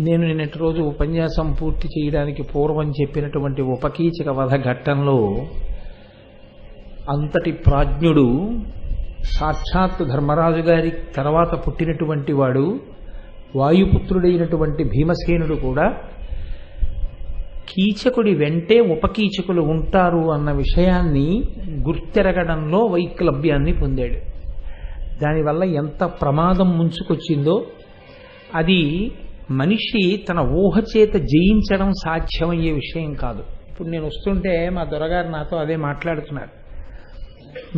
నేను నిన్నటి రోజు ఉపన్యాసం పూర్తి చేయడానికి పూర్వం చెప్పినటువంటి ఉపకీచక వధ ఘట్టంలో అంతటి ప్రాజ్ఞుడు, సాక్షాత్ ధర్మరాజు గారి తర్వాత పుట్టినటువంటి వాడు, వాయుపుత్రుడైనటువంటి భీమసేనుడు కూడా కీచకుడి వెంటే ఉపకీచకులు ఉంటారు అన్న విషయాన్ని గుర్తెరగడంలో వైక్లభ్యాన్ని పొందాడు. దానివల్ల ఎంత ప్రమాదం ముంచుకొచ్చిందో అది మనిషి తన ఊహ చేత జయించడం సాధ్యమయ్యే విషయం కాదు. ఇప్పుడు నేను వస్తుంటే మా దొరగారు నాతో అదే మాట్లాడుతున్నారు.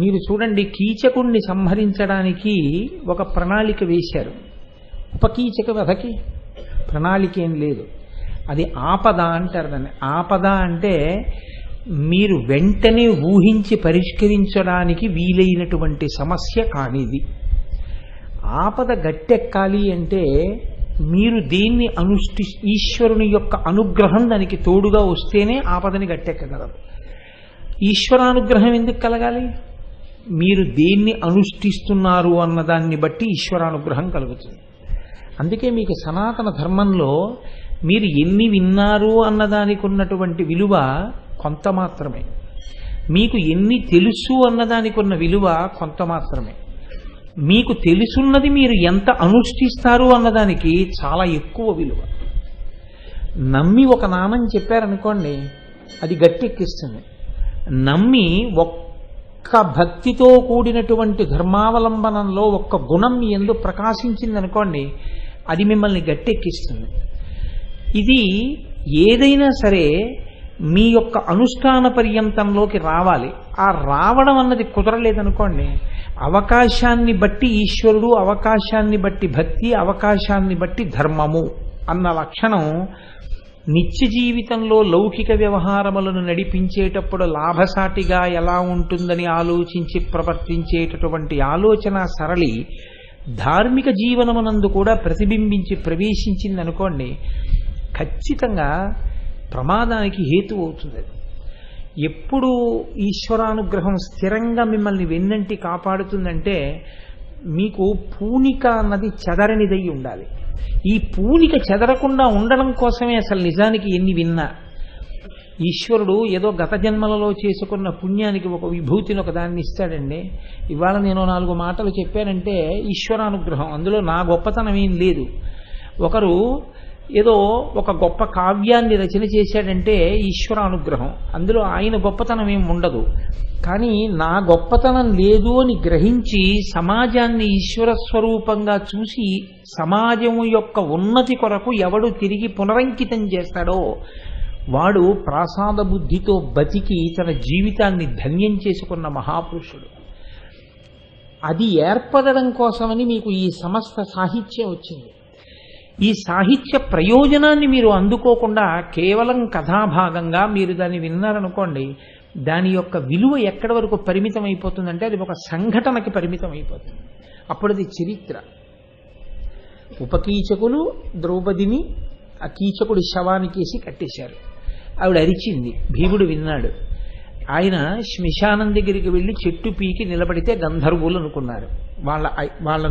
మీరు చూడండి, కీచకుడిని సంహరించడానికి ఒక ప్రణాళిక వేశారు. ఉపకీచక వధకి ప్రణాళిక ఏం లేదు. అది ఆపద అంటారు దాన్ని. ఆపద అంటే మీరు వెంటనే ఊహించి పరిష్కరించడానికి వీలైనటువంటి సమస్య కానిది. ఆపద గట్టెక్కాలి అంటే మీరు దేన్ని ఈశ్వరుని యొక్క అనుగ్రహం దానికి తోడుగా వస్తేనే ఆపదని గట్టెక్కగలరు. ఈశ్వరానుగ్రహం ఎందుకు కలగాలి? మీరు దేన్ని అనుష్ఠిస్తున్నారు అన్నదాన్ని బట్టి ఈశ్వరానుగ్రహం కలుగుతుంది. అందుకే మీకు సనాతన ధర్మంలో మీరు ఎన్ని విన్నారు అన్నదానికి ఉన్నటువంటి విలువ కొంత మాత్రమే, మీకు ఎన్ని తెలుసు అన్నదానికి ఉన్న విలువ కొంత మాత్రమే, మీకు తెలుసున్నది మీరు ఎంత అనుష్ఠిస్తారు అన్నదానికి చాలా ఎక్కువ విలువ. నమ్మి ఒక నామం చెప్పారనుకోండి, అది గట్టెక్కిస్తుంది. నమ్మి ఒక్క భక్తితో కూడినటువంటి ధర్మావలంబనంలో ఒక్క గుణం మీ యందు ప్రకాశించిందనుకోండి, అది మిమ్మల్ని గట్టెక్కిస్తుంది. ఇది ఏదైనా సరే మీ యొక్క అనుష్ఠాన పర్యంతంలోకి రావాలి. ఆ రావడం అన్నది కుదరలేదనుకోండి, అవకాశాన్ని బట్టి ఈశ్వరుడు, అవకాశాన్ని బట్టి భక్తి, అవకాశాన్ని బట్టి ధర్మము అన్న లక్షణం నిత్య జీవితంలో లౌకిక వ్యవహారములను నడిపించేటప్పుడు లాభసాటిగా ఎలా ఉంటుందని ఆలోచించి ప్రవర్తించేటటువంటి ఆలోచన సరళి ధార్మిక జీవనమునందు కూడా ప్రతిబింబించి ప్రవేశించిందనుకోండి, ఖచ్చితంగా ప్రమాదానికి హేతు అవుతుంది. ఎప్పుడు ఈశ్వరానుగ్రహం స్థిరంగా మిమ్మల్ని వెన్నంటి కాపాడుతుందంటే మీకు పూనిక అన్నది చెదరనిదై ఉండాలి. ఈ పూనిక చెదరకుండా ఉండడం కోసమే అసలు నిజానికి ఎన్ని విన్నా ఈశ్వరుడు ఏదో గత జన్మలలో చేసుకున్న పుణ్యానికి ఒక విభూతిని ఒక దాన్ని ఇస్తాడండి. ఇవాళ నేను 4 మాటలు చెప్పానంటే ఈశ్వరానుగ్రహం, అందులో నా గొప్పతనం ఏం లేదు. ఒకరు ఏదో ఒక గొప్ప కావ్యాన్ని రచన చేశాడంటే ఈశ్వరానుగ్రహం, అందులో ఆయన గొప్పతనం ఏం ఉండదు. కానీ నా గొప్పతనం లేదు అని గ్రహించి సమాజాన్ని ఈశ్వర స్వరూపంగా చూసి సమాజము యొక్క ఉన్నతి కొరకు ఎవడు తిరిగి పునరంకితం చేస్తాడో వాడు ప్రాసాద బుద్ధితో బతికి తన జీవితాన్ని ధన్యం చేసుకున్న మహాపురుషుడు. అది ఏర్పడడం కోసమని మీకు ఈ సమస్త సాహిత్యం వచ్చింది. ఈ సాహిత్య ప్రయోజనాన్ని మీరు అందుకోకుండా కేవలం కథాభాగంగా మీరు దాన్ని విన్నారనుకోండి, దాని యొక్క విలువ ఎక్కడి వరకు పరిమితం అయిపోతుందంటే అది ఒక సంఘటనకి పరిమితం అయిపోతుంది. అప్పుడు అది చరిత్ర. ఉపకీచకులు ద్రౌపదిని ఆ కీచకుడి శవానికేసి కట్టేశారు. ఆవిడ అరిచింది, భీముడు విన్నాడు. ఆయన శ్మశానం దగ్గరికి వెళ్ళి చెట్టు పీకి నిలబడితే గంధర్వులు అనుకున్నారు. వాళ్ళ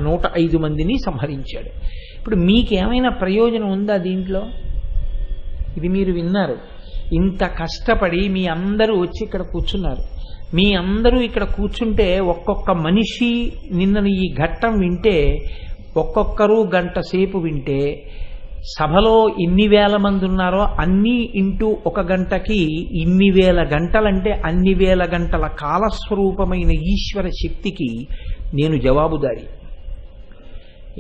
105 మందిని సంహరించాడు. ఇప్పుడు మీకేమైనా ప్రయోజనం ఉందా దీంట్లో? ఇది మీరు విన్నారు. ఇంత కష్టపడి మీ అందరూ వచ్చి ఇక్కడ కూర్చున్నారు. మీ అందరూ ఇక్కడ కూర్చుంటే ఒక్కొక్క మనిషి నిన్నను ఈ ఘట్టం వింటే, ఒక్కొక్కరు గంట సేపు వింటే సభలో ఎన్ని వేల మంది ఉన్నారో అన్నీ ఇంటూ 1 గంటకి ఇన్ని వేల గంటలంటే అన్ని వేల గంటల కాలస్వరూపమైన ఈశ్వర శక్తికి నేను జవాబుదారి.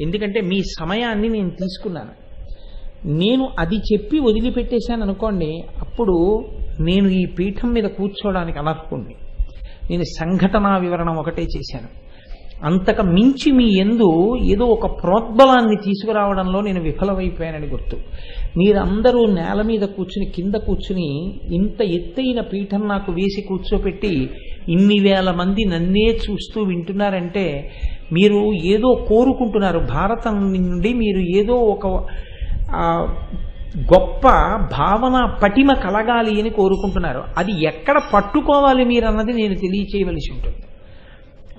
ఎందుకంటే మీ సమయాన్ని నేను తీసుకున్నాను. నేను అది చెప్పి వదిలిపెట్టేశాను అనుకోండి, అప్పుడు నేను ఈ పీఠం మీద కూర్చోవడానికి అనర్హుణ్ణి. నేను సంఘటనా వివరణ ఒకటే చేశాను. అంతకు మించి మీ యందు ఏదో ఒక ప్రోద్బలాన్ని తీసుకురావడంలో నేను విఫలమైపోయానని గుర్తు. మీరందరూ నేల మీద కూర్చుని కింద కూర్చుని ఇంత ఎత్తైన పీఠం నాకు వేసి కూర్చోపెట్టి ఇన్ని వేల మంది నన్నే చూస్తూ వింటున్నారంటే మీరు ఏదో కోరుకుంటున్నారు. భారతం నుండి మీరు ఏదో ఒక గొప్ప భావన పటిమ కలగాలి అని కోరుకుంటున్నారు. అది ఎక్కడ పట్టుకోవాలి మీరన్నది నేను తెలియచేయవలసి ఉంటుంది.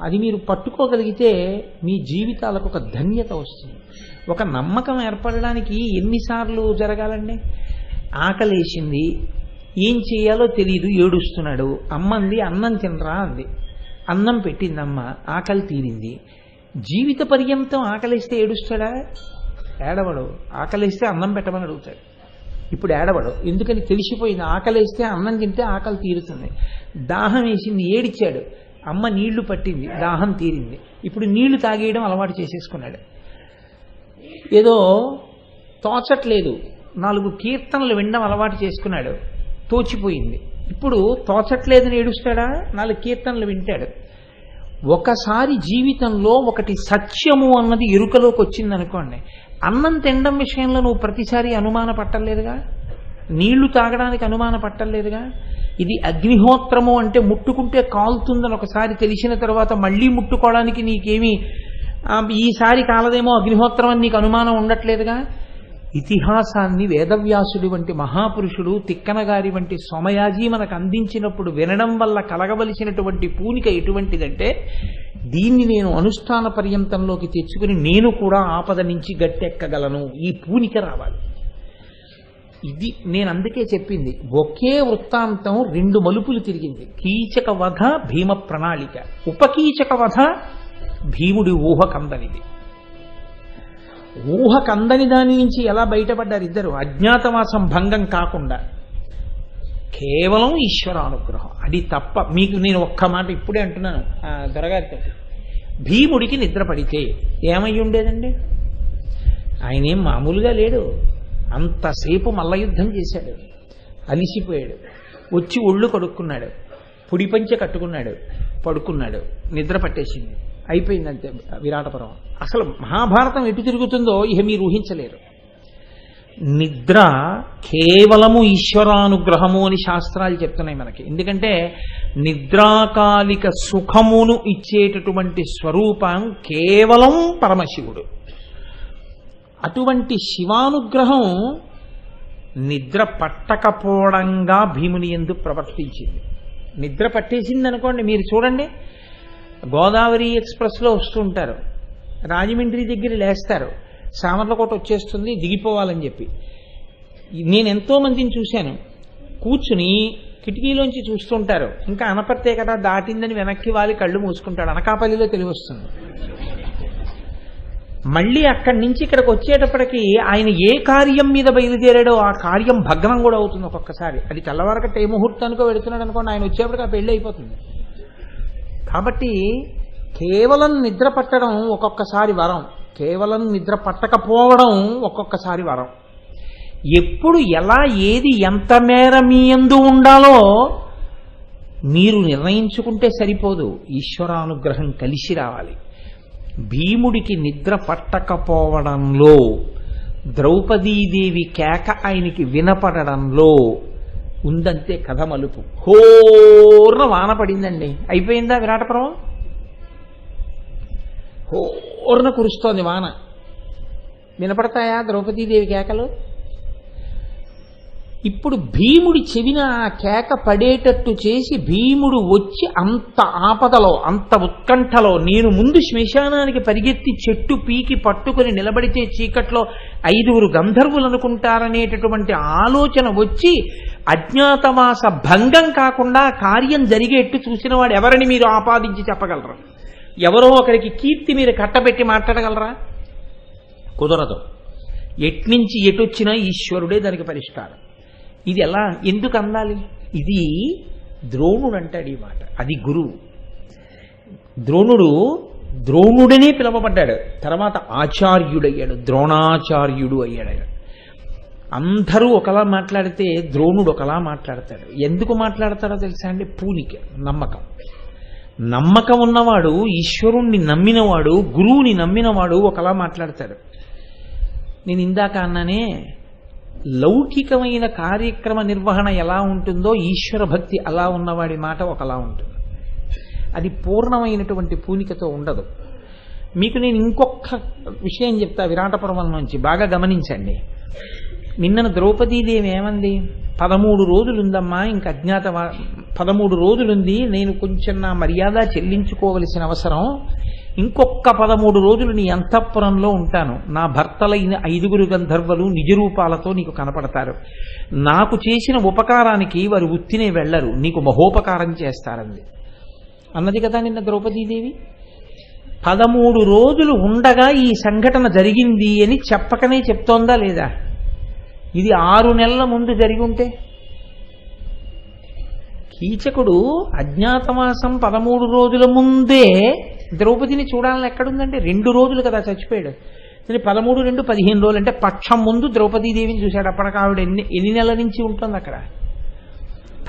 అది మీరు పట్టుకోగలిగితే మీ జీవితాలకు ఒక ధన్యత వస్తుంది. ఒక నమ్మకం ఏర్పడడానికి ఎన్నిసార్లు జరగాలండి? ఆకలేసింది, ఏం చేయాలో తెలియదు, ఏడుస్తున్నాడు. అమ్మంది అన్నం తినరా అంది, అన్నం పెట్టింది అమ్మ, ఆకలి తీరింది. జీవిత పర్యంతం ఆకలిస్తే ఏడుస్తాడా? ఏడవడు. ఆకలిస్తే అన్నం పెట్టమని అడుగుతాడు. ఇప్పుడు ఏడవడు, ఎందుకని తెలిసిపోయింది ఆకలిస్తే అన్నం తింటే ఆకలి తీరుతుంది. దాహం వేసింది, ఏడిచాడు, అమ్మ నీళ్లు పట్టింది, దాహం తీరింది. ఇప్పుడు నీళ్లు తాగేయడం అలవాటు చేసేసుకున్నాడు. ఏదో తోచట్లేదు, 4 కీర్తనలు వినడం అలవాటు చేసుకున్నాడు, తోచిపోయింది. ఇప్పుడు తోచట్లేదని ఏడుస్తాడా? 4 కీర్తనలు వింటాడు. ఒకసారి జీవితంలో ఒకటి సత్యము అన్నది ఎరుకలోకి వచ్చిందనుకోండి, అన్నం తినడం విషయంలో నువ్వు ప్రతిసారి అనుమాన పట్టలేదుగా, నీళ్లు తాగడానికి అనుమాన పట్టలేదుగా. ఇది అగ్నిహోత్రము అంటే ముట్టుకుంటే కాలుతుందని ఒకసారి తెలిసిన తర్వాత మళ్ళీ ముట్టుకోవడానికి నీకేమి ఈసారి కాలదేమో అగ్నిహోత్రం అని నీకు అనుమానం ఉండట్లేదుగా. ఇతిహాసాన్ని వేదవ్యాసుడి వంటి మహాపురుషుడు, తిక్కనగారి వంటి సోమయాజీ మనకు అందించినప్పుడు వినడం వల్ల కలగవలసినటువంటి పూనిక ఎటువంటిదంటే, దీన్ని నేను అనుష్ఠాన పర్యంతంలోకి తెచ్చుకుని నేను కూడా ఆపద నుంచి గట్టెక్కగలను, ఈ పూనిక రావాలి. ఇది నేను అందుకే చెప్పింది, ఒకే వృత్తాంతం 2 మలుపులు తిరిగింది. కీచక వధ భీమ ప్రణాళిక, ఉపకీచక వధ భీముడి ఊహ కందనిది. ఊహ కందని దాని నుంచి ఎలా బయటపడ్డారు ఇద్దరు? అజ్ఞాతవాసం భంగం కాకుండా కేవలం ఈశ్వరానుగ్రహం. అది తప్ప మీకు నేను ఒక్క మాట ఇప్పుడే అంటున్నాను దొరగారితో, భీముడికి నిద్ర పడితే ఏమై ఉండేదండి? ఆయనేం మామూలుగా లేడు, అంతసేపు మల్లయుద్ధం చేశాడు, అలిసిపోయాడు, వచ్చి ఒళ్ళు కడుక్కున్నాడు, పుడిపంచె కట్టుకున్నాడు, పడుకున్నాడు, నిద్ర పట్టేసింది, అయిపోయిందంతే విరాటపురం. అసలు మహాభారతం ఎటు తిరుగుతుందో ఇక మీరు ఊహించలేరు. నిద్ర కేవలము ఈశ్వరానుగ్రహము అని శాస్త్రాలు చెప్తున్నాయి మనకి. ఎందుకంటే నిద్రాకాలిక సుఖమును ఇచ్చేటటువంటి స్వరూపం కేవలం పరమశివుడు. అటువంటి శివానుగ్రహం నిద్ర పట్టకపోవడంగా భీముని యందు ప్రవర్తించింది. నిద్ర పట్టేసింది అనుకోండి, మీరు చూడండి, గోదావరి ఎక్స్ప్రెస్లో వస్తుంటారు, రాజమండ్రి దగ్గర లేస్తారు, సామర్లకోట వచ్చేస్తుంది, దిగిపోవాలని చెప్పి. నేను ఎంతో మందిని చూశాను, కూర్చుని కిటికీలోంచి చూస్తుంటారు, ఇంకా అనపర్తే కదా దాటిందని వెనక్కి వాలి కళ్ళు మూసుకుంటాడు, అనకాపల్లిలో తెలివి వస్తుంది. మళ్ళీ అక్కడి నుంచి ఇక్కడికి వచ్చేటప్పటికి ఆయన ఏ కార్యం మీద బయలుదేరాడో ఆ కార్యం భగ్నం కూడా అవుతుంది ఒక్కొక్కసారి. అది తెల్లవారక ఏ ముహూర్తానికో వెళుతున్నాడు అనుకోండి, ఆయన వచ్చేప్పటికి ఆ పెళ్ళి అయిపోతుంది. కాబట్టి కేవలం నిద్ర పట్టడం ఒక్కొక్కసారి వరం, కేవలం నిద్ర పట్టకపోవడం ఒక్కొక్కసారి వరం. ఎప్పుడు ఎలా ఏది ఎంత మేర మీ యందు ఉండాలో మీరు నిర్ణయించుకుంటే సరిపోదు, ఈశ్వరానుగ్రహం కలిసి రావాలి. భీముడికి నిద్ర పట్టకపోవడంలో, ద్రౌపదీదేవి కేక ఆయనకి వినపడడంలో ఉందంతే కథ మలుపు. హోర్న వాన పడిందండి, అయిపోయిందా విరాటపురం? హోర్న కురుస్తోంది వాన. వినపడతాయా ద్రౌపదీదేవి కేకలు? ఇప్పుడు భీముడి చెవిన ఆ కేక పడేటట్టు చేసి భీముడు వచ్చి అంత ఆపదలో, అంత ఉత్కంఠలో, నేను ముందు శ్మశానానికి పరిగెత్తి చెట్టు పీకి పట్టుకుని నిలబడితే చీకట్లో 5 గంధర్వులు అనుకుంటారనేటటువంటి ఆలోచన వచ్చి అజ్ఞాతవాస భంగం కాకుండా కార్యం జరిగేట్టు చూసిన వాడు ఎవరిని మీరు ఆపాదించి చెప్పగలరా? ఎవరో ఒకరికి కీర్తి మీరు కట్టబెట్టి మాట్లాడగలరా? కుదరదు. ఎట్నుంచి ఎటొచ్చినా ఈశ్వరుడే దానికి పరిష్కారం. ఇది ఎలా ఎందుకు అందాలి? ఇది ద్రోణుడు అంటాడు ఈ మాట, అది గురువు. ద్రోణుడనే పిలవబడ్డాడు, తర్వాత ఆచార్యుడయ్యాడు, ద్రోణాచార్యుడు అయ్యాడు. అందరూ ఒకలా మాట్లాడితే ద్రోణుడు ఒకలా మాట్లాడతాడు. ఎందుకు మాట్లాడతాడో తెలుసా అండి? పూనిక, నమ్మకం. నమ్మకం ఉన్నవాడు, ఈశ్వరుణ్ణి నమ్మినవాడు, గురువుని నమ్మినవాడు ఒకలా మాట్లాడతాడు. నేను ఇందాక అన్నానే, లౌకికమైన కార్యక్రమ నిర్వహణ ఎలా ఉంటుందో ఈశ్వర భక్తి అలా ఉన్నవాడి మాట ఒకలా ఉంటుంది. అది పూర్ణమైనటువంటి పూనికతో ఉండదు. మీకు నేను ఇంకొక విషయం చెప్తా విరాటపురం నుంచి, బాగా గమనించండి. నిన్న ద్రౌపదీదేవి ఏమంది? 13 రోజులుందమ్మా, ఇంకా 13 రోజులుంది, నేను కొంచెం నా మర్యాద చెల్లించుకోవలసిన అవసరం, ఇంకొక 13 రోజులు నీ అంతఃపురంలో ఉంటాను. నా భర్తలైన 5 గంధర్వులు నిజరూపాలతో నీకు కనపడతారు. నాకు చేసిన ఉపకారానికి వారు ఉత్తినే వెళ్ళరు, నీకు మహోపకారం చేస్తారంది అన్నది కదా నిన్న ద్రౌపదీదేవి. 13 రోజులు ఉండగా ఈ సంఘటన జరిగింది అని చెప్పకనే చెప్తోందా లేదా? ఇది 6 నెలల ముందు జరిగి ఉంటే, కీచకుడు అజ్ఞాతవాసం 13 రోజుల ముందే ద్రౌపదిని చూడాలని ఎక్కడుందంటే 2 రోజులు కదా చచ్చిపోయాడు. 13, 2, 15 రోజులు అంటే పక్షం ముందు ద్రౌపదీదేవిని చూశాడు. అప్పటికి ఆవిడ ఎన్ని నెలల నుంచి ఉంటుంది అక్కడ?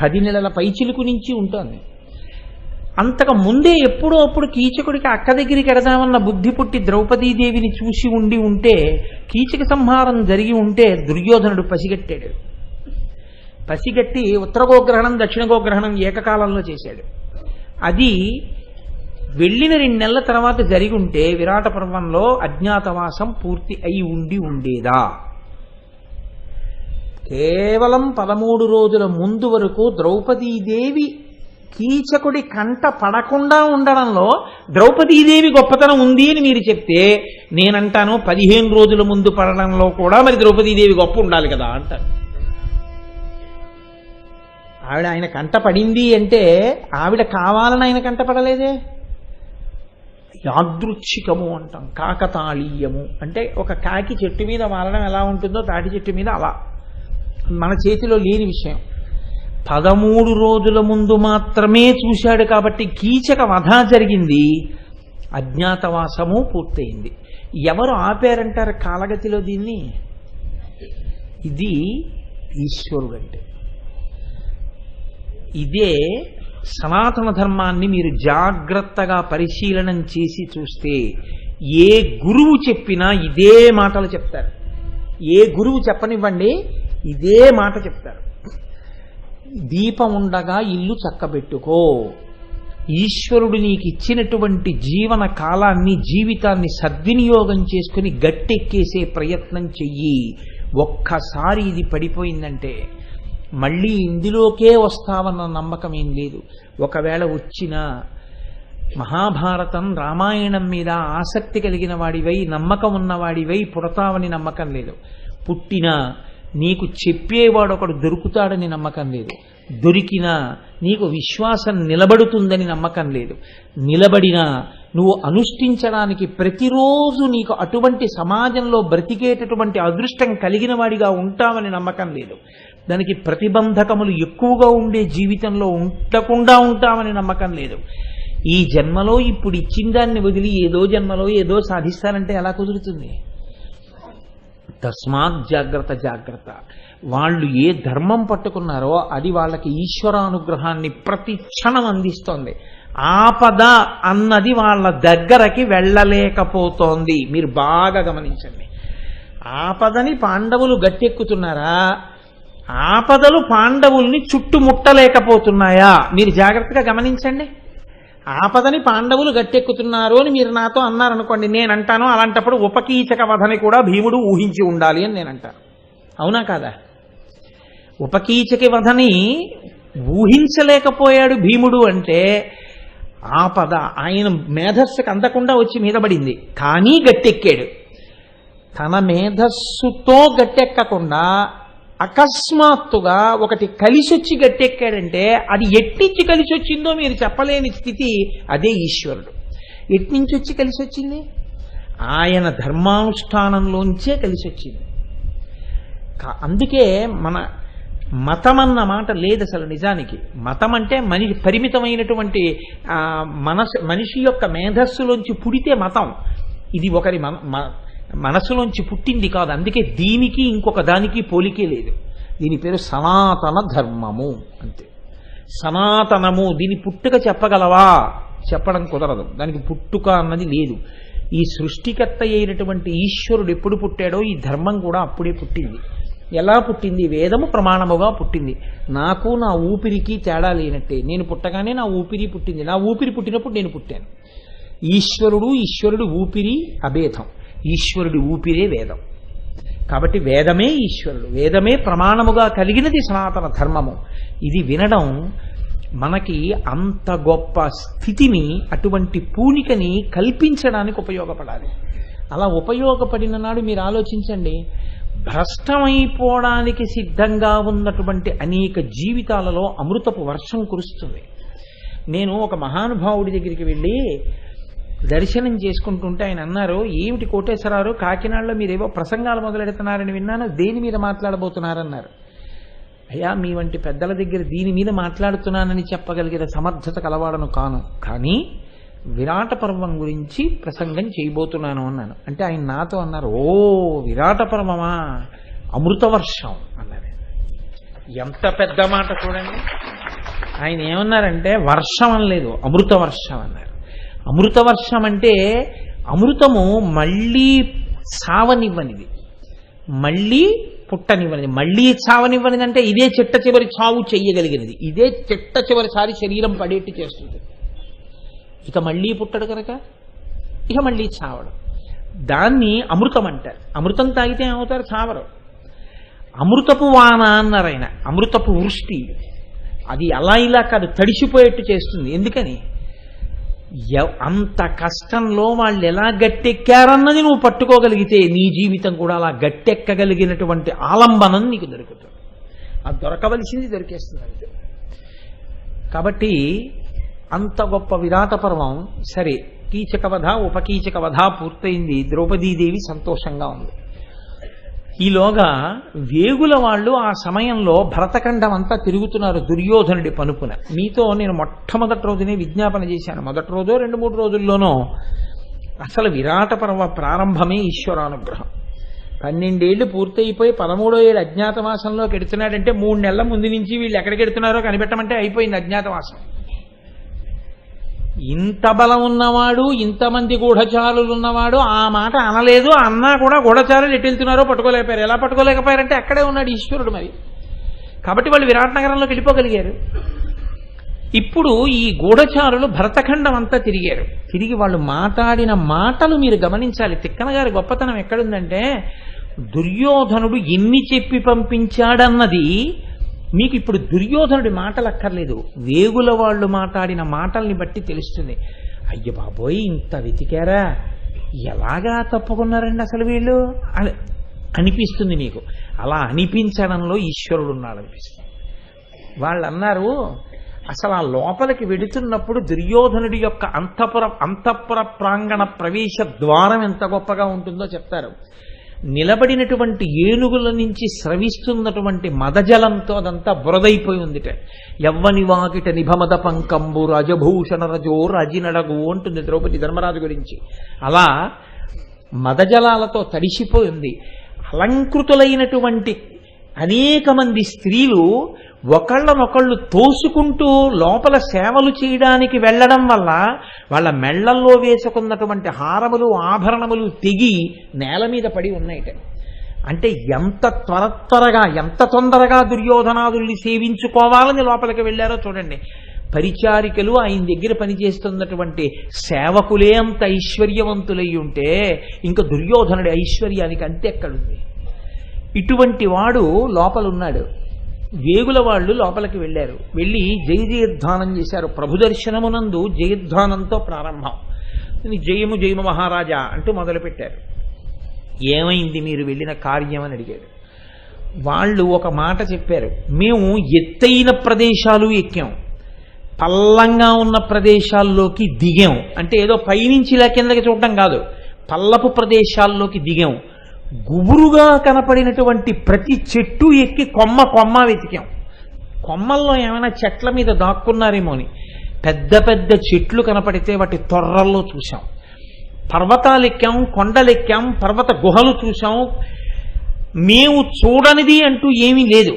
10 నెలల పైచిలుకు నుంచి ఉంటుంది. అంతకు ముందే ఎప్పుడో అప్పుడు కీచకుడికి అక్క దగ్గరికి ఎడదామన్న బుద్ధి పుట్టి ద్రౌపదీదేవిని చూసి ఉంటే, కీచక సంహారం జరిగి ఉంటే దుర్యోధనుడు పసిగట్టాడు. పసిగట్టి ఉత్తర గోగ్రహణం దక్షిణ గోగ్రహణం ఏకకాలంలో చేశాడు. అది వెళ్ళిన 2 నెలల తర్వాత జరిగి ఉంటే విరాట పర్వంలో అజ్ఞాతవాసం పూర్తి అయి ఉండేదా? కేవలం 13 రోజుల ముందు వరకు ద్రౌపదీదేవి కీచకుడి కంట పడకుండా ఉండడంలో ద్రౌపదీదేవి గొప్పతనం ఉంది అని మీరు చెప్తే, నేనంటాను 15 రోజుల ముందు పడడంలో కూడా మరి ద్రౌపదీదేవి గొప్ప ఉండాలి కదా అంటాను. ఆవిడ ఆయన కంట పడింది అంటే ఆవిడ కావాలని ఆయన కంట పడలేదే. యాదృచ్ఛికము అంటాం, కాకతాళీయము అంటే ఒక కాకి చెట్టు మీద వాలడం ఎలా ఉంటుందో తాటి చెట్టు మీద అలా, మన చేతిలో లేని విషయం. 13 రోజుల ముందు మాత్రమే చూశాడు కాబట్టి కీచక వధ జరిగింది, అజ్ఞాతవాసము పూర్తయింది. ఎవరు ఆపారంటారు కాలగతిలో దీన్ని? ఇది ఈశ్వరుడు అంటే. ఇదే సనాతన ధర్మాన్ని మీరు జాగ్రత్తగా పరిశీలనం చేసి చూస్తే ఏ గురువు చెప్పినా ఇదే మాటలు చెప్తారు. ఏ గురువు చెప్పనివ్వండి, ఇదే మాట చెప్తారు. దీపం ఉండగా ఇల్లు చక్కబెట్టుకో, ఈశ్వరుడు నీకు ఇచ్చినటువంటి జీవన కాలాన్ని జీవితాన్ని సద్వినియోగం చేసుకుని గట్టెక్కేసే ప్రయత్నం చెయ్యి. ఒక్కసారి ఇది పడిపోయిందంటే మళ్ళీ ఇందులోకే వస్తావన్న నమ్మకం ఏం లేదు. ఒకవేళ వచ్చినా మహాభారతం రామాయణం మీద ఆసక్తి కలిగిన వాడివై నమ్మకం ఉన్నవాడివై పుడతావని నమ్మకం లేదు. పుట్టినా నీకు చెప్పేవాడు ఒకడు దొరుకుతాడని నమ్మకం లేదు. దొరికినా నీకు విశ్వాసం నిలబడుతుందని నమ్మకం లేదు. నిలబడినా నువ్వు అనుష్ఠించడానికి ప్రతిరోజు నీకు అటువంటి సమాజంలో బ్రతికేటటువంటి అదృష్టం కలిగిన వాడిగా ఉంటావని నమ్మకం లేదు. దానికి ప్రతిబంధకములు ఎక్కువగా ఉండే జీవితంలో ఉండకుండా ఉంటామని నమ్మకం లేదు. ఈ జన్మలో ఇప్పుడు ఇచ్చిన దాన్ని వదిలి ఏదో జన్మలో ఏదో సాధిస్తానంటే ఎలా కుదురుతుంది? తస్మాత్ జాగ్రత్త జాగ్రత్త. వాళ్ళు ఏ ధర్మం పట్టుకున్నారో అది వాళ్ళకి ఈశ్వరానుగ్రహాన్ని ప్రతి క్షణం అందిస్తోంది. ఆపద అన్నది వాళ్ళ దగ్గరకి వెళ్ళలేకపోతోంది. మీరు బాగా గమనించండి. ఆపదని పాండవులు గట్టెక్కుతున్నారా, ఆపదలు పాండవుల్ని చుట్టుముట్టలేకపోతున్నాయా? మీరు జాగ్రత్తగా గమనించండి. ఆపదని పాండవులు గట్టెక్కుతున్నారు అని మీరు నాతో అన్నారనుకోండి, నేనంటాను అలాంటప్పుడు ఉపకీచక వధని కూడా భీముడు ఊహించి ఉండాలి అని నేనంటాను. అవునా కాదా? ఉపకీచక వధని ఊహించలేకపోయాడు భీముడు అంటే ఆపద ఆయన మేధస్సుకు అందకుండా వచ్చి మీద పడింది, కానీ గట్టెక్కాడు. తన మేధస్సుతో గట్టెక్కకుండా అకస్మాత్తుగా ఒకటి కలిసొచ్చి గట్టెక్కాడంటే అది ఎట్నుంచి కలిసి వచ్చిందో మీరు చెప్పలేని స్థితి. అదే ఈశ్వరుడు. ఎట్నుంచి వచ్చి కలిసి వచ్చింది? ఆయన ధర్మానుష్ఠానంలోంచే కలిసి వచ్చింది. అందుకే మన మతం అన్న మాట లేదు అసలు. నిజానికి మతం అంటే మనిషి పరిమితమైనటువంటి మనిషి యొక్క మేధస్సులోంచి పుడితే మతం. ఇది ఒకరి మనసులోంచి పుట్టింది కాదు. అందుకే దీనికి ఇంకొక దానికి పోలికే లేదు. దీని పేరు సనాతన ధర్మము అంతే. సనాతనము. దీని పుట్టుక చెప్పగలవా? చెప్పడం కుదరదు. దానికి పుట్టుక అన్నది లేదు. ఈ సృష్టికర్త అయినటువంటి ఈశ్వరుడు ఎప్పుడు పుట్టాడో ఈ ధర్మం కూడా అప్పుడే పుట్టింది. ఎలా పుట్టింది? వేదము ప్రమాణముగా పుట్టింది. నాకు నా ఊపిరికి తేడా లేనట్టే. నేను పుట్టగానే నా ఊపిరి పుట్టింది. నా ఊపిరి పుట్టినప్పుడు నేను పుట్టాను. ఈశ్వరుడు ఊపిరి అభేదం. ఈశ్వరుడి ఊపిరే వేదం. కాబట్టి వేదమే ఈశ్వరుడు. వేదమే ప్రమాణముగా కలిగినది సనాతన ధర్మము. ఇది వినడం మనకి అంత గొప్ప స్థితిని, అటువంటి పూనికని కల్పించడానికి ఉపయోగపడాలి. అలా ఉపయోగపడిన నాడు మీరు ఆలోచించండి, భ్రష్టమైపోవడానికి సిద్ధంగా ఉన్నటువంటి అనేక జీవితాలలో అమృతపు వర్షం కురుస్తుంది. నేను ఒక మహానుభావుడి దగ్గరికి వెళ్ళి దర్శనం చేసుకుంటుంటే ఆయన అన్నారు, ఏమిటి కోటేశ్వరరావు, కాకినాడలో మీరేవో ప్రసంగాలు మొదలెడుతున్నారని విన్నాను, దేని మీద మాట్లాడబోతున్నారన్నారు. అయ్యా, మీ వంటి పెద్దల దగ్గర దీని మీద మాట్లాడుతున్నానని చెప్పగలిగిన సమర్థత కలవాడను కాను, కానీ విరాట పర్వం గురించి ప్రసంగం చేయబోతున్నాను అన్నాను. అంటే ఆయన నాతో అన్నారు, ఓ విరాట పర్వమా, అమృతవర్షం అన్నారు. ఎంత పెద్ద మాట చూడండి. ఆయన ఏమన్నారంటే వర్షం అనలేదు, అమృత వర్షం అన్నారు. అమృత వర్షం అంటే అమృతము మళ్ళీ సావనివ్వనిది, మళ్ళీ పుట్టనివ్వనిది. మళ్ళీ చావనివ్వనిది అంటే ఇదే చిట్ట చివరి చావు చెయ్యగలిగినది, ఇదే చిట్ట చివరిసారి శరీరం పడేట్టు చేస్తుంది. ఇక మళ్ళీ పుట్టడు కనుక ఇక మళ్ళీ చావడం, దాన్ని అమృతం అంటారు. అమృతం తాగితే ఏమవుతారు? చావరు. అమృతపు వాన అన్నారు ఆయన, అమృతపు వృష్టి. అది అలా ఇలా కాదు, తడిసిపోయేట్టు చేస్తుంది. ఎందుకని? అంత కష్టంలో వాళ్ళు ఎలా గట్టెక్కారన్నది నువ్వు పట్టుకోగలిగితే నీ జీవితం కూడా అలా గట్టెక్కగలిగినటువంటి ఆలంబనం నీకు దొరుకుతుంది. అది దొరకవలసింది దొరికేస్తుంది అంతే. కాబట్టి అంత గొప్ప విరాట పర్వం. సరే, కీచకవధ ఉపకీచకవధ పూర్తయింది. ద్రౌపదీదేవి సంతోషంగా ఉంది. ఈలోగా వేగుల వాళ్ళు ఆ సమయంలో భరతఖండం అంతా తిరుగుతున్నారు దుర్యోధనుడి పనుపున. మీతో నేను మొట్టమొదటి రోజునే విజ్ఞాపన చేశాను, మొదటి రోజో 2-3 రోజుల్లోనో అసలు విరాట పర్వ ప్రారంభమే ఈశ్వరానుగ్రహం. 12 ఏళ్ళు పూర్తయిపోయి 13వ ఏడు అజ్ఞాతవాసంలోకి ఎడుతున్నాడంటే 3 నెలల ముందు నుంచి వీళ్ళు ఎక్కడికి ఎడుతున్నారో కనిపెట్టమంటే అయిపోయింది అజ్ఞాతవాసం. ఇంత బలం ఉన్నవాడు, ఇంతమంది గూఢచారులు ఉన్నవాడు ఆ మాట అనలేదు, అన్నా కూడా గూఢచారులు ఎటు వెళ్తున్నారో పట్టుకోలేకపోయారు. ఎలా పట్టుకోలేకపోయారంటే అక్కడే ఉన్నాడు ఈశ్వరుడు మరి. కాబట్టి వాళ్ళు విరాట్ నగరంలోకి వెళ్ళిపోగలిగారు. ఇప్పుడు ఈ గూఢచారులు భరతఖండం అంతా తిరిగారు. తిరిగి వాళ్ళు మాట్లాడిన మాటలు మీరు గమనించాలి. తిక్కన గారి గొప్పతనం ఎక్కడుందంటే, దుర్యోధనుడు ఎన్ని చెప్పి పంపించాడన్నది మీకు ఇప్పుడు దుర్యోధనుడి మాటలు అక్కర్లేదు, వేగుల వాళ్ళు మాట్లాడిన మాటల్ని బట్టి తెలుస్తుంది. అయ్య బాబోయ్, ఇంత వెతికారా, ఎలాగా తప్పుకున్నారండి అసలు వీళ్ళు అనిపిస్తుంది మీకు. అలా అనిపించడంలో ఈశ్వరుడు ఉన్నాడు అనిపిస్తుంది. వాళ్ళు అన్నారు, అసలు ఆ లోపలికి వెడుతున్నప్పుడు దుర్యోధనుడి యొక్క అంతఃపుర ప్రాంగణ ప్రవేశ ద్వారం ఎంత గొప్పగా ఉంటుందో చెప్తారు. నిలబడినటువంటి ఏనుగుల నుంచి స్రవిస్తున్నటువంటి మదజలంతో అదంతా బురదైపోయి ఉందిట. యవ్వని వాకిట నిభమద పంకంబు రాజభూషణ రజో రాజినడగు అంటుంది ద్రౌపది ధర్మరాజు గురించి. అలా మదజలాలతో తడిసిపోయి ఉంది. అలంకృతులైనటువంటి అనేక మంది స్త్రీలు ఒకళ్ళనొకళ్ళు తోసుకుంటూ లోపల సేవలు చేయడానికి వెళ్ళడం వల్ల వాళ్ళ మెళ్లల్లో వేసుకున్నటువంటి హారములు ఆభరణములు తెగి నేల మీద పడి ఉన్నాయిట. అంటే ఎంత త్వరగా ఎంత తొందరగా దుర్యోధనాదుల్ని సేవించుకోవాలని లోపలికి వెళ్ళారో చూడండి. పరిచారికలు ఆయన దగ్గర పనిచేస్తున్నటువంటి సేవకులే అంత ఐశ్వర్యవంతులై ఉంటే ఇంకా దుర్యోధనుడి ఐశ్వర్యానికి అంతెక్కడుంది? ఇటువంటి వాడు లోపలున్నాడు. వేగుల వాళ్ళు లోపలికి వెళ్ళారు. వెళ్ళి జయజయధ్వానం చేశారు. ప్రభు దర్శనమునందు జయధ్వానంతో ప్రారంభం. జయము జయము మహారాజా అంటూ మొదలుపెట్టారు. ఏమైంది మీరు వెళ్ళిన కార్యం అని అడిగాడు. వాళ్ళు ఒక మాట చెప్పారు, మేము ఎత్తైన ప్రదేశాలు ఎక్కాం, పల్లంగా ఉన్న ప్రదేశాల్లోకి దిగాం. అంటే ఏదో పైనుంచి ఇలా కిందకి చూడటం కాదు, పల్లపు ప్రదేశాల్లోకి దిగాం. గుబురుగా కనపడినటువంటి ప్రతి చెట్టు ఎక్కి కొమ్మ వెతికాం. కొమ్మల్లో ఏమైనా చెట్ల మీద దాక్కున్నారేమో అని. పెద్ద పెద్ద చెట్లు కనపడితే వాటి తొర్రల్లో చూసాం. పర్వతాలు ఎక్కాం, కొండలెక్కాం, పర్వత గుహలు చూసాం. మేము చూడనిది అంటూ ఏమీ లేదు,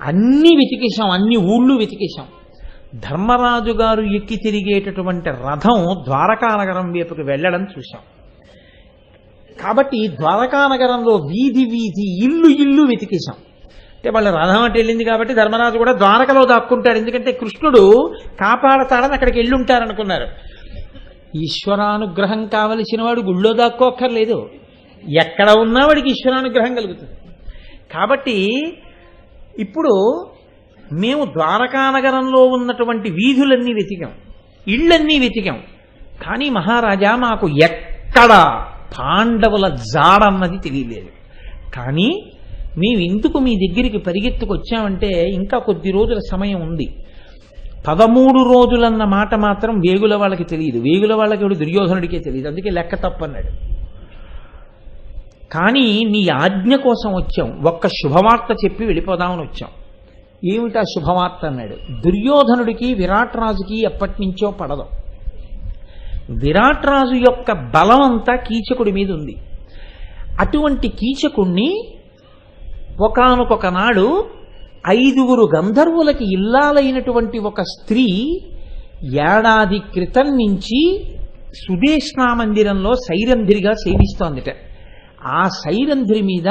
అన్నీ వెతికేశాం, అన్ని ఊళ్ళు వెతికేశాం. ధర్మరాజు గారు ఎక్కి తిరిగేటటువంటి రథం ద్వారకా నగరం వైపుకి వెళ్ళడం చూశాం. కాబట్టి ద్వారకా నగరంలో వీధి ఇల్లు వెతికేశాం. అంటే వాళ్ళ రథం అంటే వెళ్ళింది కాబట్టి ధర్మరాజు కూడా ద్వారకలో దాక్కుంటాడు, ఎందుకంటే కృష్ణుడు కాపాడతాడని అక్కడికి వెళ్ళుంటారనుకున్నారు. ఈశ్వరానుగ్రహం కావలసిన వాడు గుళ్ళో దాక్కోక్కర్లేదు, ఎక్కడ ఉన్నా వాడికి ఈశ్వరానుగ్రహం కలుగుతుంది. కాబట్టి ఇప్పుడు మేము ద్వారకానగరంలో ఉన్నటువంటి వీధులన్నీ వెతికాం, ఇళ్ళన్నీ వెతికాం, కానీ మహారాజా మాకు ఎక్కడ పాండవుల జాడన్నది తెలియలేదు. కానీ మేము ఎందుకు మీ దగ్గరికి పరిగెత్తుకొచ్చామంటే ఇంకా కొద్ది రోజుల సమయం ఉంది. 13 రోజులన్న మాట మాత్రం వేగుల వాళ్ళకి తెలియదు, వేగుల వాళ్ళకి ఎవడు దుర్యోధనుడికే తెలియదు, అందుకే లెక్క తప్పన్నాడు. కానీ నీ ఆజ్ఞ కోసం వచ్చాం, ఒక్క శుభవార్త చెప్పి వెళ్ళిపోదామని వచ్చాం. ఏమిటా శుభవార్త అన్నాడు. దుర్యోధనుడికి విరాట్ రాజుకి ఎప్పటి నుంచో పడదు. విరాట్ రాజు యొక్క బలం అంతా కీచకుడి మీద ఉంది. అటువంటి కీచకుణ్ణి ఒకానొక నాడు 5 గంధర్వులకి ఇల్లాలైనటువంటి ఒక స్త్రీ ఏడాది క్రితం నుంచి సుదేష్ణా మందిరంలో సైరంధ్రిగా సేవిస్తోందిట. ఆ సైరంధ్రి మీద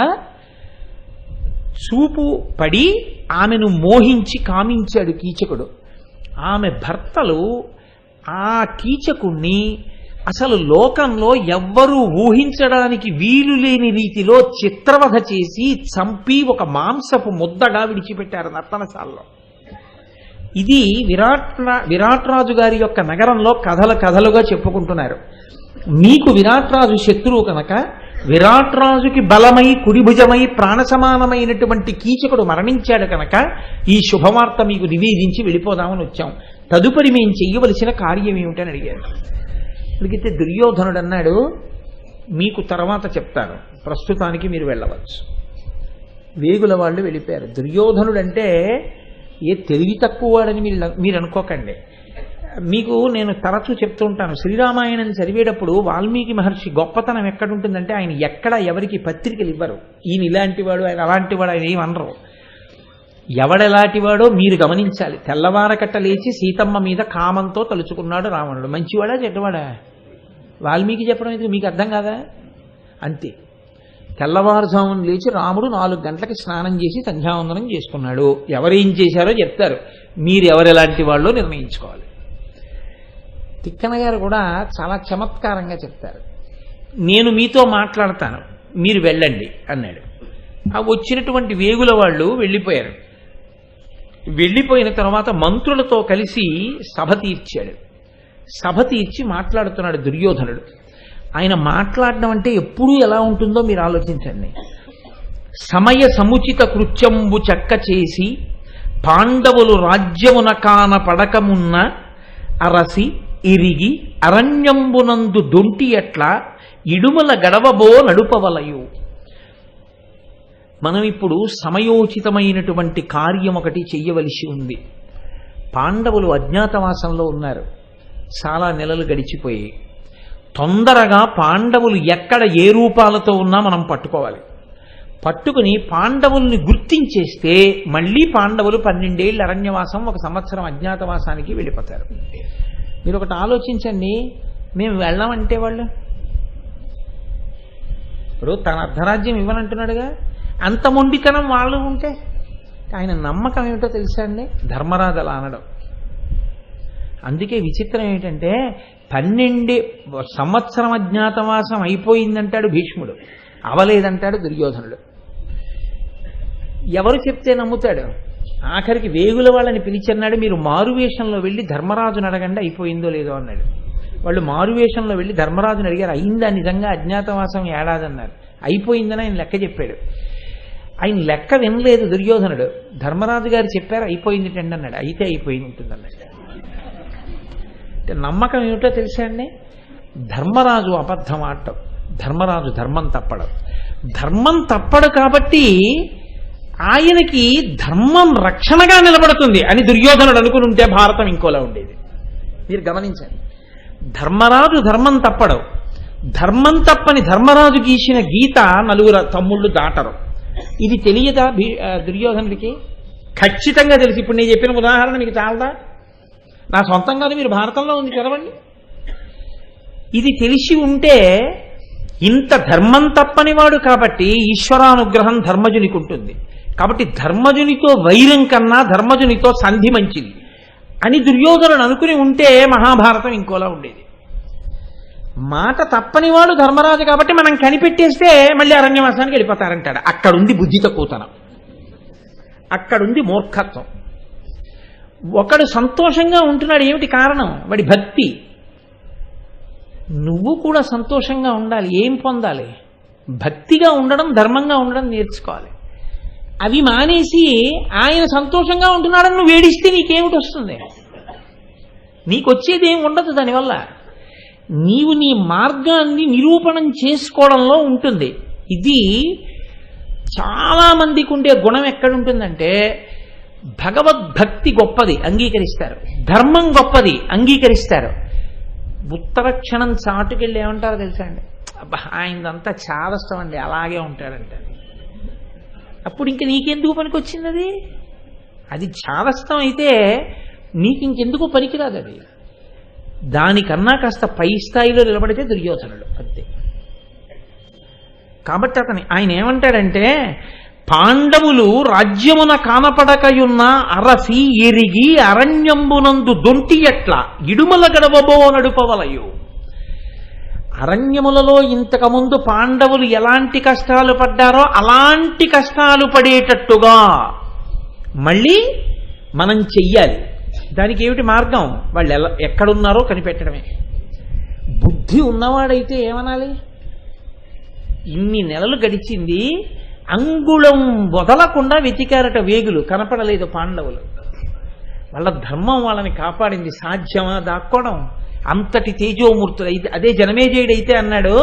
చూపు పడి ఆమెను మోహించి కామించాడు కీచకుడు. ఆమె భర్తలు ఆ కీచకుణ్ణి అసలు లోకంలో ఎవ్వరూ ఊహించడానికి వీలు లేని రీతిలో చిత్రవధ చేసి చంపి ఒక మాంసపు ముద్దగా విడిచిపెట్టారు నర్తనశాలలో. ఇది విరాట్ రాజు గారి యొక్క నగరంలో కథలుగా చెప్పుకుంటున్నారు. మీకు విరాట్ రాజు శత్రువు కనుక విరాట్ రాజుకి బలమై కుడిభుజమై ప్రాణసమానమైనటువంటి కీచకుడు మరణించాడు కనుక ఈ శుభవార్త మీకు నివేదించి వెళ్ళిపోదామని వచ్చాం. తదుపరి మేము చెయ్యవలసిన కార్యం ఏమిటని అడిగారు. అడిగితే దుర్యోధనుడు అన్నాడు, మీకు తర్వాత చెప్తాను, ప్రస్తుతానికి మీరు వెళ్ళవచ్చు. వేగుల వాళ్ళు వెళ్ళిపోయారు. దుర్యోధనుడు అంటే ఏ తెలివి తక్కువ వాడని మీరు అనుకోకండి. మీకు నేను తరచూ చెప్తూ ఉంటాను, శ్రీరామాయణం చదివేటప్పుడు వాల్మీకి మహర్షి గొప్పతనం ఎక్కడుంటుందంటే ఆయన ఎక్కడ ఎవరికి పత్రికలు ఇవ్వరు. ఈయన ఇలాంటివాడు, ఆయన అలాంటివాడు, ఆయన ఏమనరు. ఎవడెలాంటివాడో మీరు గమనించాలి. తెల్లవారకట్ట లేచి సీతమ్మ మీద కామంతో తలుచుకున్నాడు రావణుడు. మంచివాడా చెడ్డవాడా? వాల్మీకి చెప్పడం ఇది మీకు అర్థం కాదా? అంతే. తెల్లవారుజామున లేచి రాముడు 4 గంటలకి స్నానం చేసి సంధ్యావందనం చేసుకున్నాడు. ఎవరేం చేశారో చెప్తారు, మీరు ఎవరెలాంటి వాళ్ళో నిర్ణయించుకోవాలి. తిక్కన గారు కూడా చాలా చమత్కారంగా చెప్తారు. నేను మీతో మాట్లాడతాను, మీరు వెళ్ళండి అన్నాడు. ఆ వచ్చినటువంటి వేగుల వాళ్ళు వెళ్ళిపోయారు. వెళ్ళిపోయిన తర్వాత మంత్రులతో కలిసి సభ తీర్చాడు. సభ తీర్చి మాట్లాడుతున్నాడు దుర్యోధనుడు. ఆయన మాట్లాడడం అంటే ఎప్పుడూ ఎలా ఉంటుందో మీరు ఆలోచించండి. సమయ సముచిత కృత్యంబు చక్క చేసి పాండవులు రాజ్యమున కాన పడకమున్న అరసి ఇరిగి అరణ్యంబునందు దొంటి ఎట్లా ఇడుమల గడవబో నడుపవలయు. మనం ఇప్పుడు సమయోచితమైనటువంటి కార్యం ఒకటి చెయ్యవలసి ఉంది. పాండవులు అజ్ఞాతవాసంలో ఉన్నారు, చాలా నెలలు గడిచిపోయి. తొందరగా పాండవులు ఎక్కడ ఏ రూపాలతో ఉన్నా మనం పట్టుకోవాలి. పట్టుకుని పాండవుల్ని గుర్తించేస్తే మళ్ళీ పాండవులు 12 ఏళ్ళు అరణ్యవాసం, 1 సంవత్సరం అజ్ఞాతవాసానికి వెళ్ళిపోతారు. మీరు ఒకటి ఆలోచించండి, మేము వెళ్ళామంటే వాళ్ళు ఇప్పుడు తన అర్ధరాజ్యం ఇవ్వనంటున్నాడుగా, అంత మొండితనం వాళ్ళు ఉంటే ఆయన నమ్మకం ఏమిటో తెలుసా అండి? ధర్మరాజు అలా అనడం. అందుకే విచిత్రం ఏమిటంటే 12 సంవత్సరం అజ్ఞాతవాసం అయిపోయిందంటాడు భీష్ముడు, అవలేదంటాడు దుర్యోధనుడు. ఎవరు చెప్తే నమ్ముతాడు? ఆఖరికి వేగుల వాళ్ళని పిలిచన్నాడు, మీరు మారువేషంలో వెళ్ళి ధర్మరాజుని అడగండి అయిపోయిందో లేదో అన్నాడు. వాళ్ళు మారువేషంలో వెళ్ళి ధర్మరాజుని అడిగారు, అయిందా నిజంగా అజ్ఞాతవాసం ఏడాది అన్నారు. అయిపోయిందని ఆయన లెక్క చెప్పాడు. ఆయన లెక్క వినలేదు దుర్యోధనుడు. ధర్మరాజు గారు చెప్పారు అయిపోయింది టండి అన్నాడు. అయితే అయిపోయి ఉంటుంది అన్నాడు. అంటే నమ్మకం ఏమిటో తెలుసా అండి? ధర్మరాజు అబద్ధం ఆడటం, ధర్మరాజు ధర్మం తప్పడం. ధర్మం తప్పడు కాబట్టి ఆయనకి ధర్మం రక్షణగా నిలబడుతుంది అని దుర్యోధనుడు అనుకుని ఉంటే భారతం ఇంకోలా ఉండేది. మీరు గమనించండి, ధర్మరాజు ధర్మం తప్పడు. ధర్మం తప్పని ధర్మరాజు గీసిన గీత 4 తమ్ముళ్ళు దాటరు. ఇది తెలియదా దుర్యోధనుడికి? ఖచ్చితంగా తెలిసి. ఇప్పుడు నేను చెప్పిన ఉదాహరణ మీకు చాలదా? నా సొంతం కాదు, మీరు భారతంలో ఉంది చదవండి. ఇది తెలిసి ఉంటే ఇంత ధర్మం తప్పనివాడు కాబట్టి ఈశ్వరానుగ్రహం ధర్మజునికి ఉంటుంది. కాబట్టి ధర్మజునితో వైరం కన్నా ధర్మజునితో సంధి మంచిది అని దుర్యోధనుడు అనుకుని ఉంటే మహాభారతం ఇంకోలా ఉండేది. మాట తప్పనివాడు ధర్మరాజు కాబట్టి మనం కనిపెట్టేస్తే మళ్ళీ అరణ్యవాసానికి వెళ్ళిపోతారంటాడు. అక్కడుంది బుద్ధి తక్కువతనం, అక్కడుంది మూర్ఖత్వం. ఒకడు సంతోషంగా ఉంటున్నాడు, ఏమిటి కారణం? వాడి భక్తి. నువ్వు కూడా సంతోషంగా ఉండాలి. ఏం పొందాలి? భక్తిగా ఉండడం, ధర్మంగా ఉండడం నేర్చుకోవాలి. అవి మానేసి ఆయన సంతోషంగా ఉంటున్నాడని నువ్వు వేడిస్తే నీకేమిటి వస్తుంది? నీకు వచ్చేది ఏం ఉండదు దానివల్ల. నీవు నీ మార్గాన్ని నిరూపణం చేసుకోవడంలో ఉంటుంది. ఇది చాలా మందికి ఉండే గుణం ఎక్కడుంటుందంటే, భగవద్భక్తి గొప్పది అంగీకరిస్తారు, ధర్మం గొప్పది అంగీకరిస్తారు. ఉత్తర క్షణం చాటుకెళ్ళి ఏమంటారో తెలుసా అండి, అబ్బా ఆయనదంతా చాదస్తం అండి, అలాగే ఉంటాడంటే. అప్పుడు ఇంక నీకెందుకు పనికి వచ్చింది అది? అది చాదస్తం అయితే నీకు ఇంకెందుకు పనికిరాదు అది. దానికన్నా కాస్త పై స్థాయిలో నిలబడితే దుర్యోధనుడు అంతే. కాబట్టి ఆయన ఏమంటాడంటే, పాండవులు రాజ్యమున కానపడకయున్న అరసి ఎరిగి అరణ్యంబునందు దొంటి ఎట్ల ఇడుమల గడవబో నడుపవలయు. అరణ్యములలో ఇంతకుముందు పాండవులు ఎలాంటి కష్టాలు పడ్డారో అలాంటి కష్టాలు పడేటట్టుగా మళ్ళీ మనం చెయ్యాలి. దానికి ఏమిటి మార్గం? వాళ్ళు ఎక్కడున్నారో కనిపెట్టడమే. బుద్ధి ఉన్నవాడైతే ఏమనాలి? ఇన్ని నెలలు గడిచింది, అంగుళం వదలకుండా వెతికారట వేగులు, కనపడలేదు పాండవులు. వాళ్ళ ధర్మం వాళ్ళని కాపాడింది. సాధ్యమా దాక్కోవడం? అంతటి తేజోమూర్తులు అయితే, అదే జనమేజయుడైతే అన్నాడు,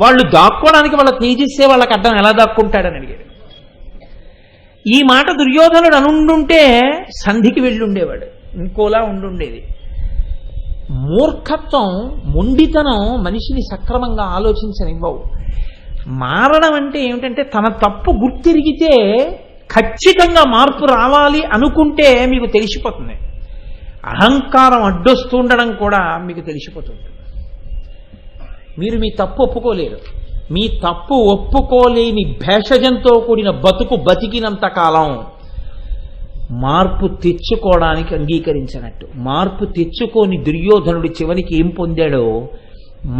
వాళ్ళు దాక్కోవడానికి వాళ్ళ తేజస్సే వాళ్ళకి అడ్డం ఎలా దాక్కుంటాడని అడిగాడు. ఈ మాట దుర్యోధనుడు అనుండుంటే సంధికి వెళ్ళుండేవాడు, ఇంకోలా ఉండుండేది. మూర్ఖత్వం, మొండితనం మనిషిని సక్రమంగా ఆలోచించనివ్వవు. మారడం అంటే ఏమిటంటే, తన తప్పు గుర్తిరిగితే ఖచ్చితంగా మార్పు రావాలి అనుకుంటే మీకు తెలిసిపోతుంది. అహంకారం అడ్డొస్తుండడం కూడా మీకు తెలిసిపోతుంది. మీరు మీ తప్పు ఒప్పుకోలేరు. మీ తప్పు ఒప్పుకోలేని భేషజంతో కూడిన బతుకు బతికినంత కాలం మార్పు తెచ్చుకోవడానికి అంగీకరించినట్టు. మార్పు తెచ్చుకోని దుర్యోధనుడు చివరికి ఏం పొందాడో,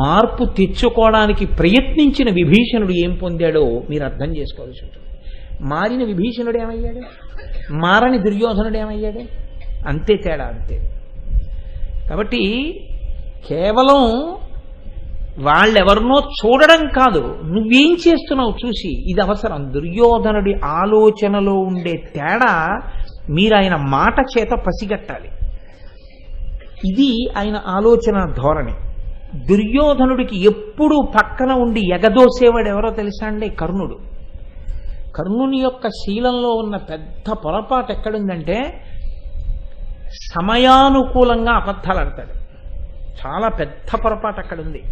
మార్పు తెచ్చుకోవడానికి ప్రయత్నించిన విభీషణుడు ఏం పొందాడో మీరు అర్థం చేసుకోవాల్సి ఉంటుంది. మారిన విభీషణుడు ఏమయ్యాడు? మారని దుర్యోధనుడు ఏమయ్యాడు? అంతే తేడా, అంతే. కాబట్టి కేవలం వాళ్ళెవరినో చూడడం కాదు, నువ్వేం చేస్తున్నావు చూసి ఇది అవసరం. దుర్యోధనుడి ఆలోచనలో ఉండే తేడా మీరు ఆయన మాట చేత పసిగట్టాలి. ఇది ఆయన ఆలోచన ధోరణి. దుర్యోధనుడికి ఎప్పుడూ పక్కన ఉండి ఎగదోసేవాడు ఎవరో తెలుసా అండి? కర్ణుడు. కర్ణుని యొక్క శీలంలో ఉన్న పెద్ద పొరపాటు ఎక్కడుందంటే, సమయానుకూలంగా అబద్ధాలు ఆడతాడు. చాలా పెద్ద పొరపాటు అక్కడుంది.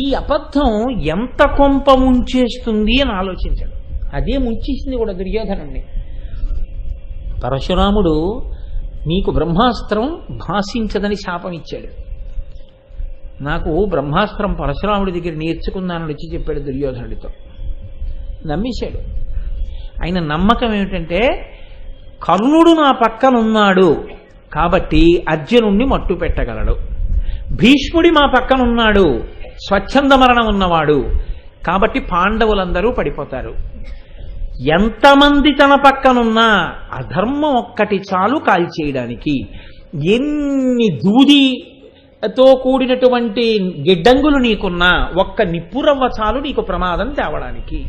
ఈ అబద్ధం ఎంత కొంప ముంచేస్తుంది అని ఆలోచించాడు. అదే ముంచేసింది కూడా దుర్యోధనుడిని. పరశురాముడు నీకు బ్రహ్మాస్త్రం భాషించదని శాపం ఇచ్చాడు. నాకు బ్రహ్మాస్త్రం పరశురాముడి దగ్గర నేర్చుకున్నానని వచ్చి చెప్పాడు దుర్యోధనుడితో. నమ్మేశాడు. ఆయన నమ్మకం ఏమిటంటే, కర్ణుడు నా పక్కనున్నాడు కాబట్టి అర్జునుణ్ణి మట్టు పెట్టగలడు, భీష్ముడి మా పక్కనున్నాడు స్వచ్ఛంద మరణం ఉన్నవాడు కాబట్టి పాండవులందరూ పడిపోతారు. ఎంతమంది తన పక్కనున్నా అధర్మం ఒక్కటి చాలు కాల్చేయడానికి. ఎన్ని దూదితో కూడినటువంటి గిడ్డంగులు నీకున్నా ఒక్క నిప్పురవ్వ చాలు నీకు ప్రమాదం తేవడానికి.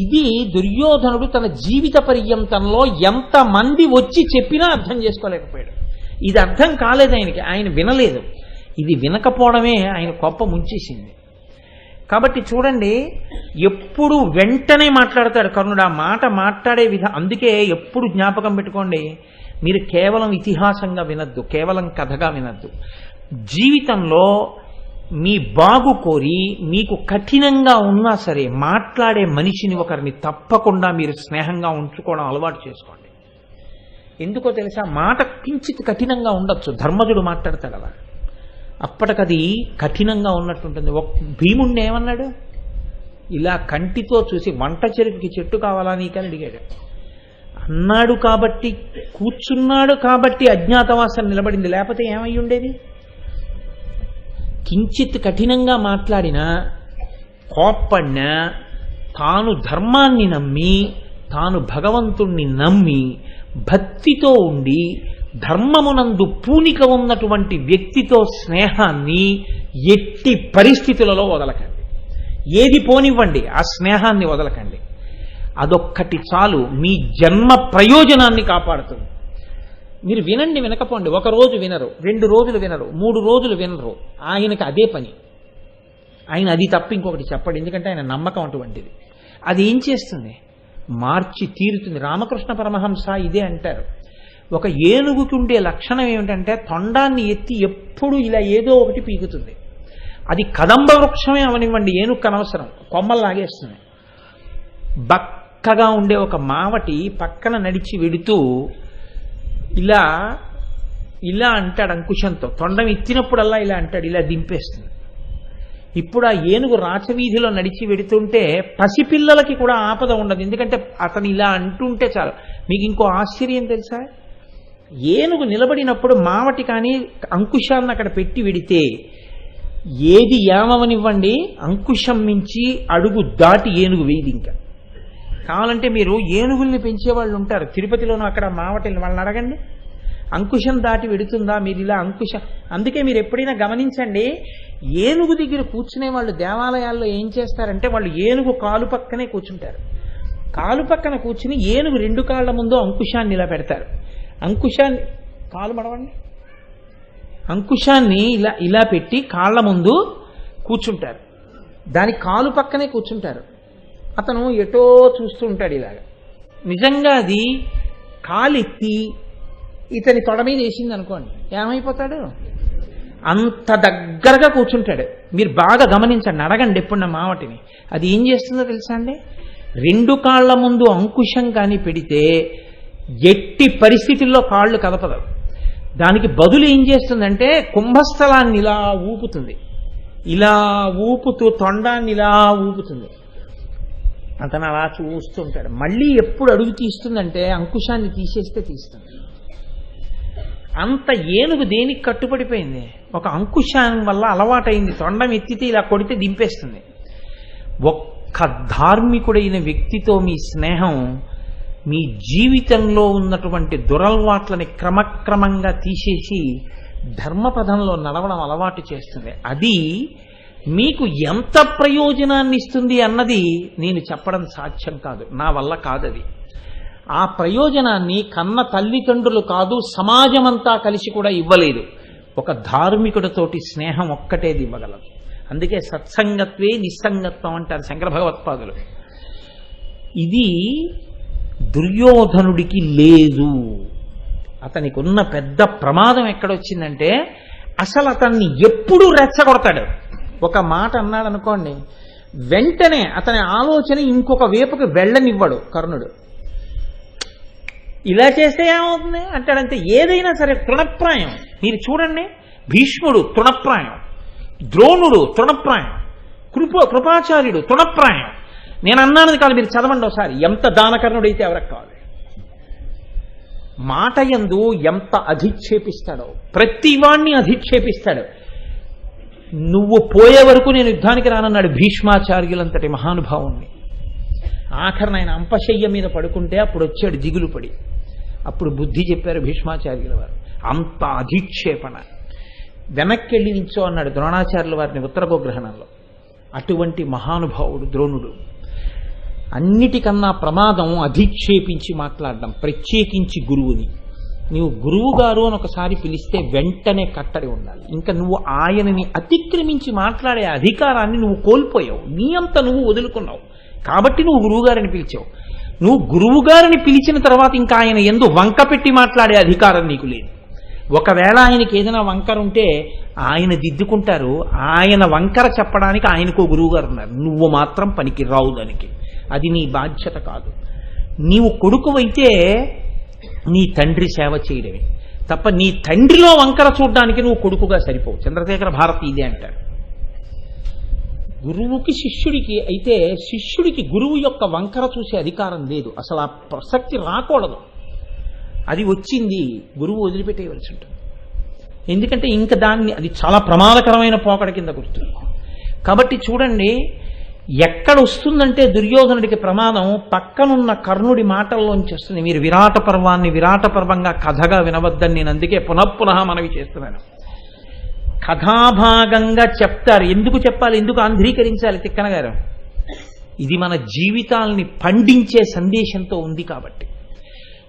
ఇది దుర్యోధనుడు తన జీవిత పర్యంతంలో ఎంతమంది వచ్చి చెప్పినా అర్థం చేసుకోలేకపోయాడు. ఇది అర్థం కాలేదు ఆయనకి, ఆయన వినలేదు. ఇది వినకపోవడమే ఆయన కోపం ముంచేసింది. కాబట్టి చూడండి, ఎప్పుడు వెంటనే మాట్లాడతాడు కర్ణుడు. ఆ మాట మాట్లాడే అందుకే ఎప్పుడు జ్ఞాపకం పెట్టుకోండి, మీరు కేవలం ఇతిహాసంగా వినద్దు, కేవలం కథగా వినద్దు. జీవితంలో మీ బాగు కోరి మీకు కఠినంగా ఉన్నా సరే మాట్లాడే మనిషిని ఒకరిని తప్పకుండా మీరు స్నేహంగా ఉంచుకోవడం అలవాటు చేసుకోండి. ఎందుకో తెలుసా? మాట కించిత్ కఠినంగా ఉండొచ్చు, ధర్మజుడు మాట్లాడతాడు అలా, అప్పటికది కఠినంగా ఉన్నట్టుంటుంది. భీముణ్ణి ఏమన్నాడు? ఇలా కంటితో చూసి వంట చెరుకుకి చెట్టు కావాలా నీకని అడిగాడు. అన్నాడు కాబట్టి, కూర్చున్నాడు కాబట్టి అజ్ఞాతవాసం నిలబడింది, లేకపోతే ఏమై ఉండేది? కించిత్ కఠినంగా మాట్లాడినా, కోప్పడినా, తాను ధర్మాన్ని నమ్మి, తాను భగవంతుణ్ణి నమ్మి, భక్తితో ఉండి ధర్మమునందు పూనిక ఉన్నటువంటి వ్యక్తితో స్నేహాన్ని ఎట్టి పరిస్థితులలో వదలకండి. ఏది పోనివ్వండి, ఆ స్నేహాన్ని వదలకండి. అదొక్కటి చాలు, మీ జన్మ ప్రయోజనాన్ని కాపాడుతుంది. మీరు వినండి, వినకపోండి. 1 రోజు వినరు, 2 రోజులు వినరు, 3 రోజులు వినరు, ఆయనకి అదే పని. ఆయన అది తప్ప ఇంకొకటి చెప్పడు. ఎందుకంటే ఆయన నమ్మకం అటువంటిది. అది ఏం చేస్తుంది? మార్చి తీరుతుంది. రామకృష్ణ పరమహంస ఇదే అంటారు. ఒక ఏనుగుకి ఉండే లక్షణం ఏమిటంటే తొండాన్ని ఎత్తి ఎప్పుడు ఇలా ఏదో ఒకటి పీకుతుంది. అది కదంబ వృక్షమే అవనివ్వండి, ఏనుగు అనవసరం, కొమ్మలు లాగేస్తుంది. బక్కగా ఉండే ఒక మావటి పక్కన నడిచి వెడుతూ ఇలా ఇలా అంటాడు అంకుశంతో. తొండం ఎత్తినప్పుడల్లా ఇలా అంటాడు, ఇలా దింపేస్తుంది. ఇప్పుడు ఆ ఏనుగు రాచవీధిలో నడిచి వెడుతుంటే పసిపిల్లలకి కూడా ఆపద ఉండదు. ఎందుకంటే అతను ఇలా అంటుంటే చాలు. మీకు ఇంకో ఆశ్చర్యం తెలుసా? ఏనుగు నిలబడినప్పుడు మావటి కానీ అంకుశాన్ని అక్కడ పెట్టి వెడితే ఏది ఏమవనివ్వండి, అంకుశం మించి అడుగు దాటి ఏనుగు వేయదు. ఇంకా కావాలంటే మీరు ఏనుగుల్ని పెంచేవాళ్ళు ఉంటారు తిరుపతిలోనూ, అక్కడ మావటిని వాళ్ళని అడగండి, అంకుశం దాటి వెడుతుందా? మీరు ఇలా అంకుశం. అందుకే మీరు ఎప్పుడైనా గమనించండి, ఏనుగు దగ్గర కూర్చునే వాళ్ళు దేవాలయాల్లో ఏం చేస్తారంటే వాళ్ళు ఏనుగు కాలు పక్కనే కూర్చుంటారు. కాలు పక్కన కూర్చుని ఏనుగు 2 కాళ్ళ ముందు అంకుశాన్ని ఇలా పెడతారు. అంకుశాన్ని కాలు మడవండి, అంకుశాన్ని ఇలా ఇలా పెట్టి కాళ్ళ ముందు కూర్చుంటారు. దాని కాలు పక్కనే కూర్చుంటారు. అతను ఎటో చూస్తూ ఉంటాడు ఇలాగా. నిజంగా అది కాలెత్తి ఇతని తొడ మీద వేసింది అనుకోండి, ఏమైపోతాడు? అంత దగ్గరగా కూర్చుంటాడు. మీరు బాగా గమనించండి, అడగండి ఎప్పుడు నా మావటిని. అది ఏం చేస్తుందో తెలుసా అండి? 2 కాళ్ళ ముందు అంకుశం కానీ పెడితే ఎట్టి పరిస్థితుల్లో కాళ్ళు కదపదు. దానికి బదులు ఏం చేస్తుందంటే కుంభస్థలాన్ని ఇలా ఊపుతుంది, ఇలా ఊపుతూ తొండాన్ని ఇలా ఊపుతుంది. అతను అలా చూస్తుంటాడు. మళ్ళీ ఎప్పుడు అడుగు తీస్తుందంటే అంకుశాన్ని తీసేస్తే తీస్తుంది. అంత ఏనుగు దేనికి కట్టుబడిపోయింది? ఒక అంకుశం వల్ల అలవాటైంది. తొండం ఎత్తితే ఇలా కొడితే దింపేస్తుంది. ఒక్క ధార్మికుడైన వ్యక్తితో మీ స్నేహం మీ జీవితంలో ఉన్నటువంటి దురలవాట్లని క్రమక్రమంగా తీసేసి ధర్మపథంలో నడవడం అలవాటు చేస్తుంది. అది మీకు ఎంత ప్రయోజనాన్ని ఇస్తుంది అన్నది నేను చెప్పడం సాధ్యం కాదు, నా వల్ల కాదది. ఆ ప్రయోజనాన్ని కన్న తల్లిదండ్రులు కాదు, సమాజమంతా కలిసి కూడా ఇవ్వలేదు. ఒక ధార్మికుడితోటి స్నేహం ఒక్కటేది ఇవ్వగలదు. అందుకే సత్సంగత్వే నిస్సంగత్వం అంటారు శంకర భగవత్పాదులు. ఇది దుర్యోధనుడికి లేదు. అతనికి ఉన్న పెద్ద ప్రమాదం ఎక్కడొచ్చిందంటే అసలు అతన్ని ఎప్పుడూ రెచ్చగొడతాడు. ఒక మాట అన్నాడు అనుకోండి, వెంటనే అతని ఆలోచన ఇంకొక వైపుకి వెళ్ళనివ్వడు కర్ణుడు. ఇలా చేస్తే ఏమవుతుంది అంటాడంటే ఏదైనా సరే తృణప్రాయం. మీరు చూడండి, భీష్ముడు తృణప్రాయం, ద్రోణుడు తృణప్రాయం, కృపాచార్యుడు తృణప్రాయం. నేను అన్నానది కాదు, మీరు చదవండి ఒకసారి. ఎంత దానకర్ణుడైతే ఎవరికి కావాలి. మాట యందు ఎంత అధిక్షేపిస్తాడో, ప్రతివాణ్ణి అధిక్షేపిస్తాడు. నువ్వు పోయే వరకు నేను యుద్ధానికి రానన్నాడు భీష్మాచార్యులంతటి మహానుభావుణ్ణి. ఆఖరణ ఆయన అంపశయ్య మీద పడుకుంటే అప్పుడు వచ్చాడు దిగులు పడి. అప్పుడు బుద్ధి చెప్పారు భీష్మాచార్యుల వారు. అంత అధిక్షేపణ. వెనక్కి వెళ్ళి నించో అన్నాడు ద్రోణాచార్యుల వారిని ఉత్తర గోగ్రహణంలో. అటువంటి మహానుభావుడు ద్రోణుడు. అన్నిటికన్నా ప్రమాదం అధిక్షేపించి మాట్లాడడం, ప్రత్యేకించి గురువుని. నువ్వు గురువు గారు అని ఒకసారి పిలిస్తే వెంటనే కట్టడి ఉండాలి. ఇంకా నువ్వు ఆయనని అతిక్రమించి మాట్లాడే అధికారాన్ని నువ్వు కోల్పోయావు, నీ అంత నువ్వు వదులుకున్నావు. కాబట్టి నువ్వు గురువుగారిని పిలిచావు. నువ్వు గురువుగారిని పిలిచిన తర్వాత ఇంకా ఆయన ఎందు వంక పెట్టి మాట్లాడే అధికారం నీకు లేదు. ఒకవేళ ఆయనకి ఏదైనా వంకర ఉంటే ఆయన దిద్దుకుంటారు. ఆయన వంకర చెప్పడానికి ఆయనకో గురువు గారు ఉన్నారు. నువ్వు మాత్రం పనికి రావు దానికి. అది నీ బాధ్యత కాదు. నీవు కొడుకువైతే నీ తండ్రి సేవ చేయడమే తప్ప నీ తండ్రిలో వంకర చూడడానికి నువ్వు కొడుకుగా సరిపోవు. చంద్రశేఖర భారతి ఇదే అంటాడు. గురువుకి శిష్యుడికి అయితే శిష్యుడికి గురువు యొక్క వంకర చూసే అధికారం లేదు. అసలు ఆ ప్రసక్తి రాకూడదు. అది వచ్చింది గురువు వదిలిపెట్టేయవలసి ఉంటుంది. ఎందుకంటే ఇంకా దాన్ని అది చాలా ప్రమాదకరమైన పోకడ కింద గుర్తు. కాబట్టి చూడండి, ఎక్కడ వస్తుందంటే దుర్యోధనుడికి ప్రమాదం, పక్కనున్న కర్ణుడి మాటల్లోంచి వస్తుంది. మీరు విరాట పర్వాన్ని విరాట పర్వంగా కథగా వినవద్దని నేను అందుకే పునఃపునః మనవి చేస్తున్నాను. కథాభాగంగా చెప్తారు. ఎందుకు చెప్పాలి, ఎందుకు ఆంధ్రీకరించాలి తిక్కన గారు? ఇది మన జీవితాల్ని పండించే సందేశంతో ఉంది కాబట్టి.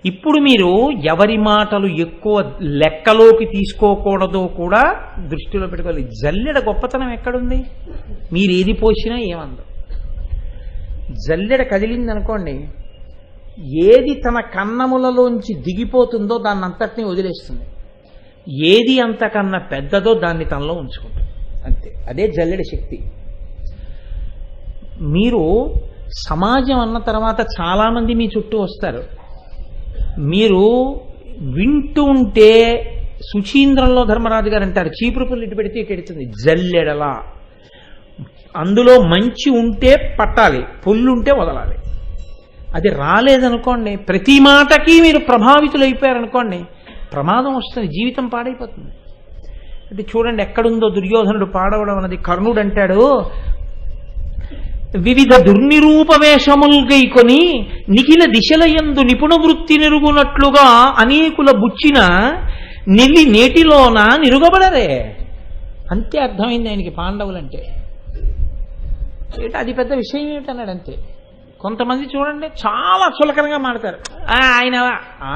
ఇప్పుడు మీరు ఎవరి మాటలు ఎక్కువ లెక్కలోకి తీసుకోకూడదో కూడా దృష్టిలో పెట్టుకోవాలి. జల్లెడ గొప్పతనం ఎక్కడుంది? మీరు ఏది పోసినా ఏమందో. జల్లెడ కదిలిందనుకోండి, ఏది తన కన్నములలోంచి దిగిపోతుందో దాన్ని అంతటినీ వదిలేస్తుంది, ఏది అంతకన్నా పెద్దదో దాన్ని తనలో ఉంచుకుంటుంది. అంతే, అదే జల్లెడ శక్తి. మీరు సమాజం అన్న తర్వాత చాలామంది మీ చుట్టూ వస్తారు. మీరు వింటూ ఉంటే సుచీంద్రంలో ధర్మరాజు గారు అంటారు, చీపురు పుల్లు ఇటు పెడితే కెడుతుంది జల్లెడలా. అందులో మంచి ఉంటే పట్టాలి, పుల్లుంటే వదలాలి. అది రాలేదనుకోండి, ప్రతి మాటకి మీరు ప్రభావితులైపోయారనుకోండి, ప్రమాదం వస్తుంది, జీవితం పాడైపోతుంది. అంటే చూడండి ఎక్కడుందో దుర్యోధనుడు పాడవడం అన్నది. కర్ణుడు అంటాడు, వివిధ దుర్నిరూపవేషముల్గైకొని నిఖిల దిశలయందు నిపుణ వృత్తి నిరుగునట్లుగా అనేకుల బుచ్చిన నిల్లి నేటిలోన నిరుగబడరే. అంతే అర్థమైంది ఆయనకి పాండవులంటే. అది పెద్ద విషయం ఏమిటన్నాడు అంతే. కొంతమంది చూడండి చాలా చులకనగా మాడతారు.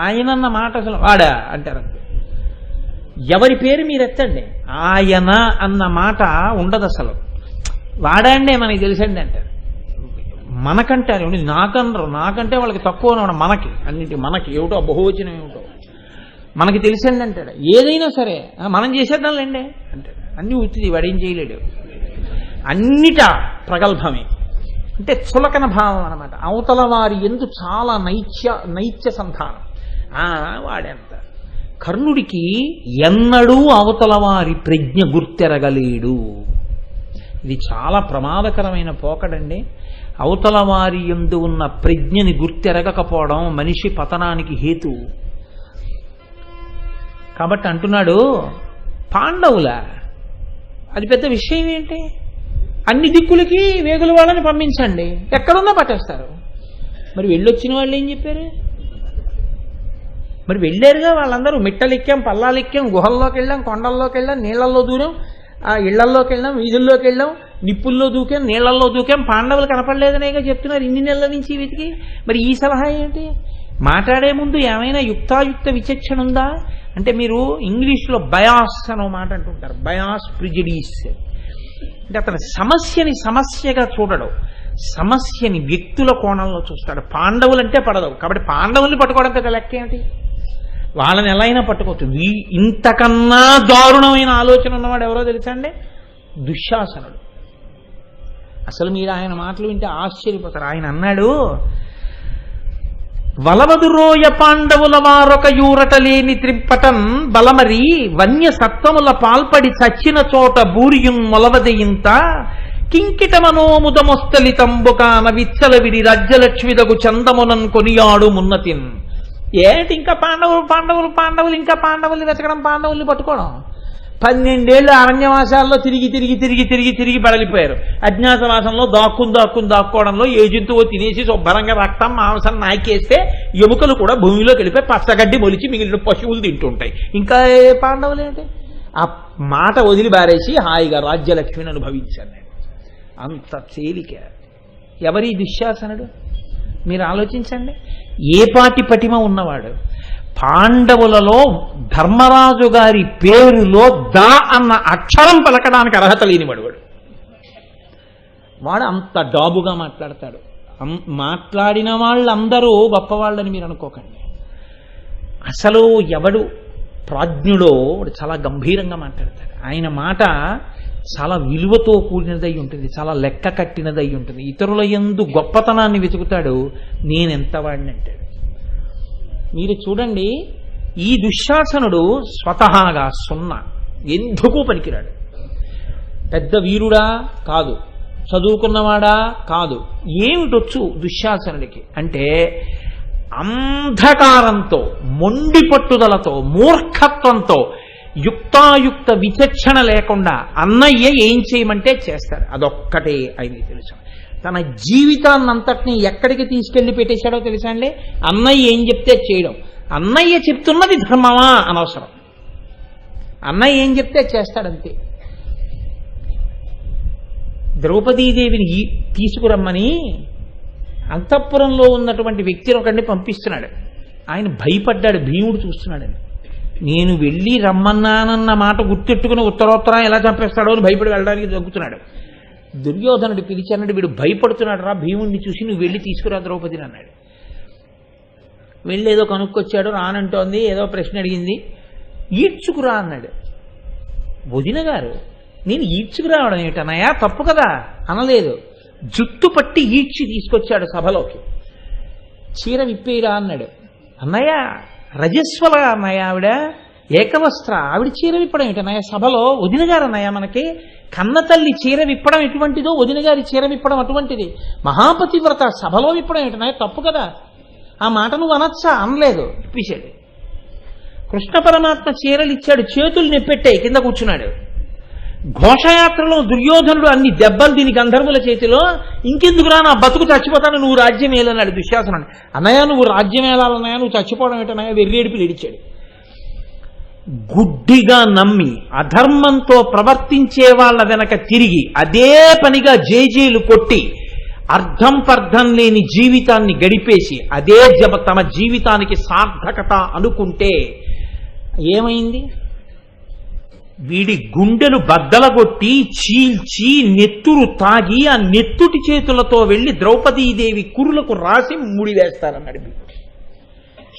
ఆయనన్న మాట అసలు వాడా అంటారు. ఎవరి పేరు మీరు ఎత్తండి, ఆయన అన్న మాట ఉండదు అసలు. వాడండే మనకి తెలిసండి అంటారు. మనకంటారు, నాకనరు. నాకంటే వాళ్ళకి తక్కువ, మనకి అన్నింటి మనకి ఏమిటో బహువచనం ఏమిటో మనకి తెలిసండి అంటాడు. ఏదైనా సరే మనం చేసేద్దాంలేండి అంటాడు. అన్నీ ఉత్తిది, వాడేం చేయలేడు. అన్నిట ప్రగల్భమే. అంటే చులకన భావం అన్నమాట. అవతల వారి ఎందు చాలా నైత్య సంధానం. వాడెంత. కర్ణుడికి ఎన్నడూ అవతల వారి ప్రజ్ఞ గుర్తెరగలేడు. ఇది చాలా ప్రమాదకరమైన పోకడండి. అవతల వారి యందు ఉన్న ప్రజ్ఞని గుర్తెరగకపోవడం మనిషి పతనానికి హేతు. కాబట్టి అంటున్నాడు, పాండవుల అది పెద్ద విషయం ఏంటి? అన్ని దిక్కులకి వేగుల వాళ్ళని పంపించండి, ఎక్కడున్నా పట్టేస్తారు. మరి వెళ్ళొచ్చిన వాళ్ళు ఏం చెప్పారు? మరి వెళ్ళారుగా వాళ్ళందరూ. మిట్టలెక్కాం, పల్లాలెక్కాం, గుహల్లోకి వెళ్ళాం, కొండల్లోకి వెళ్ళాం, నీళ్లలో దూరం, ఆ ఇళ్లల్లోకి వెళ్ళాం, వీధుల్లోకి వెళ్ళాం, నిప్పుల్లో దూకాం, నీళ్లల్లో దూకాం, పాండవులు కనపడలేదనేగా చెప్తున్నారు ఇన్ని నెలల నుంచి వీటికి. మరి ఈ సలహా ఏంటి? మాట్లాడే ముందు ఏమైనా యుక్తాయుక్త విచక్షణ ఉందా అంటే, మీరు ఇంగ్లీష్లో బయాస్ అనో మాట అంటుంటారు, బయాస్ ప్రిజుడీస్ అంటే అతను సమస్యని సమస్యగా చూడడు, సమస్యని వ్యక్తుల కోణంలో చూస్తాడు. పాండవులంటే పడదవు కాబట్టి పాండవుల్ని పట్టుకోవడం పెద్ద లెక్క ఏమిటి? వాళ్ళని ఎలా అయినా పట్టుకోవచ్చు. ఇంతకన్నా దారుణమైన ఆలోచన ఉన్నవాడు ఎవరో తెలుసా అండి? దుశ్శాసనుడు. అసలు మీరు ఆయన మాటలు వింటే ఆశ్చర్యపోతారు. ఆయన అన్నాడు, వలవదురోయ పాండవుల వారొక యూరటలేని త్రిప్పటన్ బలమరి వన్య సత్వముల పాల్పడి చచ్చిన చోట బూరియున్ మొలవదయింత కింకిట మనోముదమొస్తలితంబుకాన విచ్చల విడి రాజ్యలక్ష్మిదగు చందమునన్ కొనియాడు మున్నతిన్. ఏంటి ఇంకా పాండవులు పాండవులు పాండవులు, ఇంకా పాండవుల్ని వెతకడం, పాండవుల్ని పట్టుకోవడం. 12 ఏళ్ళు అరణ్యవాసాల్లో తిరిగి తిరిగి తిరిగి తిరిగి తిరిగి బడలిపోయారు. అజ్ఞాతవాసంలో దాక్కోవడంలో ఏ జంతువు తినేసి శుభ్రంగా రక్తం మాంసం నాకేస్తే ఎముకలు కూడా భూమిలోకి వెళ్ళిపోయి పచ్చగడ్డి మొలిచి మిగిలిన పశువులు తింటుంటాయి. ఇంకా పాండవులు ఏంటి? ఆ మాట వదిలి బారేసి హాయిగా రాజ్యలక్ష్మిని అనుభవించాను నేను. అంత తేలిక. ఎవరి దుశ్శాసనుడు? మీరు ఆలోచించండి. ఏ పాటి పటిమ ఉన్నవాడు. పాండవులలో ధర్మరాజు గారి పేరులో దా అన్న అక్షరం పలకడానికి అర్హత లేనివాడు వాడు అంత డాబుగా మాట్లాడతాడు. మాట్లాడిన వాళ్ళందరూ గొప్పవాళ్ళని మీరు అనుకోకండి. అసలు ఎవడు ప్రాజ్ఞుడో వాడు చాలా గంభీరంగా మాట్లాడతాడు. ఆయన మాట చాలా విలువతో కూడినదై ఉంటుంది, చాలా లెక్క కట్టినదై ఉంటుంది. ఇతరుల యందు గొప్పతనాన్ని వెతుకుతాడు. నేనెంత వాడిని అంటాడు. మీరు చూడండి, ఈ దుశ్శాసనుడు స్వతహాగా సున్నా, ఎందుకు పనికిరాడు. పెద్ద వీరుడా కాదు, చదువుకున్నవాడా కాదు. ఏమిటొచ్చు దుశ్శాసనుడికి అంటే, అంధకారంతో, మొండి పట్టుదలతో, మూర్ఖత్వంతో, యుక్తాయుక్త విచక్షణ లేకుండా అన్నయ్య ఏం చేయమంటే చేస్తాడు. అదొక్కటే ఆయనకి తెలుసు. తన జీవితాన్నంతటినీ ఎక్కడికి తీసుకెళ్లి పెట్టేశాడో తెలుసా అండి? అన్నయ్య ఏం చెప్తే చేయడం. అన్నయ్య చెప్తున్నది ధర్మమా అనవసరం, అన్నయ్య ఏం చెప్తే చేస్తాడంతే. ద్రౌపదీదేవిని తీసుకురమ్మని అంతఃపురంలో ఉన్నటువంటి వ్యక్తిని ఒకడిని పంపిస్తున్నాడు. ఆయన భయపడ్డాడు, భీముడు చూస్తున్నాడని. నేను వెళ్ళి రమ్మన్నానన్న మాట గుర్తెట్టుకుని ఉత్తరోత్తరం ఎలా చంపేస్తాడో అని భయపడి వెళ్ళడానికి దగ్గుతున్నాడు. దుర్యోధనుడు పిలిచానంటే వీడు భయపడుతున్నాడు రా భీముడిని చూసి, నువ్వు వెళ్ళి తీసుకురా ద్రౌపదిని అన్నాడు. వెళ్ళి ఏదో కనుక్కొచ్చాడు, రానంటోంది, ఏదో ప్రశ్న అడిగింది, ఈడ్చుకురా అన్నాడు. వదిన గారు నేను ఈడ్చుకురావడం ఏమిటన్నయ్యా, తప్పు కదా అనలేదు. జుట్టు పట్టి ఈడ్చి తీసుకొచ్చాడు సభలోకి. చీర విప్పేరా అన్నాడు. అన్నయ్య రజస్వల అన్నయ్య, ఆవిడ ఏకవస్త్ర, ఆవిడ చీర విప్పడం ఏంటన్నయ్య సభలో? వదిన గారు అన్నయ్య, మనకి కన్న తల్లి చీర విప్పడం ఎటువంటిదో వదిన గారి చీర విప్పడం అటువంటిది. మహాపతివ్రత సభలో విప్పడం ఏంటన్నయ్య, తప్పు కదా, ఆ మాట నువ్వు అనొచ్చా అనలేదు, ఇప్పించాడు. కృష్ణ పరమాత్మ చీరలు ఇచ్చాడు, చేతులు నెప్పెట్టాయి, కింద కూర్చున్నాడు. ఘోషయాత్రలో దుర్యోధనుడు అన్ని దెబ్బలు దీని గంధర్వుల చేతిలో, ఇంకెందుకురా నా బతుకు చచ్చిపోతాను, నువ్వు రాజ్యం ఏలన్నాడు దుశ్శాసనుడు. అన్నయ్య నువ్వు రాజ్యం ఏలాలన్నయ్య, నువ్వు చచ్చిపోవడం ఏంటన్నయ్య, వెర్రేడిపి ఏడిచాడు. గుడ్డిగా నమ్మి అధర్మంతో ప్రవర్తించే వాళ్ళ వెనక తిరిగి అదే పనిగా జేజేలు కొట్టి అర్థం పర్థం లేని జీవితాన్ని గడిపేసి అదే తమ జీవితానికి సార్థకత అనుకుంటే ఏమైంది? వీడి గుండెలు బద్దలగొట్టి చీల్చి నెత్తురు తాగి ఆ నెత్తుటి చేతులతో వెళ్లి ద్రౌపదీదేవి కురులకు రాసి ముడివేస్తారన్నాడు.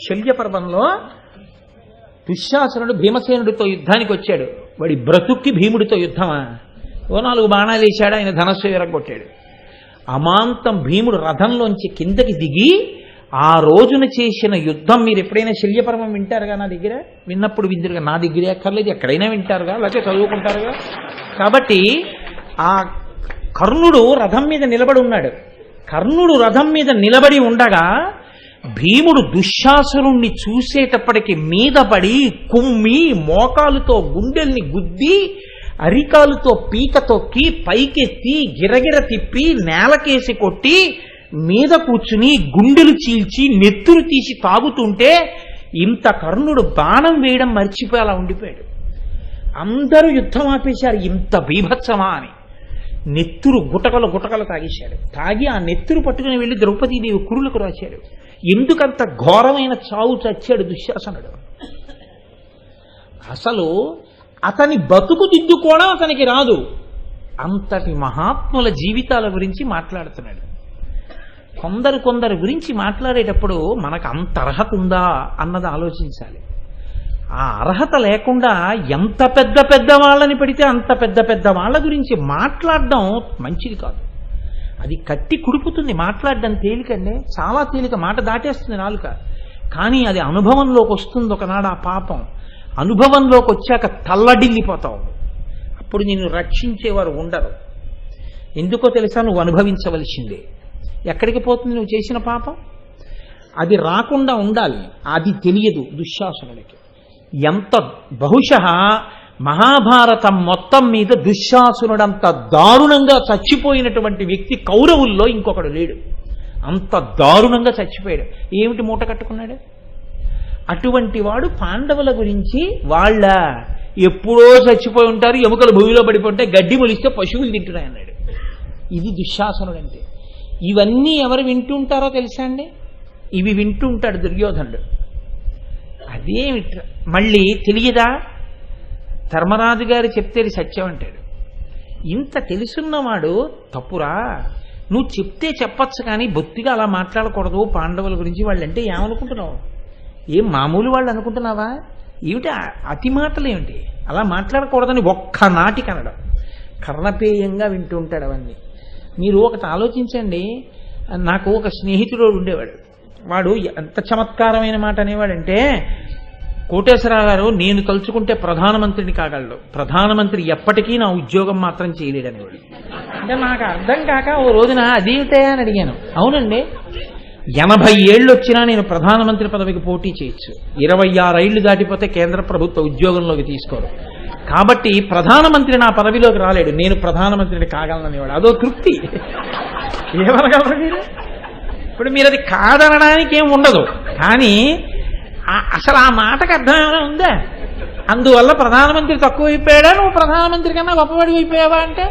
శల్యపర్వంలో దుశ్శాసనుడు భీమసేనుడితో యుద్ధానికి వచ్చాడు. వాడి బ్రతుక్కి భీముడితో యుద్ధమా? ఓ 4 బాణాలు వేశాడు, ఆయన ధనస్సు విరగొట్టాడు. అమాంతం భీముడు రథంలోంచి కిందకి దిగి ఆ రోజున చేసిన యుద్ధం మీరు ఎప్పుడైనా శల్యపర్వం వింటారుగా? నా దగ్గర విన్నప్పుడు విందురుగా, నా దగ్గరే అక్కర్లేదు, ఎక్కడైనా వింటారుగా, లేకపోతే చదువుకుంటారుగా. కాబట్టి ఆ కర్ణుడు రథం మీద నిలబడి ఉన్నాడు. కర్ణుడు రథం మీద నిలబడి ఉండగా భీముడు దుశ్శాసనుణ్ణి చూసేటప్పటికి మీద పడి కుమ్మి మోకాలుతో గుండెల్ని గుద్ది అరికాలుతో పీక తొక్కి పైకెత్తి గిరగిర తిప్పి నేలకేసి కొట్టి మీద కూర్చుని గుండెలు చీల్చి నెత్తురు తీసి తాగుతుంటే ఇంత కర్ణుడు బాణం వేయడం మర్చిపోయి అలా ఉండిపోయాడు. అందరూ యుద్ధం ఆపేశారు, ఇంత బీభత్సమా అని. నెత్తురు గుటకలు గుటకలు తాగేశాడు. తాగి ఆ నెత్తురు పట్టుకుని వెళ్ళి ద్రౌపదీదేవి కురులకు రాశాడు. ఎందుకంత ఘోరమైన చావు చచ్చాడు దుశ్శాసనుడు? అసలు అతని బతుకు దిద్దుకోవడం అతనికి రాదు. అంతటి మహాత్ముల జీవితాల గురించి మాట్లాడుతున్నాడు. కొందరు గురించి మాట్లాడేటప్పుడు మనకు అంత అర్హత ఉందా అన్నది ఆలోచించాలి. ఆ అర్హత లేకుండా ఎంత పెద్ద పెద్ద వాళ్ళని పెడితే అంత పెద్ద పెద్ద వాళ్ళ గురించి మాట్లాడడం మంచిది కాదు. అది కట్టి కుడుపుతుంది. మాట్లాడడం తేలికండి, చాలా తేలిక, మాట దాటేస్తుంది నాలుక. కానీ అది అనుభవంలోకి వస్తుంది ఒకనాడు. ఆ పాపం అనుభవంలోకి వచ్చాక తల్లడిల్లిపోతావు. అప్పుడు నిన్ను రక్షించేవారు ఉండరు. ఎందుకో తెలుసా? నువ్వు అనుభవించవలసిందే. ఎక్కడికి పోతుంది నువ్వు చేసిన పాపం? అది రాకుండా ఉండాలి. అది తెలియదు దుశ్శాసనుడికి. ఎంత బహుశः మహాభారతం మొత్తం మీద దుశ్శాసనుడంత దారుణంగా చచ్చిపోయినటువంటి వ్యక్తి కౌరవుల్లో ఇంకొకడు లేడు. అంత దారుణంగా చచ్చిపోయాడు. ఏమిటి మూట కట్టుకున్నాడు? అటువంటి వాడు పాండవుల గురించి వాళ్ళ ఎప్పుడో చచ్చిపోయి ఉంటారు, ఎముకలు భూమిలో పడిపోతే గడ్డి మొలిస్తే పశువులు తింటున్నాయి అన్నాడు. ఇది దుశ్శాసనుడు అంటే. ఇవన్నీ ఎవరు వింటుంటారో తెలుసా అండి? ఇవి వింటుంటాడు దుర్యోధనుడు. అదేమిట మళ్ళీ తెలియదా? ధర్మరాజు గారు చెప్తే సత్యం అంటాడు. ఇంత తెలుసున్నవాడు తప్పురా, నువ్వు చెప్తే చెప్పచ్చు కానీ బొత్తిగా అలా మాట్లాడకూడదు పాండవుల గురించి. వాళ్ళంటే ఏమనుకుంటున్నావు? ఏం మామూలు వాళ్ళు అనుకుంటున్నావా? ఏమిటి అతి మాటలు ఏమిటి? అలా మాట్లాడకూడదని ఒక్కనాటి కనడం. కర్ణపేయంగా వింటూ ఉంటాడు అవన్నీ. మీరు ఒకటి ఆలోచించండి. నాకు ఒక స్నేహితుడు ఉండేవాడు. వాడు ఎంత చమత్కారమైన మాట అనేవాడంటే, కోటేశ్వరరావు గారు నేను తలుచుకుంటే ప్రధానమంత్రిని కాగలడు, ప్రధానమంత్రి ఎప్పటికీ నా ఉద్యోగం మాత్రం చేయలేడనేవాడు. అంటే నాకు అర్థం కాక ఓ రోజున అదేమిటయా అని అడిగాను. అవునండి, 80 ఏళ్ళు వచ్చినా నేను ప్రధానమంత్రి పదవికి పోటీ చేయొచ్చు, 26 ఏళ్లు దాటిపోతే కేంద్ర ప్రభుత్వ ఉద్యోగంలోకి తీసుకోరు, కాబట్టి ప్రధానమంత్రి నా పదవిలోకి రాలేడు, నేను ప్రధానమంత్రిని కాగలననేవాడు. అదో తృప్తి. ఏమనగలరు మీరు? ఇప్పుడు మీరు అది కాదనడానికి ఏం ఉండదు, కానీ అసలు ఆ మాటకు అర్థం ఏమైనా ఉందా? అందువల్ల ప్రధానమంత్రి తక్కువ అయిపోయాడా, నువ్వు ప్రధానమంత్రి కన్నా గొప్పవాడి అయిపోయావా అంటే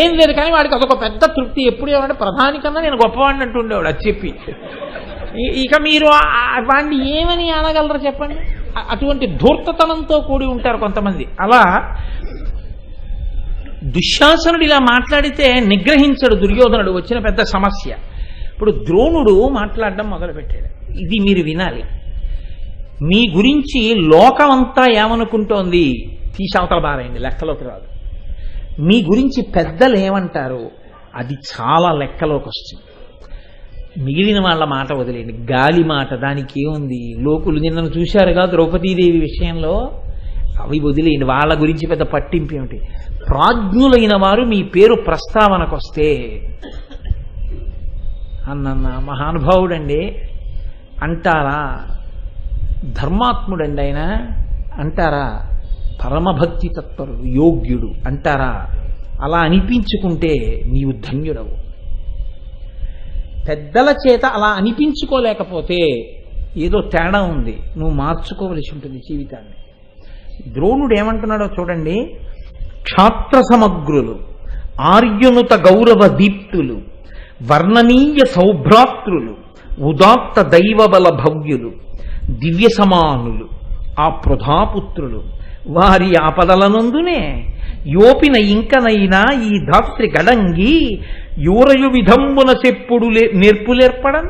ఏం లేదు. కానీ వాడికి అదొక పెద్ద తృప్తి. ఎప్పుడు ఏమంటే ప్రధాని కన్నా నేను గొప్పవాడిని అంటూ ఉండేవాడు అది చెప్పి. ఇక మీరు వాడిని ఏమని అనగలరు చెప్పండి? అటువంటి ధూర్తతనంతో కూడి ఉంటారు కొంతమంది. అలా దుశ్శాసనుడు ఇలా మాట్లాడితే నిగ్రహించడు దుర్యోధనుడు, వచ్చిన పెద్ద సమస్య. ఇప్పుడు ద్రోణుడు మాట్లాడడం మొదలుపెట్టాడు. ఇది మీరు వినాలి. మీ గురించి లోకమంతా ఏమనుకుంటోంది తీసవతల బారైంది, లెక్కలోకి రాదు. మీ గురించి పెద్దలు ఏమంటారు అది చాలా లెక్కలోకి వస్తుంది. మిగిలిన వాళ్ళ మాట వదిలేండి, గాలి మాట, దానికి ఏముంది? లోకులు నిన్నను చూశారుగా ద్రౌపదీదేవి విషయంలో, అవి వదిలేయండి, వాళ్ళ గురించి పెద్ద పట్టింపు ఏమిటి? ప్రాజ్ఞులైన వారు మీ పేరు ప్రస్తావనకు వస్తే అన్న మహానుభావుడండి అంటారా? ధర్మాత్ముడండి ఆయన అంటారా? పరమభక్తి తత్పరుడు, యోగ్యుడు అంటారా? అలా అనిపించుకుంటే నీవు ధన్యుడవు. పెద్దల చేత అలా అనిపించుకోలేకపోతే ఏదో తేడా ఉంది, నువ్వు మార్చుకోవలసి ఉంటుంది జీవితాన్ని. ద్రోణుడు ఏమంటున్నాడో చూడండి. క్షాత్ర సమగ్రులు, ఆర్యునుత గౌరవ దీప్తులు, వర్ణనీయ సౌభ్రాతృలు, ఉదాత్త దైవబల భవ్యులు, దివ్య సమానులు, ఆ పృథాపుత్రులు, వారి ఆపదలనందునే యోపిన ఇంకనైనా ఈ ధాత్రి గడంగి యూరయు విధంబున చెప్పుడు నేర్పులేర్పడం.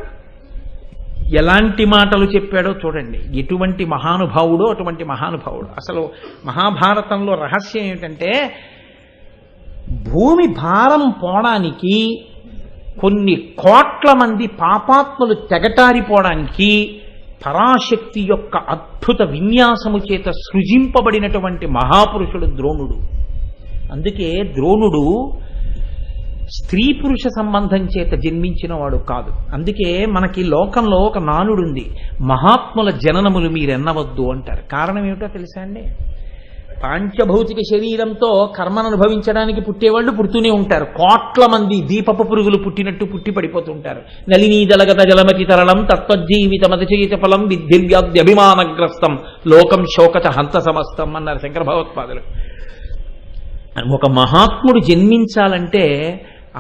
ఎలాంటి మాటలు చెప్పాడో చూడండి. ఎటువంటి మహానుభావుడో అటువంటి మహానుభావుడు. అసలు మహాభారతంలో రహస్యం ఏమిటంటే, భూమి భారం పోవడానికి, కొన్ని కోట్ల మంది పాపాత్ములు తెగటారిపోవడానికి పరాశక్తి యొక్క అద్భుత విన్యాసము చేత సృజింపబడినటువంటి మహాపురుషుడు ద్రోణుడు. అందుకే ద్రోణుడు స్త్రీ పురుష సంబంధం చేత జన్మించిన వాడు కాదు. అందుకే మనకి లోకంలో ఒక నానుడుంది, మహాత్ముల జననములు మీరెన్నవద్దు అంటారు. కారణం ఏమిటో తెలుసా అండి? పాంచభౌతిక శరీరంతో కర్మను అనుభవించడానికి పుట్టేవాళ్ళు పుడుతూనే ఉంటారు. కోట్ల మంది దీపపు పురుగులు పుట్టినట్టు పుట్టి పడిపోతుంటారు. నలినీదలగత జలమతి తరళం తత్వజీవిత మతిచేత ఫలం విద్ధిర్వ్యాధ్యభిమానగ్రస్తం లోకం శోకచ హంత సమస్తం అన్నారు శంకర భగవత్పాదులు. ఒక మహాత్ముడు జన్మించాలంటే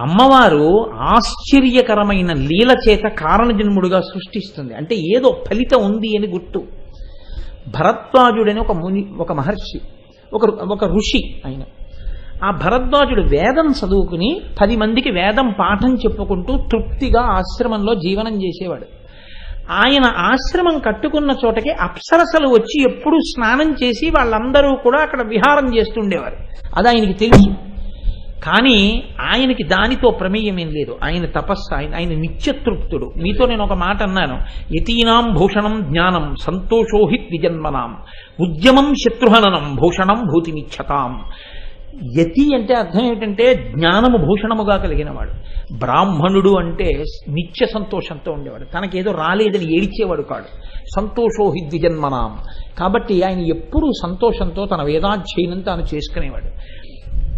అమ్మవారు ఆశ్చర్యకరమైన లీల చేత కారణజన్ముడుగా సృష్టిస్తుంది. అంటే ఏదో ఫలితం ఉంది అని గుర్తు. భరద్వాజుడని ఒక మహర్షి, ఒక ఋషి ఆయన. ఆ భరద్వాజుడు వేదం చదువుకుని 10 మందికి వేదం పాఠం చెప్పుకుంటూ తృప్తిగా ఆశ్రమంలో జీవనం చేసేవాడు. ఆయన ఆశ్రమం కట్టుకున్న చోటకి అప్సరసలు వచ్చి ఎప్పుడూ స్నానం చేసి వాళ్ళందరూ కూడా అక్కడ విహారం చేస్తుండేవారు. అది ఆయనకి తెలుసు. కానీ ఆయనకి దానితో ప్రమేయం ఏం లేదు. ఆయన తపస్సు, ఆయన నిత్యతృప్తుడు. మీతో నేను ఒక మాట అన్నాను, యతీనాం భూషణం జ్ఞానం సంతోషోహి ద్విజన్మనాం ఉద్యమం శత్రుహననం భూషణం భూతిమిచ్చతాం. యతి అంటే అర్థం ఏమిటంటే జ్ఞానము భూషణముగా కలిగినవాడు. బ్రాహ్మణుడు అంటే నిత్య సంతోషంతో ఉండేవాడు, తనకేదో రాలేదని ఏడిచేవాడు కాడు. సంతోషోహి ద్విజన్మనాం. కాబట్టి ఆయన ఎప్పుడూ సంతోషంతో తన వేదాధ్యయనం తాను చేసుకునేవాడు.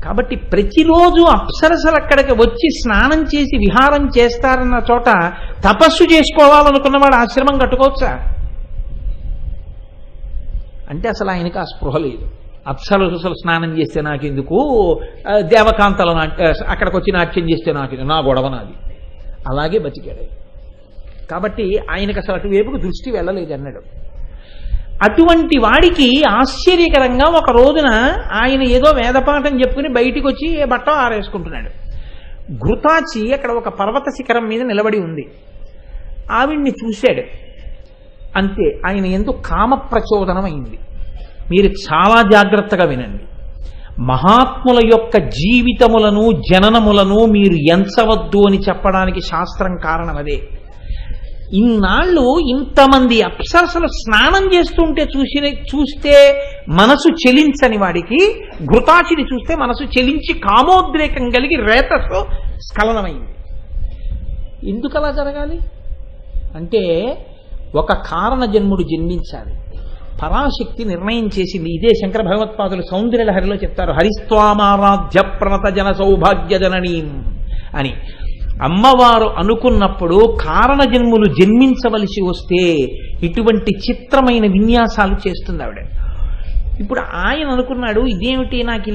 కాబట్టి ప్రతిరోజు అప్సరసలు అక్కడికి వచ్చి స్నానం చేసి విహారం చేస్తారన్న చోట తపస్సు చేసుకోవాలనుకున్నవాడు ఆశ్రమం కట్టుకోవచ్చా అంటే అసలు ఆయనకి ఆ స్పృహ లేదు. అప్సరసలు స్నానం చేస్తే నాకెందుకు, దేవకాంతల అక్కడికి వచ్చి నాట్యం చేస్తే నాకెందుకు, నా గొడవ నాది. అలాగే బతికాడు. కాబట్టి ఆయనకు అసలు అటువైపుకు దృష్టి వెళ్ళలేదు అన్నాడు. అటువంటి వాడికి ఆశ్చర్యకరంగా ఒక రోజున ఆయన ఏదో వేదపాఠం చెప్పుకుని బయటికి వచ్చి బట్ట ఆరేసుకుంటున్నాడు. ఘృతాచి అక్కడ ఒక పర్వత శిఖరం మీద నిలబడి ఉంది. ఆవిడ్ని చూశాడు. అంతే, ఆయన ఎందుకు కామ ప్రచోదనం అయింది. మీరు చాలా జాగ్రత్తగా వినండి. మహాత్ముల యొక్క జీవితములను జననములను మీరు ఎంచవద్దు అని చెప్పడానికి శాస్త్రం కారణం అదే. ఇన్నాళ్ళు ఇంతమంది అప్సరసలు స్నానం చేస్తుంటే చూస్తే మనసు చెలించని వాడికి ఘృతాచిని చూస్తే మనసు చెలించి కామోద్రేకం కలిగి రేతస్సు స్ఖలనమైంది. ఎందుకు అలా జరగాలి అంటే ఒక కారణ జన్ముడు జన్మించాలి. పరాశక్తి నిర్ణయం చేసింది. ఇదే శంకర భగవత్పాదులు సౌందర్యలహరిలో చెప్తారు, హరిస్వామారాధ్య ప్రణత జన సౌభాగ్య జననీం అని. అమ్మవారు అనుకున్నప్పుడు కారణ జన్ములు జన్మించవలసి వస్తే ఇటువంటి చిత్రమైన విన్యాసాలు చేస్తుంది ఆవిడ. ఇప్పుడు ఆయన అనుకున్నాడు, ఇదేమిటి నాకు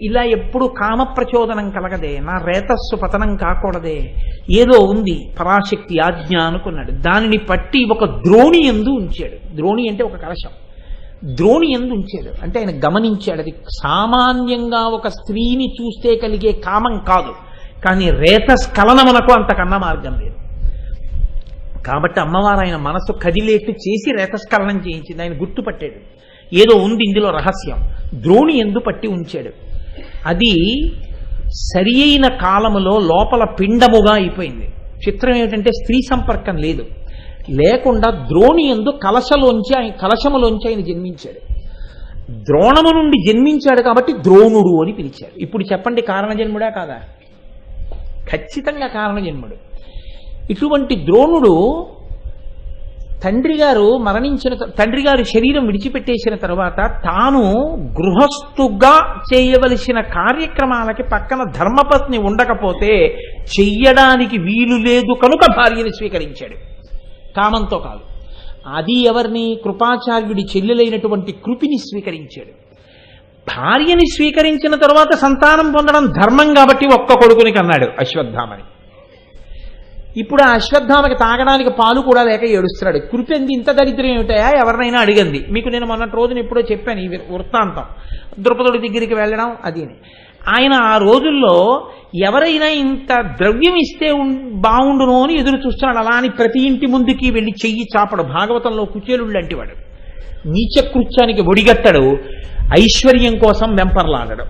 ఇలా ఎప్పుడు కామ ప్రచోదనం కలగదే, నా రేతస్సు పతనం కాకూడదే, ఏదో ఉంది పరాశక్తి ఆజ్ఞ అనుకున్నాడు. దానిని పట్టి ఒక ద్రోణి యందు ఉంచాడు. ద్రోణి అంటే ఒక కలశం, ద్రోణి యందు ఉంచాడు. అంటే ఆయన గమనించాడు, అది సామాన్యంగా ఒక స్త్రీని చూస్తే కలిగే కామం కాదు, కానీ రేతస్ఖలనమునకు అంతకన్నా మార్గం లేదు. కాబట్టి అమ్మవారు ఆయన మనసు కదిలేట్టు చేసి రేతస్ఖలనం చేయించింది. ఆయన గుర్తుపట్టాడు, ఏదో ఉంది ఇందులో రహస్యం. ద్రోణి యందు పట్టి ఉంచాడు. అది సరి అయిన కాలములో లోపల పిండముగా అయిపోయింది. చిత్రం ఏమిటంటే స్త్రీ సంపర్కం లేదు, లేకుండా ద్రోణి యందు కలశములోంచి ఆయన జన్మించాడు. ద్రోణము నుండి జన్మించాడు కాబట్టి ద్రోణుడు అని పిలిచారు. ఇప్పుడు చెప్పండి, కారణజన్ముడా కాదా? ఖచ్చితంగా కారణజన్ముడు. ఇటువంటి ద్రోణుడు తండ్రి గారు శరీరం విడిచిపెట్టేసిన తర్వాత తాను గృహస్థుగా చేయవలసిన కార్యక్రమాలకి పక్కన ధర్మపత్ని ఉండకపోతే చెయ్యడానికి వీలు లేదు కనుక భార్యని స్వీకరించాడు, కామంతో కాదు. అది ఎవరిని? కృపాచార్యుడి చెల్లెలైనటువంటి కృపిని స్వీకరించాడు. భార్యని స్వీకరించిన తర్వాత సంతానం పొందడం ధర్మం కాబట్టి ఒక్క కొడుకుని కన్నాడు, అశ్వత్థామని. ఇప్పుడు ఆ అశ్వత్థామకి తాగడానికి పాలు కూడా లేక ఏడుస్తున్నాడు. కృపెంది ఇంత దరిద్రం ఏమిటాయా ఎవరినైనా అడిగింది. మీకు నేను మొన్నటి రోజున ఎప్పుడో చెప్పాను ఈ వృత్తాంతం, ద్రుపదుడి దగ్గరికి వెళ్ళడం అది. ఆయన ఆ రోజుల్లో ఎవరైనా ఇంత ద్రవ్యం ఇస్తే బాగుండును అని ఎదురు చూస్తున్నాడు. అలా అని ప్రతి ఇంటి ముందుకి వెళ్ళి చెయ్యి చాపడు. భాగవతంలో కుచేలుడు లాంటి వాడు, నీచకృత్యానికి ఒడిగట్టడు, ఐశ్వర్యం కోసం వెంపర్లాడడం.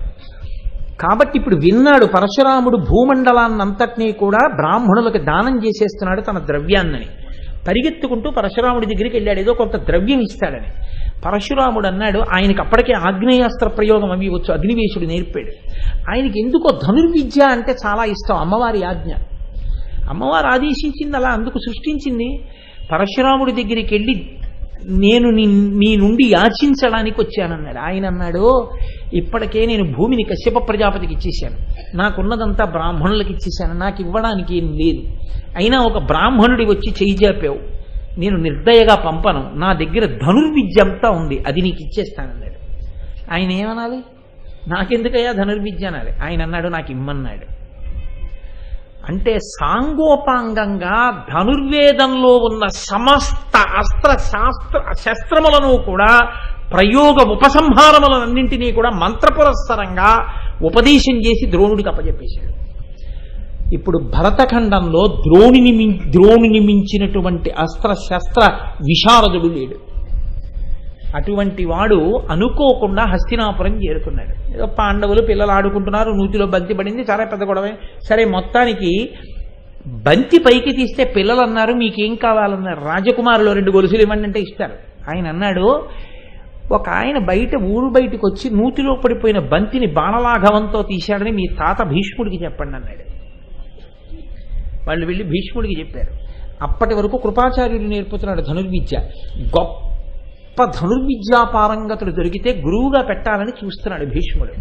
కాబట్టి ఇప్పుడు విన్నాడు, పరశురాముడు భూమండలాన్నంతటినీ కూడా బ్రాహ్మణులకు దానం చేసేస్తున్నాడు తన ద్రవ్యాన్నని. పరిగెత్తుకుంటూ పరశురాముడి దగ్గరికి వెళ్ళాడు, ఏదో కొంత ద్రవ్యం ఇస్తాడని. పరశురాముడు అన్నాడు, ఆయనకి అప్పటికే ఆగ్నేయాస్త్ర ప్రయోగం అవి వచ్చు, అగ్నివేశుడు నేర్పాడు. ఆయనకి ఎందుకో ధనుర్విద్య అంటే చాలా ఇష్టం, అమ్మవారి ఆజ్ఞ. అమ్మవారు ఆదేశించింది, అలా అందుకు సృష్టించింది. పరశురాముడి దగ్గరికి వెళ్ళి నేను నీ నుండి యాచించడానికి వచ్చానన్నాడు. ఆయన అన్నాడు, ఇప్పటికే నేను భూమిని కశ్యప ప్రజాపతికి ఇచ్చేశాను, నాకున్నదంతా బ్రాహ్మణులకు ఇచ్చేశాను, నాకు ఇవ్వడానికి ఏం లేదు. అయినా ఒక బ్రాహ్మణుడి వచ్చి చెయ్యి జాపావు, నేను నిర్దయగా పంపను, నా దగ్గర ధనుర్విద్య అంతా ఉంది, అది నీకు ఇచ్చేస్తానన్నాడు. ఆయన ఏమనాలి? నాకెందుకయ్యా ధనుర్విద్య అనాలి. ఆయన అన్నాడు, నాకు ఇమ్మన్నాడు. అంటే సాంగోపాంగంగా ధనుర్వేదంలో ఉన్న సమస్త శస్త్రములను కూడా ప్రయోగ ఉపసంహారములన్నింటినీ కూడా మంత్రపురస్సరంగా ఉపదేశం చేసి ద్రోణుడికి అప్పచెప్పేశాడు. ఇప్పుడు భరతఖండంలో ద్రోణుని మించినటువంటి శస్త్ర విశారదుడు లేడు. అటువంటి వాడు అనుకోకుండా హస్తినాపురం చేరుకున్నాడు. ఏదో పాండవులు పిల్లలు ఆడుకుంటున్నారు, నూతిలో బంతి పడింది, చాలా పెద్ద గొడవ. సరే, మొత్తానికి బంతి పైకి తీస్తే పిల్లలు అన్నారు, మీకేం కావాలన్నారు. రాజకుమారులు 2 గొలుసులు ఇవ్వండి అంటే ఇస్తారు. ఆయన అన్నాడు, ఒక ఆయన ఊరు బయటకు వచ్చి నూతిలో పడిపోయిన బంతిని బాణలాఘవంతో తీశాడని మీ తాత భీష్ముడికి చెప్పండి అన్నాడు. వాళ్ళు వెళ్ళి భీష్ముడికి చెప్పారు. అప్పటి వరకు కృపాచార్యుడు నేర్పుతున్నాడు ధనుర్విద్య. గొప్ప ధనుర్విద్యాపారంగతుడు దొరికితే గురువుగా పెట్టాలని చూస్తున్నాడు భీష్ముడు.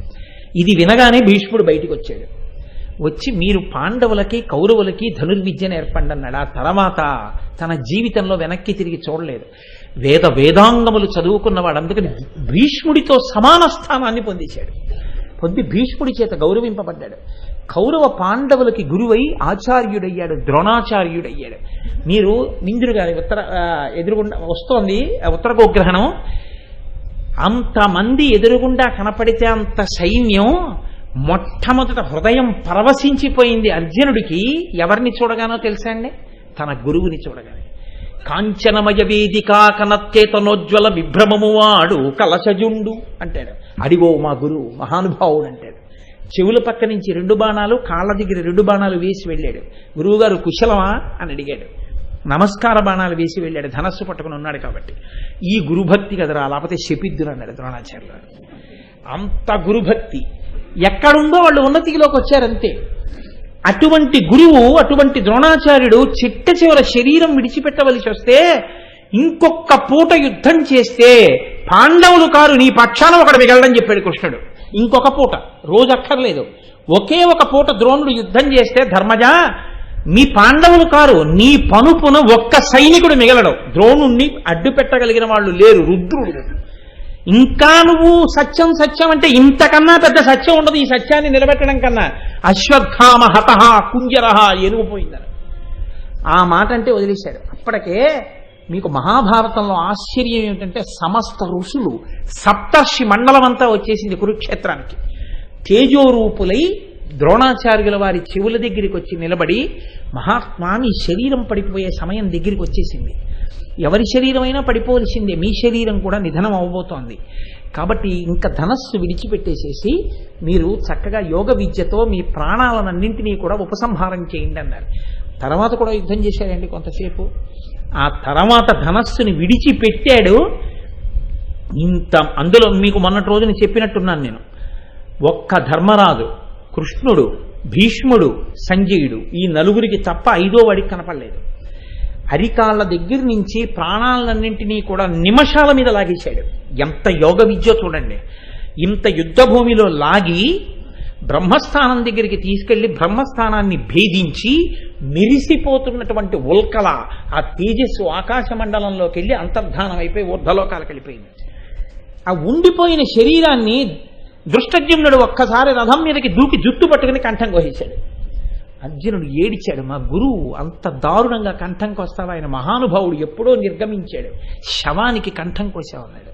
ఇది వినగానే భీష్ముడు బయటికి వచ్చాడు. వచ్చి మీరు పాండవులకి కౌరవులకి ధనుర్విద్య నేర్పండి అన్నాడు. ఆ తర్వాత తన జీవితంలో వెనక్కి తిరిగి చూడలేదు. వేదాంగములు చదువుకున్నవాడు, అందుకని భీష్ముడితో సమాన స్థానాన్ని పొంది భీష్ముడి చేత గౌరవింపబడ్డాడు. కౌరవ పాండవులకి గురువై ఆచార్యుడయ్యాడు, ద్రోణాచార్యుడయ్యాడు. మీరు నింద్రుడు గారి ఎదురుగుండా వస్తోంది ఉత్తర గోగ్రహణం, అంతమంది ఎదురుగుండా కనపడితే అంత సైన్యం, మొట్టమొదట హృదయం పరవశించిపోయింది అర్జునుడికి. ఎవరిని చూడగానో తెలుసా అండి? తన గురువుని చూడగానే. కాంచనమయ వేదికా కనచ్చేతనోజ్వల విభ్రమము వాడు కలశజుండు అంటాడు. అడిగో మా గురువు మహానుభావుడు అంటాడు. చెవుల పక్క నుంచి 2 బాణాలు, కాళ్ళ దగ్గర 2 బాణాలు వేసి వెళ్ళాడు. గురువుగారు కుశలమా అని అడిగాడు. నమస్కార బాణాలు వేసి వెళ్ళాడు, ధనస్సు పట్టుకుని ఉన్నాడు కాబట్టి. ఈ గురుభక్తి కదరా, లేకపోతే శపిద్దురు అన్నాడు ద్రోణాచార్యులు. అంత గురుభక్తి ఎక్కడుందో వాళ్ళు ఉన్నతిలోకి వచ్చారంతే. అటువంటి గురువు, అటువంటి ద్రోణాచార్యుడు చిట్ట చివర శరీరం విడిచిపెట్టవలసి వస్తే, ఇంకొక పూట యుద్ధం చేస్తే పాండవులు కారు, నీ పక్షాన ఒకడు మిగలడని చెప్పాడు కృష్ణుడు. ఇంకొక పూట, రోజు అక్కర్లేదు, ఒకే ఒక పూట ద్రోణుడు యుద్ధం చేస్తే, ధర్మజ మీ పాండవులు కారు, నీ పనుపున ఒక్క సైనికుడు మిగలడు. ద్రోణుణ్ణి అడ్డు పెట్టగలిగిన వాళ్ళు లేరు, రుద్రుడు. ఇంకా నువ్వు సత్యం సత్యం అంటే ఇంతకన్నా పెద్ద సత్యం ఉండదు ఈ సత్యాన్ని నిలబెట్టడం కన్నా. అశ్వత్థామ హతః కుంజరః, ఎనుగుపోయిందని ఆ మాట అంటే వదిలేశాడు. అప్పటికే మీకు మహాభారతంలో ఆశ్చర్యం ఏమిటంటే, సమస్త ఋషులు సప్తర్షి మండలం అంతా వచ్చేసింది కురుక్షేత్రానికి. తేజోరూపులై ద్రోణాచార్యుల వారి చెవుల దగ్గరికి వచ్చి నిలబడి, మహాత్మా మీ శరీరం పడిపోయే సమయం దగ్గరికి వచ్చేసింది, ఎవరి శరీరమైనా పడిపోవలసిందే, మీ శరీరం కూడా నిధనం అవ్వబోతోంది, కాబట్టి ఇంకా ధనస్సు విడిచిపెట్టేసేసి మీరు చక్కగా యోగ విద్యతో మీ ప్రాణాలన్నింటినీ కూడా ఉపసంహారం చేయండి అన్నారు. తర్వాత కూడా యుద్ధం చేశారండి కొంతసేపు. ఆ తర్వాత ధనస్సుని విడిచిపెట్టాడు. ఇంత అందులో మీకు మొన్నటి రోజున చెప్పినట్టున్నాను నేను, ఒక్క ధర్మరాజు, కృష్ణుడు, భీష్ముడు, సంజయుడు, ఈ నలుగురికి తప్ప ఐదో వాడికి కనపడలేదు. అరికాళ్ళ దగ్గర నుంచి ప్రాణాలన్నింటినీ కూడా నిమిషాల మీద లాగేశాడు. ఎంత యోగ విద్య చూడండి. ఇంత యుద్ధ భూమిలో లాగి బ్రహ్మస్థానం దగ్గరికి తీసుకెళ్లి బ్రహ్మస్థానాన్ని భేదించి మెరిసిపోతున్నటువంటి ఉల్కల ఆ తేజస్సు ఆకాశ మండలంలోకి వెళ్ళి అంతర్ధానం అయిపోయి ఊర్ధలోకాలకు వెళ్ళిపోయింది. ఆ ఉండిపోయిన శరీరాన్ని దృష్టజ్యుమ్నుడు ఒక్కసారి రథం మీదకి దూకి జుట్టు పట్టుకుని కంఠం కోసేశాడు. అర్జునుడు ఏడిచాడు, మా గురువు అంత దారుణంగా కంఠం కోస్తావా, ఆయన మహానుభావుడు ఎప్పుడో నిర్గమించాడు, శవానికి కంఠం కోసావన్నాడు.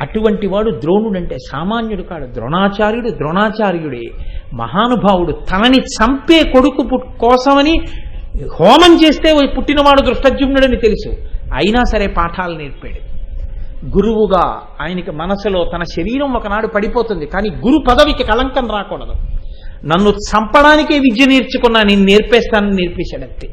అటువంటి వాడు ద్రోణుడు అంటే సామాన్యుడు కాడు. ద్రోణాచార్యుడు ద్రోణాచార్యుడే, మహానుభావుడు. తనని చంపే కొడుకు కోసమని హోమం చేస్తే పుట్టినవాడు దృష్టజ్యుమ్నుడని తెలుసు, అయినా సరే పాఠాలు నేర్పాడు. గురువుగా ఆయనకి మనసులో తన శరీరం ఒకనాడు పడిపోతుంది, కానీ గురు పదవికి కళంకం రాకూడదు. నన్ను చంపడానికే విద్య నేర్చుకున్నా, నేను నేర్పేస్తానని నేర్పేశాడంతే.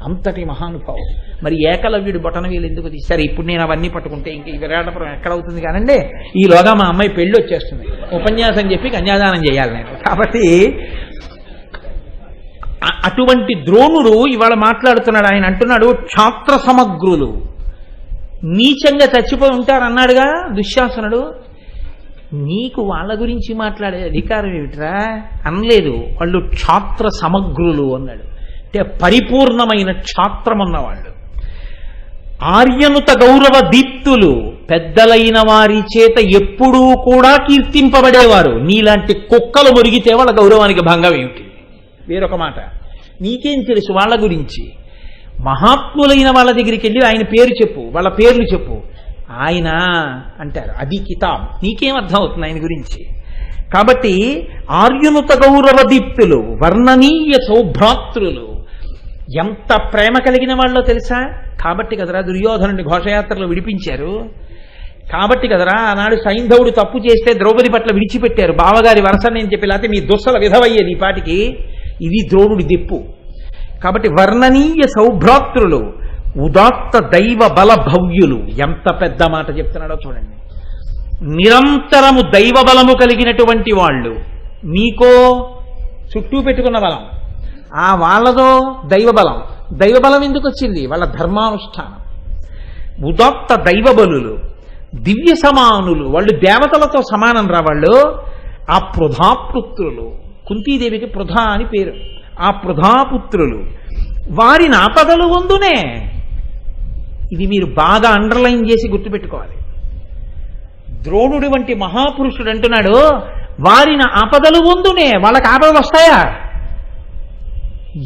అంతటి మహానుభావుడు. మరి ఏకలవ్యుడు బొటనవేలు ఎందుకు తీశారు? ఇప్పుడు నేను అవన్నీ పట్టుకుంటే ఇంక ఈ విరాటపురం ఎక్కడవుతుంది కానండి, ఈలోగా మా అమ్మాయి పెళ్లి వచ్చేస్తుంది, ఉపన్యాసం చెప్పి కన్యాదానం చేయాలి నేను. కాబట్టి అటువంటి ద్రోణుడు ఇవాళ మాట్లాడుతున్నాడు. ఆయన అంటున్నాడు, క్షాత్ర సమగ్రులు నీచంగా చచ్చిపోయి ఉంటారన్నాడుగా దుశ్శాసనుడు. నీకు వాళ్ళ గురించి మాట్లాడే అధికారం ఏమిట్రా అనలేదు. వాళ్ళు క్షాత్ర సమగ్రులు అన్నాడు. అంటే పరిపూర్ణమైన క్షాత్రం అన్నవాళ్ళు. ఆర్యనుత గౌరవ దీప్తులు, పెద్దలైన వారి చేత ఎప్పుడూ కూడా కీర్తింపబడేవారు. నీలాంటి కుక్కలు మురిగితే వాళ్ళ గౌరవానికి భంగం ఏమిటి? వేరొక మాట, నీకేం తెలుసు వాళ్ళ గురించి? మహాత్ములైన వాళ్ళ దగ్గరికి వెళ్ళి ఆయన పేరు చెప్పు, వాళ్ళ పేర్లు చెప్పు. ఆయన అంటారు అది కితాబ్, నీకేం అర్థం అవుతుంది ఆయన గురించి? కాబట్టి ఆర్యునుత గౌరవ దీప్తులు, వర్ణనీయ సౌభ్రాతృలు, ఎంత ప్రేమ కలిగిన వాళ్ళో తెలుసా? కాబట్టి కదరా దుర్యోధనుని ఘోషయాత్రలో విడిపించారు. కాబట్టి కదరా ఆనాడు సైంధవుడు తప్పు చేస్తే ద్రౌపది పట్ల విడిచిపెట్టారు. బావగారి వరసని అని చెప్పి, లేకపోతే మీ దుస్సల విధవయ్యేది ఈ పాటికి. ఇది ద్రోణుడి దిప్పు. కాబట్టి వర్ణనీయ సౌభ్రాతృలు, ఉదాత్త దైవ బల భవ్యులు. ఎంత పెద్ద మాట చెప్తున్నాడో చూడండి. నిరంతరము దైవ బలము కలిగినటువంటి వాళ్ళు. మీకో చుట్టూ పెట్టుకున్న బలం, ఆ వాళ్ళదో దైవ బలం. దైవ బలం ఎందుకు వచ్చింది? వాళ్ళ ధర్మానుష్ఠానం. ఉదాత్త దైవ బలులు, దివ్య సమానులు, వాళ్ళు దేవతలతో సమానం రా వాళ్ళు. ఆ పృథాపుత్రులు, కుంతీదేవికి పృథ అని పేరు. ఆ పృథాపుత్రులు, వారిని ఆపదలు వందునే. ఇది మీరు బాగా అండర్లైన్ చేసి గుర్తుపెట్టుకోవాలి. ద్రోణుడి వంటి మహాపురుషుడు అంటున్నాడు, వారిని ఆపదలు వందునే. వాళ్ళకి ఆపదలు వస్తాయా?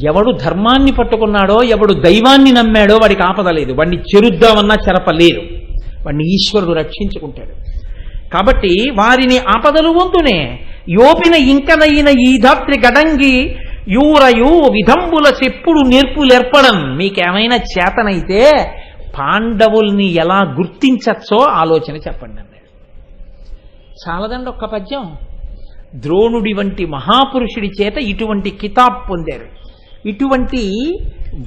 ఎవడు ధర్మాన్ని పట్టుకున్నాడో, ఎవడు దైవాన్ని నమ్మాడో వాడికి ఆపదలేదు. వాడిని చెరుద్దామన్నా చెరపలేదు, వాడిని ఈశ్వరుడు రక్షించుకుంటాడు. కాబట్టి వారిని ఆపదలు వంతునే. యోపిన ఇంకనైన ఈ ధాత్రి గడంగి యూరయు విధంబుల చెప్పుడు నేర్పులేర్పడం. మీకేమైనా చేతనైతే పాండవుల్ని ఎలా గుర్తించచ్చో ఆలోచన చెప్పండి అన్నాడు. చాలదండి ఒక్క పద్యం. ద్రోణుడి వంటి మహాపురుషుడి చేత ఇటువంటి కితాబ్ పొందారు, ఇటువంటి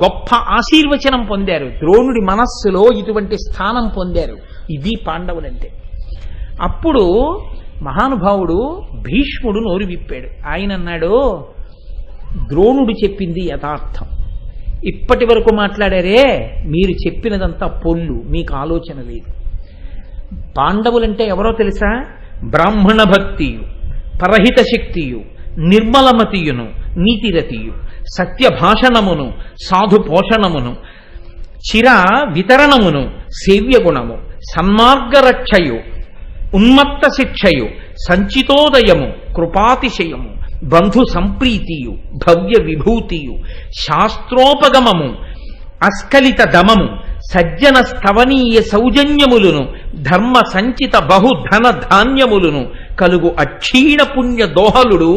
గొప్ప ఆశీర్వచనం పొందారు, ద్రోణుడి మనస్సులో ఇటువంటి స్థానం పొందారు. ఇది పాండవులంటే. అప్పుడు మహానుభావుడు భీష్ముడు నోరు విప్పాడు. ఆయన అన్నాడు, ద్రోణుడు చెప్పింది యథార్థం. ఇప్పటి వరకు మాట్లాడారే, మీరు చెప్పినదంతా పొల్లు, మీకు ఆలోచన లేదు. పాండవులంటే ఎవరో తెలుసా? బ్రాహ్మణ భక్తియు, పరహిత శక్తియు, నిర్మలమతియును, నీతిరతియు, సత్యభాషణమును, సాధు పోషణమును, చిర వితరణమును, సేవ్యగుణము, సన్మార్గరక్షయు, ఉన్మత్త శిక్షయు, సంచితోదయము, కృపాతిశయము, బంధు సంప్రీతియు, భవ్య విభూతియు, శాస్త్రోపగమము, అస్కలిత దమము, సజ్జన స్థవనీయ సౌజన్యములను, ధర్మ సంచిత బహుధన ధాన్యములను కలుగు అక్షీణ పుణ్య దోహలుడు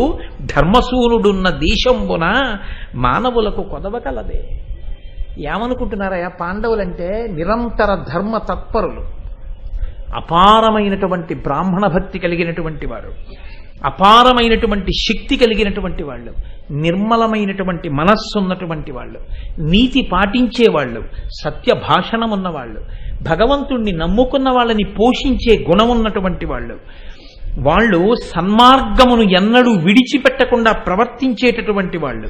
ధర్మసూనుడున్న దేశంబున మానవులకు కొదవకలదే. ఏమనుకుంటున్నారయ్యా? పాండవులంటే నిరంతర ధర్మ తత్పరులు, అపారమైనటువంటి బ్రాహ్మణ భక్తి కలిగినటువంటి వారు, అపారమైనటువంటి శక్తి కలిగినటువంటి వాళ్ళు, నిర్మలమైనటువంటి మనస్సు ఉన్నటువంటి వాళ్ళు, నీతి పాటించేవాళ్ళు, సత్య భాషణం ఉన్నవాళ్ళు, భగవంతుణ్ణి నమ్ముకున్న వాళ్ళని పోషించే గుణం ఉన్నటువంటి వాళ్ళు, వాళ్ళు సన్మార్గమును ఎన్నడూ విడిచిపెట్టకుండా ప్రవర్తించేటటువంటి వాళ్ళు,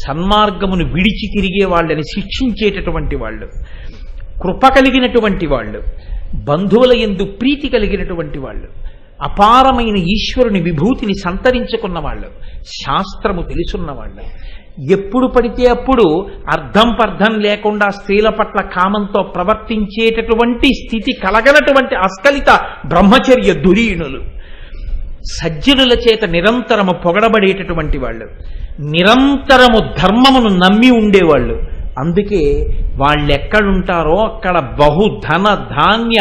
సన్మార్గమును విడిచి తిరిగే వాళ్ళని శిక్షించేటటువంటి వాళ్ళు, కృప కలిగినటువంటి వాళ్ళు, బంధువుల యందు ప్రీతి కలిగినటువంటి వాళ్ళు, అపారమైన ఈశ్వరుని విభూతిని సంతరించుకున్న వాళ్ళు, శాస్త్రము తెలుసున్న వాళ్ళు, ఎప్పుడు పడితే అప్పుడు అర్థం పర్థం లేకుండా స్త్రీల పట్ల కామంతో ప్రవర్తించేటటువంటి స్థితి కలగనటువంటి అస్కలిత బ్రహ్మచర్య ధురీణులు, సజ్జనుల చేత నిరంతరము పొగడబడేటటువంటి వాళ్ళు, నిరంతరము ధర్మమును నమ్మి ఉండేవాళ్ళు. అందుకే వాళ్ళెక్కడుంటారో అక్కడ బహుధన ధాన్య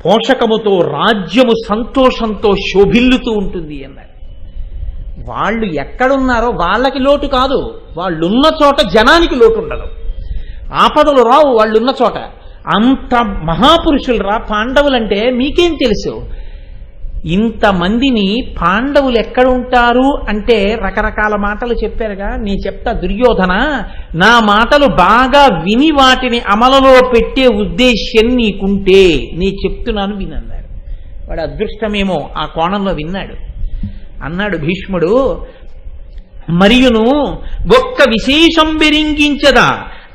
పోషకముతో రాజ్యము సంతోషంతో శోభిల్లుతూ ఉంటుంది అన్నారు. వాళ్ళు ఎక్కడున్నారో వాళ్ళకి లోటు కాదు, వాళ్ళున్న చోట జనానికి లోటు ఉండదు, ఆపదలు రావు వాళ్ళున్న చోట. అంత మహాపురుషులు రా పాండవులంటే. మీకేం తెలుసు? ఇంతమందిని పాండవులు ఎక్కడుంటారు అంటే రకరకాల మాటలు చెప్పారుగా. నేను చెప్తా, దుర్యోధన, నా మాటలు బాగా విని వాటిని అమలులో పెట్టే ఉద్దేశ్యం నీకుంటే నీ చెప్తున్నాను వినన్నారు. వాడు అదృష్టమేమో ఆ కోణంలో విన్నాడు. అన్నాడు భీష్ముడు, మరియును ఒక్క విశేషం బెరింగించదా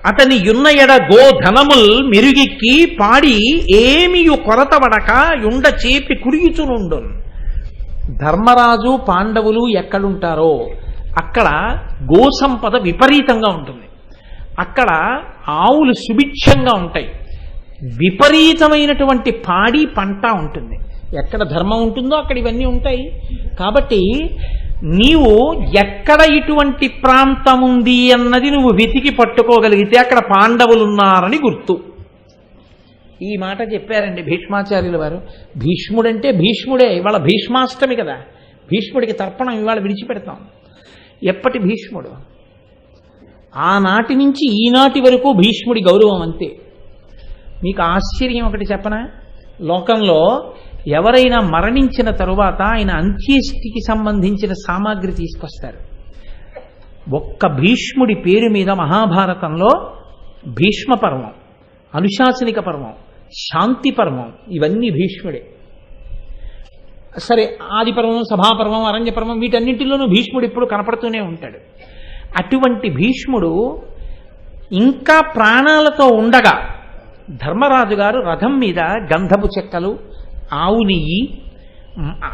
అతని యున్న ఎడ గోధనముల్ మెరుగిక్కి పాడి ఏమియు కొరతవడక యుండ చేపి కుడియుచునుండు. ధర్మరాజు పాండవులు ఎక్కడుంటారో అక్కడ గోసంపద విపరీతంగా ఉంటుంది, అక్కడ ఆవులు సుభిక్షంగా ఉంటాయి, విపరీతమైనటువంటి పాడి పంట ఉంటుంది. ఎక్కడ ధర్మం ఉంటుందో అక్కడ ఇవన్నీ ఉంటాయి. కాబట్టి నీవు ఎక్కడ ఇటువంటి ప్రాంతం ఉంది అన్నది నువ్వు వెతికి పట్టుకోగలిగితే అక్కడ పాండవులు ఉన్నారని గుర్తు. ఈ మాట చెప్పారండి భీష్మాచార్యుల వారు. భీష్ముడంటే భీష్ముడే. ఇవాళ భీష్మాష్టమి కదా, భీష్ముడికి తర్పణం ఇవాళ విడిచిపెడతాం. ఎప్పటి భీష్ముడు? ఆనాటి నుంచి ఈనాటి వరకు భీష్ముడి గౌరవం అంతే. మీకు ఆశ్చర్యం ఒకటి చెప్పనా? లోకంలో ఎవరైనా మరణించిన తరువాత ఆయన అంత్యేష్టికి సంబంధించిన సామాగ్రి తీసుకొస్తారు. ఒక్క భీష్ముడి పేరు మీద మహాభారతంలో భీష్మ పర్వం, అనుశాసనిక పర్వం, శాంతి పర్వం ఇవన్నీ భీష్ముడే. సరే, ఆది పర్వం, సభాపర్వం, అరణ్య పర్వం వీటన్నింటిలోనూ భీష్ముడు ఇప్పుడు కనపడుతూనే ఉంటాడు. అటువంటి భీష్ముడు ఇంకా ప్రాణాలతో ఉండగా ధర్మరాజు గారు రథం మీద గంధపు చెక్కలు, ఆవు నెయ్యి,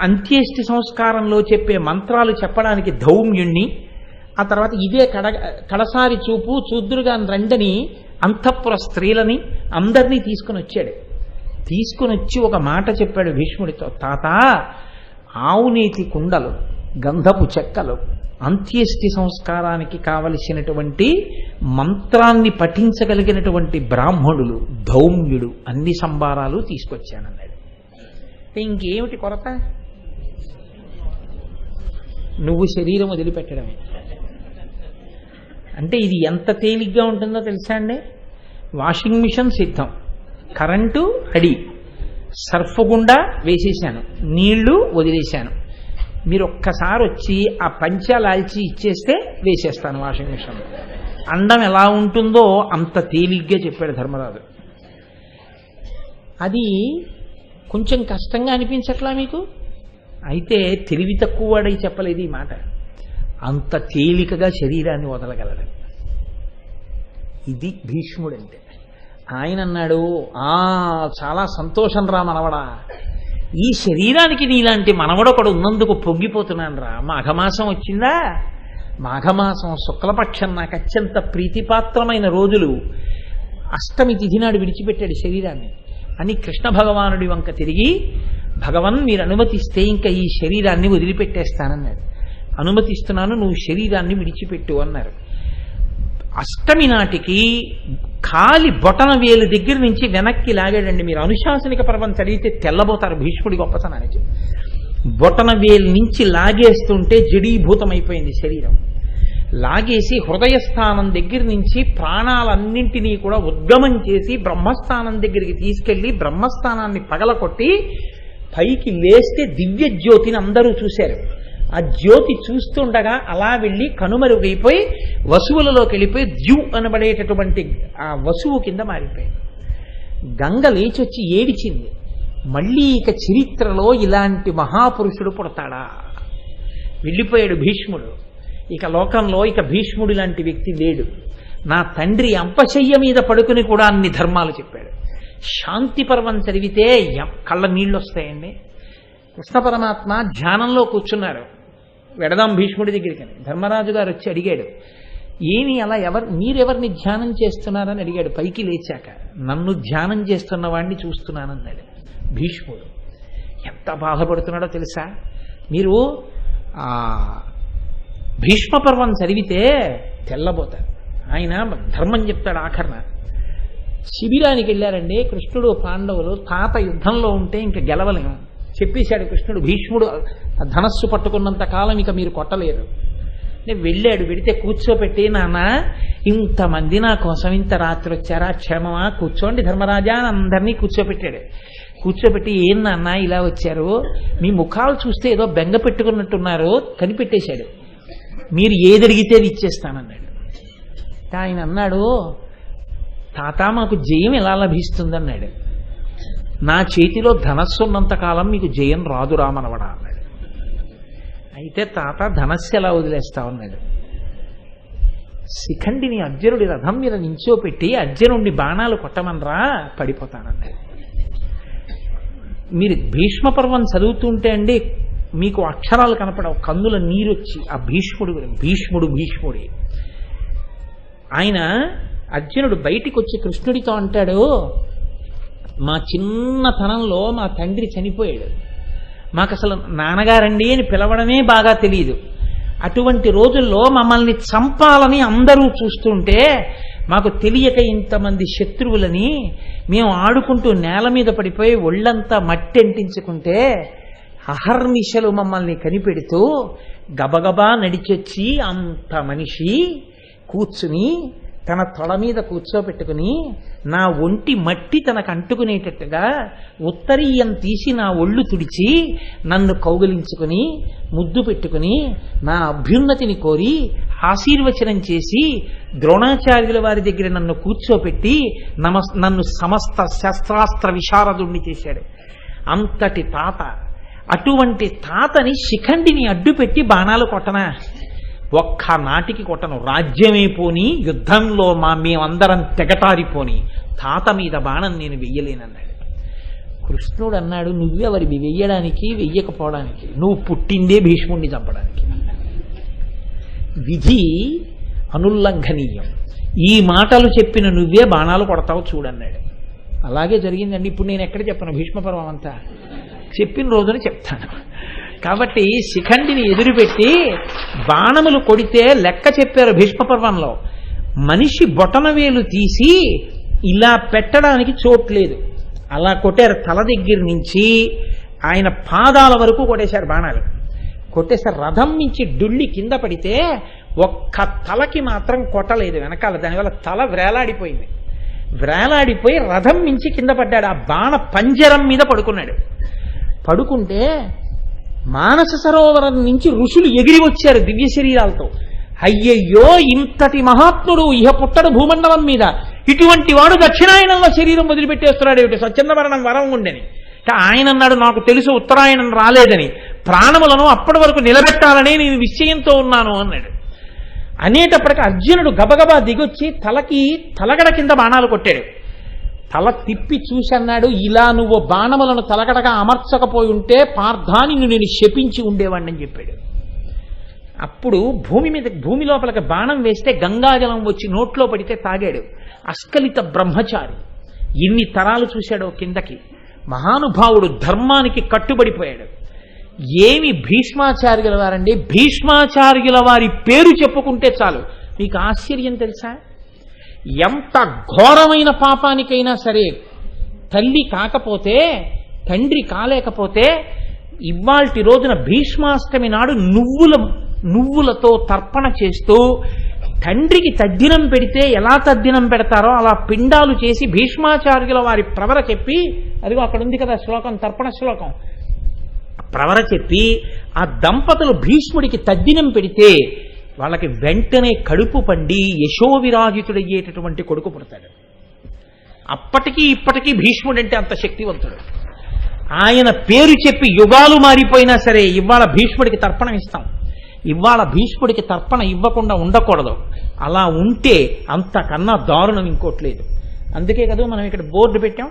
అంత్యేష్టి సంస్కారంలో చెప్పే మంత్రాలు చెప్పడానికి ధౌమ్యుణ్ణి, ఆ తర్వాత ఇదే కడసారి చూపు చూద్దురుగా రండని అంతఃపుర స్త్రీలని అందరినీ తీసుకుని వచ్చాడు. తీసుకుని వచ్చి ఒక మాట చెప్పాడు భీష్ముడితో, తాత, ఆవునేతి కుండలు, గంధపు చెక్కలు, అంత్యేష్టి సంస్కారానికి కావలసినటువంటి మంత్రాన్ని పఠించగలిగినటువంటి బ్రాహ్మణులు, ధౌమ్యుడు, అన్ని సంభారాలు తీసుకొచ్చానన్నాడు. ఇంకేమిటి కొరత? నువ్వు శరీరం వదిలిపెట్టడమే. అంటే ఇది ఎంత తేలిగ్గా ఉంటుందో తెలుసా అండి? వాషింగ్ మిషన్ సిద్ధం, కరెంటు రెడీ, సర్ఫ్ గుండా వేసేసాను, నీళ్లు వదిలేశాను, మీరు ఒక్కసారి వచ్చి ఆ పంచాలాల్చి ఇచ్చేస్తే వేసేస్తాను వాషింగ్ మిషన్. అండం ఎలా ఉంటుందో అంత తేలిగ్గా చెప్పాడు ధర్మరాజు. అది కొంచెం కష్టంగా అనిపించట్లా మీకు? అయితే తెలివి తక్కువ వాడై చెప్పలేదు ఈ మాట. అంత తేలికగా శరీరాన్ని వదలగలడు. ఇది భీష్ముడంటే. ఆయన అన్నాడు, చాలా సంతోషం రా మనవడా, ఈ శరీరానికి నీలాంటి మనవడొకడు ఉన్నందుకు పొంగిపోతున్నాను రా. మాఘమాసం వచ్చిందా, మాఘమాసం శుక్లపక్షం నాకు అత్యంత ప్రీతిపాత్రమైన రోజులు. అష్టమి తిథి నాడు విడిచిపెట్టాడు శరీరాన్ని అని కృష్ణ భగవానుడి వంక తిరిగి, భగవన్ మీరు అనుమతిస్తే ఇంకా ఈ శరీరాన్ని వదిలిపెట్టేస్తానన్నాడు. అనుమతిస్తున్నాను, నువ్వు శరీరాన్ని విడిచిపెట్టు అన్నారు. అష్టమి నాటికి కాలి బొటన వేలు దగ్గర నుంచి వెనక్కి లాగాడండి. మీరు అనుశాసనిక పర్వం చదివితే తెల్లబోతారు భీష్ముడి గొప్పతనానికి. బొటన వేలు నుంచి లాగేస్తుంటే జడీభూతమైపోయింది శరీరం. లాగేసి హృదయస్థానం దగ్గర నుంచి ప్రాణాలన్నింటినీ కూడా ఉద్గమం చేసి బ్రహ్మస్థానం దగ్గరికి తీసుకెళ్లి బ్రహ్మస్థానాన్ని పగలకొట్టి పైకి లేస్తే దివ్య జ్యోతిని అందరూ చూశారు. ఆ జ్యోతి చూస్తుండగా అలా వెళ్ళి కనుమరుగైపోయి వసువులలోకి వెళ్ళిపోయి ద్యు అనబడేటటువంటి ఆ వసువు కింద మారిపోయింది. గంగ లేచొచ్చి ఏడిచింది, మళ్ళీ ఇక చరిత్రలో ఇలాంటి మహాపురుషుడు పుడతాడా? వెళ్ళిపోయాడు భీష్ముడు. ఇక లోకంలో ఇక భీష్ముడు లాంటి వ్యక్తి లేడు. నా తండ్రి అంపశయ్య మీద పడుకుని కూడా అన్ని ధర్మాలు చెప్పాడు. శాంతి పర్వం చదివితే కళ్ళ నీళ్ళు వస్తాయండి. కృష్ణ పరమాత్మ ధ్యానంలో కూర్చున్నారు. వెడదాం భీష్ముడి దగ్గరికి. ధర్మరాజు గారు వచ్చి అడిగాడు, ఏమి అలా మీరెవరిని ధ్యానం చేస్తున్నారని అడిగాడు. పైకి లేచాక నన్ను ధ్యానం చేస్తున్న వాడిని చూస్తున్నానన్నాడు. భీష్ముడు ఎంత బాధపడుతున్నాడో తెలుసా? మీరు భీష్మ పర్వం చదివితే తెల్లబోతారు. ఆయన ధర్మం చెప్తాడు. ఆఖరణ శిబిరానికి వెళ్ళారండి కృష్ణుడు పాండవులు. తాత యుద్ధంలో ఉంటే ఇంక గెలవలేము చెప్పేశాడు కృష్ణుడు. భీష్ముడు ధనస్సు పట్టుకున్నంత కాలం ఇక మీరు కొట్టలేరు. నేను వెళ్ళాడు. వెడితే కూర్చోపెట్టి, నాన్న ఇంతమంది నా కోసం ఇంత రాత్రి వచ్చారా, క్షేమమా, కూర్చోండి ధర్మరాజా అని అందరినీ కూర్చోపెట్టాడు. కూర్చోబెట్టి, ఏం నాన్న ఇలా వచ్చారు, మీ ముఖాలు చూస్తే ఏదో బెంగ పెట్టుకున్నట్టున్నారు, కనిపెట్టేశాడు. మీరు ఏదడిగితే అది ఇచ్చేస్తానన్నాడు. ఆయన అన్నాడు, తాత మాకు జయం ఎలా లభిస్తుందన్నాడు. నా చేతిలో ధనస్సు ఉన్నంతకాలం మీకు జయం రాదు రామనవడా అన్నాడు. అయితే తాత ధనస్సు ఎలా వదిలేస్తామన్నాడు. శిఖండిని అర్జునుడి రథం మీద నించోపెట్టి అర్జునుడిని బాణాలు కొట్టమనరా, పడిపోతానన్నాడు. మీరు భీష్మ పర్వం చదువుతుంటే అండి మీకు అక్షరాలు కనపడవు, కన్నుల నీరొచ్చి ఆ భీష్ముడే ఆయన. అర్జునుడు బయటికి వచ్చి కృష్ణుడితో అంటాడు, మా చిన్నతనంలో మా తండ్రి చనిపోయాడు, మాకు అసలు నాన్నగారండి అని పిలవడమే బాగా తెలియదు. అటువంటి రోజుల్లో మమ్మల్ని చంపాలని అందరూ చూస్తుంటే మాకు తెలియక ఇంతమంది శత్రువులని మేము ఆడుకుంటూ నేల మీద పడిపోయి ఒళ్ళంతా మట్టి అంటించుకుంటే అహర్నిశలు మమ్మల్ని కనిపెడుతూ గబగబా నడిచొచ్చి అంత మనిషి కూర్చుని తన తొడ మీద కూర్చోబెట్టుకుని నా ఒంటి మట్టి తనకు అంటుకునేటట్టుగా ఉత్తరీయం తీసి నా ఒళ్ళు తుడిచి నన్ను కౌగిలించుకుని ముద్దు పెట్టుకుని నా అభ్యున్నతిని కోరి ఆశీర్వచనం చేసి ద్రోణాచార్యుల వారి దగ్గర నన్ను కూర్చోపెట్టి నన్ను సమస్త శస్త్రాస్త్ర విశారదుణ్ణి చేశాడు. అంతటి తాత, అటువంటి తాతని శిఖండిని అడ్డుపెట్టి బాణాలు కొట్టనా? ఒక్క నాటికి కొట్టను. రాజ్యమే పోని, యుద్ధంలో మేమందరం తెగటారిపోని, తాత మీద బాణం నేను వెయ్యలేనన్నాడు. కృష్ణుడు అన్నాడు, నువ్వెవరివి వెయ్యడానికి, వెయ్యకపోవడానికి? నువ్వు పుట్టిందే భీష్ముడిని చంపడానికి. విధి అనుల్లంఘనీయం. ఈ మాటలు చెప్పిన నువ్వే బాణాలు కొడతావు చూడన్నాడు. అలాగే జరిగిందండి. ఇప్పుడు నేను ఎక్కడ చెప్పను భీష్మ పర్వం అంతా, చెప్పిన రోజున చెప్తాను. కాబట్టి శిఖండిని ఎదురుపెట్టి బాణములు కొడితే లెక్క చెప్పారు భీష్మ పర్వంలో. మనిషి బొటనవేలు తీసి ఇలా పెట్టడానికి చోట్లేదు, అలా కొట్టారు. తల దగ్గర నుంచి ఆయన పాదాల వరకు కొట్టేశారు బాణాలు. కొట్టేశారు. రథం నుంచి డుళ్ళి కింద పడితే ఒక్క తలకి మాత్రం కొట్టలేదు వెనకాల. దానివల్ల తల వ్రేలాడిపోయింది. వ్రేలాడిపోయి రథం నుంచి కింద పడ్డాడు. ఆ బాణ పంజరం మీద పడుకున్నాడు. పడుకుంటే మానస సరోవరం నుంచి ఋషులు ఎగిరి వచ్చారు దివ్య శరీరాలతో. అయ్యయ్యో, ఇంతటి మహాత్ముడు ఇహ పుట్టడు భూమండలం మీద, ఇటువంటి వాడు దక్షిణాయనంలో శరీరం వదిలిపెట్టేస్తున్నాడు ఏమిటి, స్వచ్ఛంద మరణం వరం ఉండని. ఆయన అన్నాడు, నాకు తెలుసు ఉత్తరాయణం రాలేదని, ప్రాణములను అప్పటి వరకు నిలబెట్టాలని నేను నిశ్చయంతో ఉన్నాను అన్నాడు. అనేటప్పటికీ అర్జునుడు గబగబా దిగొచ్చి తలగడ కింద బాణాలు కొట్టాడు. తల తిప్పి చూసి అన్నాడు, ఇలా నువ్వు బాణములను తలకడగా అమర్చకపోయి ఉంటే పార్థాని నేను శపించి ఉండేవాడిని అని చెప్పాడు. అప్పుడు భూమి లోపలికి బాణం వేస్తే గంగాజలం వచ్చి నోట్లో పడితే తాగాడు. అస్కలిత బ్రహ్మచారి, ఎన్ని తరాలు చూశాడో కిందకి. మహానుభావుడు, ధర్మానికి కట్టుబడిపోయాడు. ఏమి భీష్మాచార్యుల వారండి, భీష్మాచార్యుల వారి పేరు చెప్పుకుంటే చాలు మీకు ఆశ్చర్యం తెలుసా? ఎంత ఘోరమైన పాపానికైనా సరే తల్లి కాకపోతే, తండ్రి కాలేకపోతే, ఇవాల్టి రోజున భీష్మాష్టమి నాడు నువ్వులతో తర్పణ చేస్తూ తండ్రికి తద్దినం పెడితే ఎలా తద్దినం పెడతారో అలా పిండాలు చేసి భీష్మాచార్యుల వారి ప్రవర చెప్పి, అదిగో అక్కడ ఉంది కదా శ్లోకం, తర్పణ శ్లోకం, ప్రవర చెప్పి ఆ దంపతులు భీష్ముడికి తద్దినం పెడితే వాళ్ళకి వెంటనే కడుపు పండి యశోవిరాజితుడయ్యేటటువంటి కొడుకు పుడతాడు. అప్పటికీ ఇప్పటికీ భీష్ముడంటే అంత శక్తివంతుడు. ఆయన పేరు చెప్పి యుగాలు మారిపోయినా సరే ఇవాళ భీష్ముడికి తర్పణం ఇస్తాం. ఇవాళ భీష్ముడికి తర్పణ ఇవ్వకుండా ఉండకూడదు. అలా ఉంటే అంతకన్నా దారుణం ఇంకోట్లేదు. అందుకే కదా మనం ఇక్కడ బోర్డు పెట్టాం.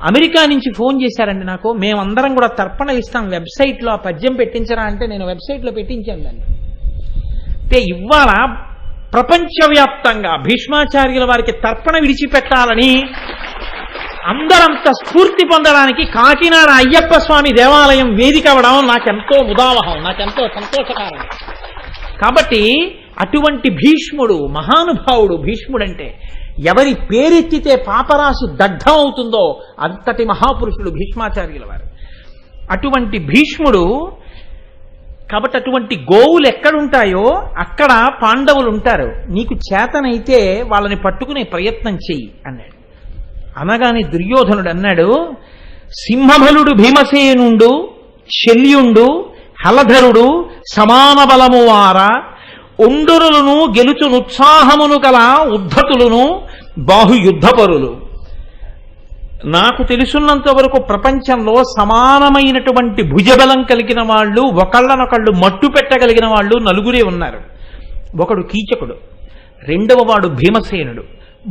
అమెరికా నుంచి ఫోన్ చేశారండి నాకు, మేమందరం కూడా తర్పణ ఇస్తాం, వెబ్సైట్లో ఆ పద్యం పెట్టించరా అంటే నేను వెబ్సైట్లో పెట్టించాను దాన్ని. అంటే ఇవాళ ప్రపంచవ్యాప్తంగా భీష్మాచార్యుల వారికి తర్పణ విడిచిపెట్టాలని అందరంత స్ఫూర్తి పొందడానికి కాకినాడ అయ్యప్ప స్వామి దేవాలయం వేదిక అవడం నాకెంతో ఉదావహం, నాకెంతో సంతోషకారం. కాబట్టి అటువంటి భీష్ముడు, మహానుభావుడు భీష్ముడంటే, ఎవరి పేరెత్తితే పాపరాశి దగ్ధం అవుతుందో అంతటి మహాపురుషుడు భీష్మాచార్యుల వారు. అటువంటి భీష్ముడు. కాబట్టి అటువంటి గోవులు ఎక్కడుంటాయో అక్కడ పాండవులు ఉంటారు. నీకు చేతనైతే వాళ్ళని పట్టుకునే ప్రయత్నం చెయ్యి అన్నాడు. అనగానే దుర్యోధనుడు అన్నాడు, సింహబలుడు భీమసేనుండు, శల్యుండు, హలధరుడు సమాన బలము వార, ఒండురులను గెలుచునుత్సాహమును గల ఉద్ధతులను బాహుయుద్ధపరులు. నాకు తెలుసున్నంత వరకు ప్రపంచంలో సమానమైనటువంటి భుజబలం కలిగిన వాళ్ళు, ఒకళ్ళనొకళ్ళు మట్టు పెట్టగలిగిన వాళ్ళు నలుగురే ఉన్నారు. ఒకడు కీచకుడు, రెండవ వాడు భీమసేనుడు,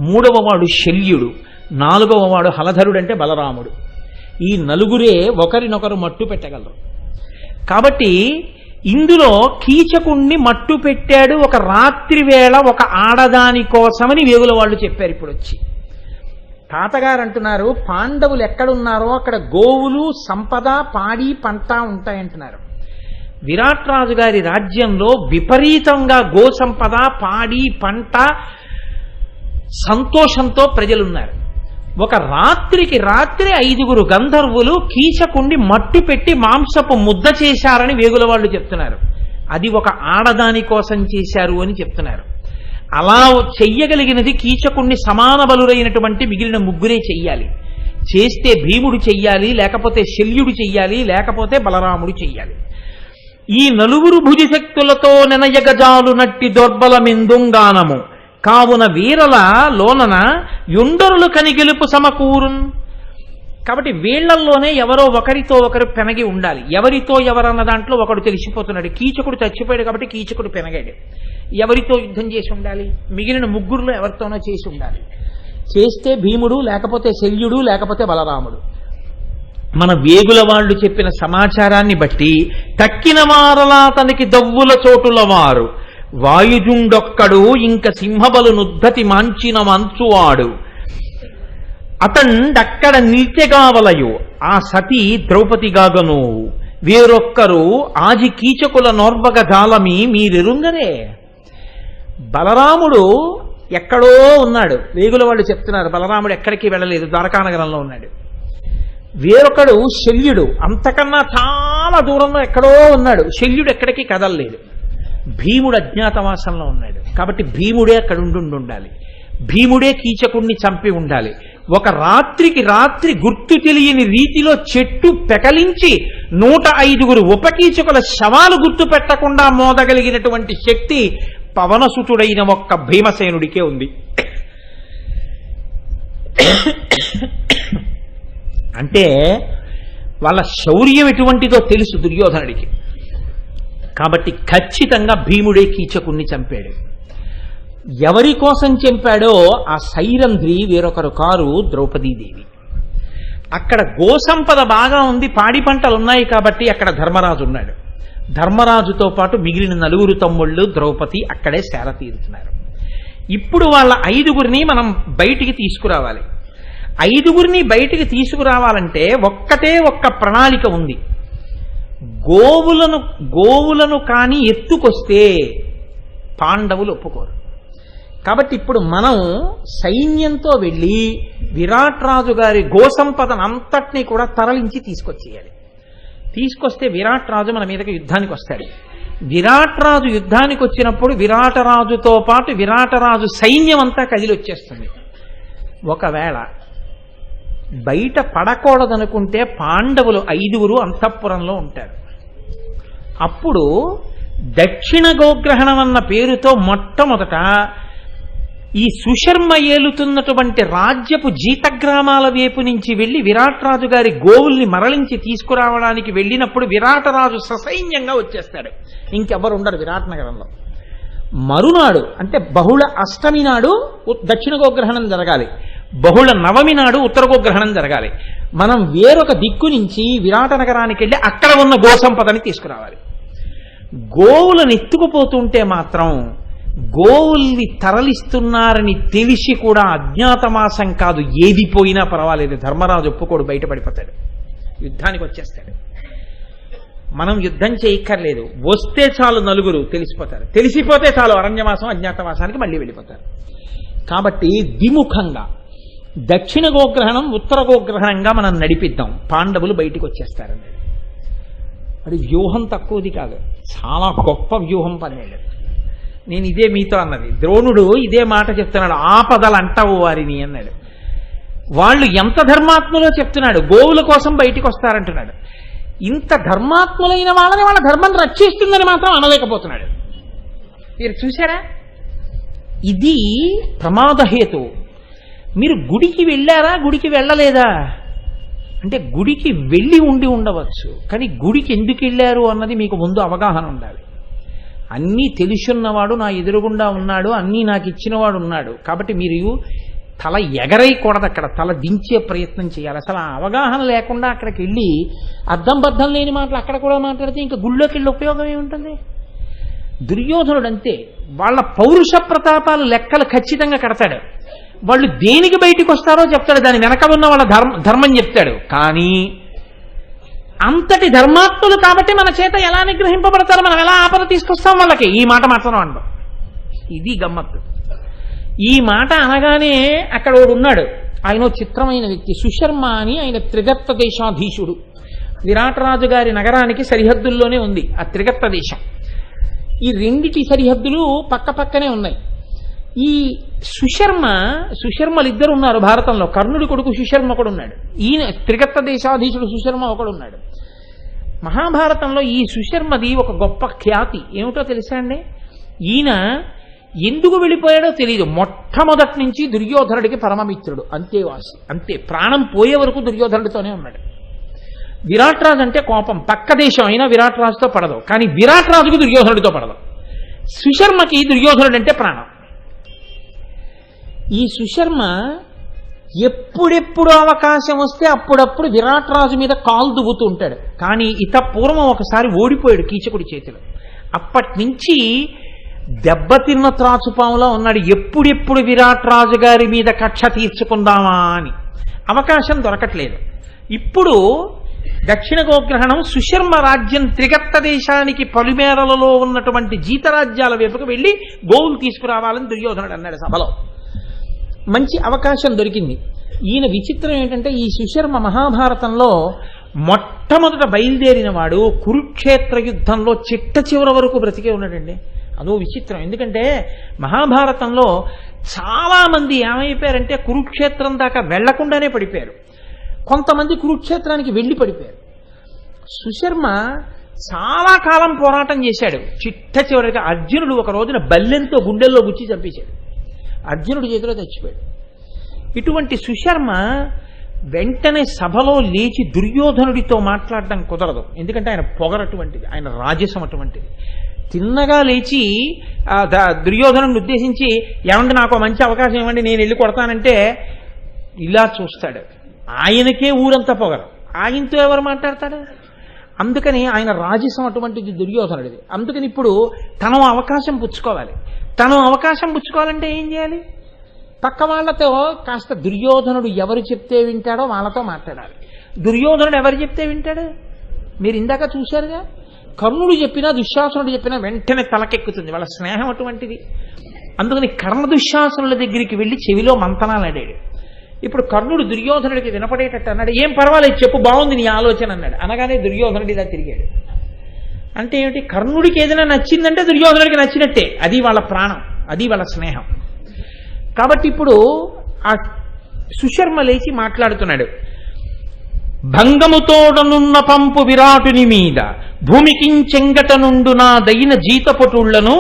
మూడవ వాడు శల్యుడు, నాలుగవ వాడు హలధరుడు అంటే బలరాముడు. ఈ నలుగురే ఒకరినొకరు మట్టు పెట్టగలరు. కాబట్టి ఇందులో కీచకుణ్ణి మట్టు పెట్టాడు ఒక రాత్రి వేళ ఒక ఆడదాని కోసమని వేగుల వాళ్ళు చెప్పారు. ఇప్పుడు వచ్చి తాతగారు అంటున్నారు, పాండవులు ఎక్కడున్నారో అక్కడ గోవులు, సంపద, పాడి, పంట ఉంటాయంటున్నారు. విరాట్ రాజు గారి రాజ్యంలో విపరీతంగా గో సంపద, పాడి, పంట, సంతోషంతో ప్రజలున్నారు. ఒక రాత్రికి రాత్రి 5 గంధర్వులు కీచకుణ్ణి మట్టు పెట్టి మాంసపు ముద్ద చేశారని వేగుల వాళ్ళు చెప్తున్నారు. అది ఒక ఆడదాని కోసం చేశారు అని చెప్తున్నారు. అలా చెయ్యగలిగినది కీచకుణ్ణి సమాన బలురైనటువంటి మిగిలిన ముగ్గురే చెయ్యాలి. చేస్తే భీముడు చెయ్యాలి, లేకపోతే శల్యుడు చెయ్యాలి, లేకపోతే బలరాముడు చెయ్యాలి. ఈ నలుగురు భుజశక్తులతో నెనయగజాలు నట్టి దొర్బలమిందుంగానము కావున వీరల లోనన యుండరులు కనిగెలుపు సమకూరున్. కాబట్టి వీళ్లల్లోనే ఎవరో ఒకరితో ఒకరు పెనగి ఉండాలి. ఎవరితో ఎవరన్న దాంట్లో ఒకడు తెలిసిపోతున్నాడు. కీచకుడు చచ్చిపోయాడు కాబట్టి కీచకుడు పెనగాడు. ఎవరితో యుద్ధం చేసి ఉండాలి? మిగిలిన ముగ్గురులో ఎవరితోనో చేసి ఉండాలి. చేస్తే భీముడు, లేకపోతే శల్యుడు, లేకపోతే బలరాముడు. మన వేగుల వాళ్ళు చెప్పిన సమాచారాన్ని బట్టి తక్కిన వారలా తనకి దవ్వుల చోటుల వారు వాయుజుండొక్కడు ఇంక సింహబలు నుద్ధతి మాంచిన మంచువాడు అతండక్కడ నిల్చెగావలయు ఆ సతి ద్రౌపదిగాగను వేరొక్కరు ఆజి కీచకుల నోర్వగ జాలమి మీరెరుంగరే. బలరాముడు ఎక్కడో ఉన్నాడు. వేగుల వాళ్ళు చెప్తున్నారు బలరాముడు ఎక్కడికి వెళ్ళలేదు, ద్వారకానగరంలో ఉన్నాడు. వేరొకడు శల్యుడు అంతకన్నా చాలా దూరంలో ఎక్కడో ఉన్నాడు. శల్యుడు ఎక్కడికి కదలలేదు. భీముడు అజ్ఞాతవాసంలో ఉన్నాడు. కాబట్టి భీముడే అక్కడ ఉండాలి. భీముడే కీచకుణ్ణి చంపి ఉండాలి. ఒక రాత్రికి రాత్రి గుర్తు తెలియని రీతిలో చెట్టు పెకలించి 105 ఉపకీచకుల శవాలు గుర్తు పెట్టకుండా మోదగలిగినటువంటి శక్తి పవనసుతుడైన ఒక్క భీమసేనుడికే ఉంది. అంటే వాళ్ళ శౌర్యం ఎటువంటిదో తెలుసు దుర్యోధనుడికి. కాబట్టి ఖచ్చితంగా భీముడే కీచకుణ్ణి చంపాడు. ఎవరి కోసం చంపాడో ఆ సైరంధ్రి వేరొకరు కారు ద్రౌపదీదేవి. అక్కడ గోసంపద బాగా ఉంది, పాడి పంటలు ఉన్నాయి కాబట్టి అక్కడ ధర్మరాజు ఉన్నాడు. ధర్మరాజుతో పాటు మిగిలిన 4 తమ్ముళ్ళు ద్రౌపది అక్కడే సేర తీరుతున్నారు. ఇప్పుడు వాళ్ళ 5గురిని మనం బయటికి తీసుకురావాలి. 5గురిని బయటికి తీసుకురావాలంటే ఒక్క ప్రణాళిక ఉంది. గోవులను కాని ఎత్తుకొస్తే పాండవులు ఒప్పుకోరు. కాబట్టి ఇప్పుడు మనం సైన్యంతో వెళ్ళి విరాట్ రాజు గారి గోసంపదనంతటినీ కూడా తరలించి తీసుకొచ్చేయాలి. తీసుకొస్తే విరాట్ రాజు మన మీదకి యుద్ధానికి వస్తాడు. విరాట్ రాజు యుద్ధానికి వచ్చినప్పుడు విరాట రాజుతో పాటు విరాట రాజు సైన్యం అంతా కదిలి వచ్చేస్తుంది. ఒకవేళ బయట పడకూడదనుకుంటే పాండవులు 5గురు అంతఃపురంలో ఉంటారు. అప్పుడు దక్షిణ గోగ్రహణం అన్న పేరుతో మొట్టమొదట ఈ సుశర్మ ఏలుతున్నటువంటి రాజ్యపు జీతగ్రామాల వైపు నుంచి వెళ్లి విరాట్ రాజు గారి గోవుల్ని మరలించి తీసుకురావడానికి వెళ్ళినప్పుడు విరాటరాజు ససైన్యంగా వచ్చేస్తాడు. ఇంకెవ్వరు ఉండరు విరాట్ నగరంలో. మరునాడు అంటే బహుళ అష్టమి నాడు దక్షిణ గోగ్రహణం జరగాలి, బహుళ నవమి నాడు ఉత్తర గోగ్రహణం జరగాలి. మనం వేరొక దిక్కు నుంచి విరాట నగరానికి వెళ్ళి అక్కడ ఉన్న గోసంపదని తీసుకురావాలి. గోవులను ఎత్తుకుపోతుంటే మాత్రం గోవుల్ని తరలిస్తున్నారని తెలిసి కూడా అజ్ఞాతమాసం కాదు, ఏది పోయినా పర్వాలేదు, ధర్మరాజు ఒప్పుకోడు, బయటపడిపోతాడు, యుద్ధానికి వచ్చేస్తాడు. మనం యుద్ధం చేయక్కర్లేదు, వస్తే చాలు 4 తెలిసిపోతారు, తెలిసిపోతే చాలు అరణ్యవాసం అజ్ఞాతవాసానికి మళ్ళీ వెళ్ళిపోతారు. కాబట్టి ద్విముఖంగా దక్షిణ గోగ్రహణం ఉత్తర గోగ్రహణంగా మనం నడిపిద్దాం, పాండవులు బయటికి వచ్చేస్తారన్నాడు. అది వ్యూహం తక్కువది కాదు, చాలా గొప్ప వ్యూహం పన్నాడు. నేను ఇదే మీతో అన్నది, ద్రోణుడు ఇదే మాట చెప్తున్నాడు, ఆపదలు అంటావు వారిని అన్నాడు. వాళ్ళు ఎంత ధర్మాత్ములో చెప్తున్నాడు, గోవుల కోసం బయటికి వస్తారంటున్నాడు. ఇంత ధర్మాత్ములైన వాళ్ళని వాళ్ళ ధర్మం రక్షిస్తుందని మాత్రం అనలేకపోతున్నాడు. మీరు చూసారా, ఇది ప్రమాదహేతు. మీరు గుడికి వెళ్ళారా, గుడికి వెళ్ళలేదా అంటే గుడికి వెళ్ళి ఉండవచ్చు, కానీ గుడికి ఎందుకు వెళ్ళారు అన్నది మీకు ముందు అవగాహన ఉండాలి. అన్నీ తెలుసున్నవాడు నా ఎదురుగుండా ఉన్నాడు, అన్నీ నాకు ఇచ్చినవాడు ఉన్నాడు, కాబట్టి మీరు తల ఎగరైకూడదు, అక్కడ తల దించే ప్రయత్నం చేయాలి. అసలు ఆ అవగాహన లేకుండా అక్కడికి వెళ్ళి అర్థం బద్ధం లేని మాటలు అక్కడ కూడా మాట్లాడితే ఇంకా గుళ్ళోకి వెళ్ళి ఉపయోగం ఏముంటుంది? దుర్యోధనుడు అంతే, వాళ్ళ పౌరుష ప్రతాపాలు లెక్కలు ఖచ్చితంగా కడతాడు. వాళ్ళు దేనికి బయటికి వస్తారో చెప్తాడు, దాని వెనక ఉన్న వాళ్ళ ధర్మం చెప్తాడు. కానీ అంతటి ధర్మాత్ములు కాబట్టి మన చేత ఎలా నిగ్రహింపబడతారో, మనం ఎలా ఆపద తీసుకొస్తాం వాళ్ళకి, ఈ మాట మాత్రం అంటాం. ఇది గమ్మత్తు. ఈ మాట అనగానే అక్కడ వాడు ఉన్నాడు, ఆయన చిత్రమైన వ్యక్తి, సుశర్మ అని, ఆయన త్రిగర్త దేశాధీశుడు. విరాటరాజు గారి నగరానికి సరిహద్దుల్లోనే ఉంది ఆ త్రిగర్త దేశం. ఈ రెండిటి సరిహద్దులు పక్క పక్కనే ఉన్నాయి. ఈ సుశర్మలు ఇద్దరు ఉన్నారు భారతంలో, కర్ణుడి కొడుకు సుశర్మ ఒకడు ఉన్నాడు, ఈయన త్రిగర్త దేశాధీశుడు సుశర్మ ఒకడు ఉన్నాడు. మహాభారతంలో ఈ సుశర్మది ఒక గొప్ప ఖ్యాతి ఏమిటో తెలుసా అండి? ఈయన ఎందుకు వెళ్ళిపోయాడో తెలియదు, మొట్టమొదటి నుంచి దుర్యోధనుడికి పరమమిత్రుడు, అంతే ప్రాణం పోయే వరకు దుర్యోధనుడితోనే ఉన్నాడు. విరాట్ రాజు అంటే కోపం, పక్క దేశం అయినా విరాట్ రాజుతో పడదు, కానీ విరాట్ రాజుకు దుర్యోధనుడితో పడదు. సుశర్మకి దుర్యోధనుడు అంటే ప్రాణం. ఈ సుశర్మ ఎప్పుడెప్పుడు అవకాశం వస్తే అప్పుడప్పుడు విరాట్ రాజు మీద కాలు దువ్వుతూ ఉంటాడు. కానీ పూర్వం ఒకసారి ఓడిపోయాడు కీచకుడి చేతిలో. అప్పటి నుంచి దెబ్బతిన్న త్రాచుపాములా ఉన్నాడు, ఎప్పుడెప్పుడు విరాట్ రాజు గారి మీద కక్ష తీర్చుకుందామా అని. అవకాశం దొరకట్లేదు. ఇప్పుడు దక్షిణ గోగ్రహణం సుశర్మ రాజ్యం త్రిగర్త దేశానికి పలుమేరలలో ఉన్నటువంటి జీతరాజ్యాల వైపుకు వెళ్ళి గోవులు తీసుకురావాలని దుర్యోధనుడు అన్నాడు సభలో. మంచి అవకాశం దొరికింది. ఈయన విచిత్రం ఏంటంటే, ఈ సుశర్మ మహాభారతంలో మొట్టమొదట బయలుదేరిన వాడు కురుక్షేత్ర యుద్ధంలో చిట్ట చివరి వరకు బ్రతికే ఉన్నాడండి. అదో విచిత్రం. ఎందుకంటే మహాభారతంలో చాలా మంది ఏమైపోయారంటే కురుక్షేత్రం దాకా వెళ్లకుండానే పడిపోయారు, కొంతమంది కురుక్షేత్రానికి వెళ్ళి పడిపోయారు. సుశర్మ చాలా కాలం పోరాటం చేశాడు. చిట్ట చివరిగా అర్జునుడు ఒక రోజున బల్లెంతో గుండెల్లో గుచ్చి చంపేశాడు, అర్జునుడి చేతిలో చచ్చిపోయాడు. ఇటువంటి సుశర్మ వెంటనే సభలో లేచి దుర్యోధనుడితో మాట్లాడడం కుదరదు, ఎందుకంటే ఆయన పొగరటువంటిది, ఆయన రాజసం అటువంటిది. తిన్నగా లేచి దుర్యోధనుడిని ఉద్దేశించి ఏమంటే నాకు మంచి అవకాశం ఇవ్వండి నేను వెళ్ళి కొడతానంటే ఇలా చూస్తాడు. ఆయనకే ఊరంతా పొగరు, ఆయనతో ఎవరు మాట్లాడతాడు? అందుకని ఆయన రాజసం అటువంటిది దుర్యోధనుడిది. అందుకని ఇప్పుడు తను అవకాశం పుచ్చుకోవాలి. తను అవకాశం పుచ్చుకోవాలంటే ఏం చేయాలి? పక్క వాళ్ళతో కాస్త దుర్యోధనుడు ఎవరు చెప్తే వింటాడో వాళ్ళతో మాట్లాడాలి. దుర్యోధనుడు ఎవరు చెప్తే వింటాడు? మీరు ఇందాక చూశారుగా, కర్ణుడు చెప్పినా దుశ్శాసనుడు చెప్పినా వెంటనే తలకెక్కుతుంది, వాళ్ళ స్నేహం అటువంటిది. అందుకని కర్ణ దుశ్శాసనుల దగ్గరికి వెళ్ళి చెవిలో మంతనాలు ఆడాడు. ఇప్పుడు కర్ణుడు దుర్యోధనుడికి వినపడేటట్టు అన్నాడు, ఏం పర్వాలేదు చెప్పు, బాగుంది నీ ఆలోచన అన్నాడు. అనగానే దుర్యోధనుడు ఇలా తిరిగాడు. అంటే ఏమిటి? కర్ణుడికి ఏదైనా నచ్చిందంటే దుర్యోధనుడికి నచ్చినట్టే. అది వాళ్ళ ప్రాణం, అది వాళ్ళ స్నేహం. కాబట్టి ఇప్పుడు ఆ సుశర్మ లేచి మాట్లాడుతున్నాడు. భంగముతోడనున్న పంపు విరాటుని మీద భూమికించెంగట నుండు నా దయిన జీతపటుళ్లను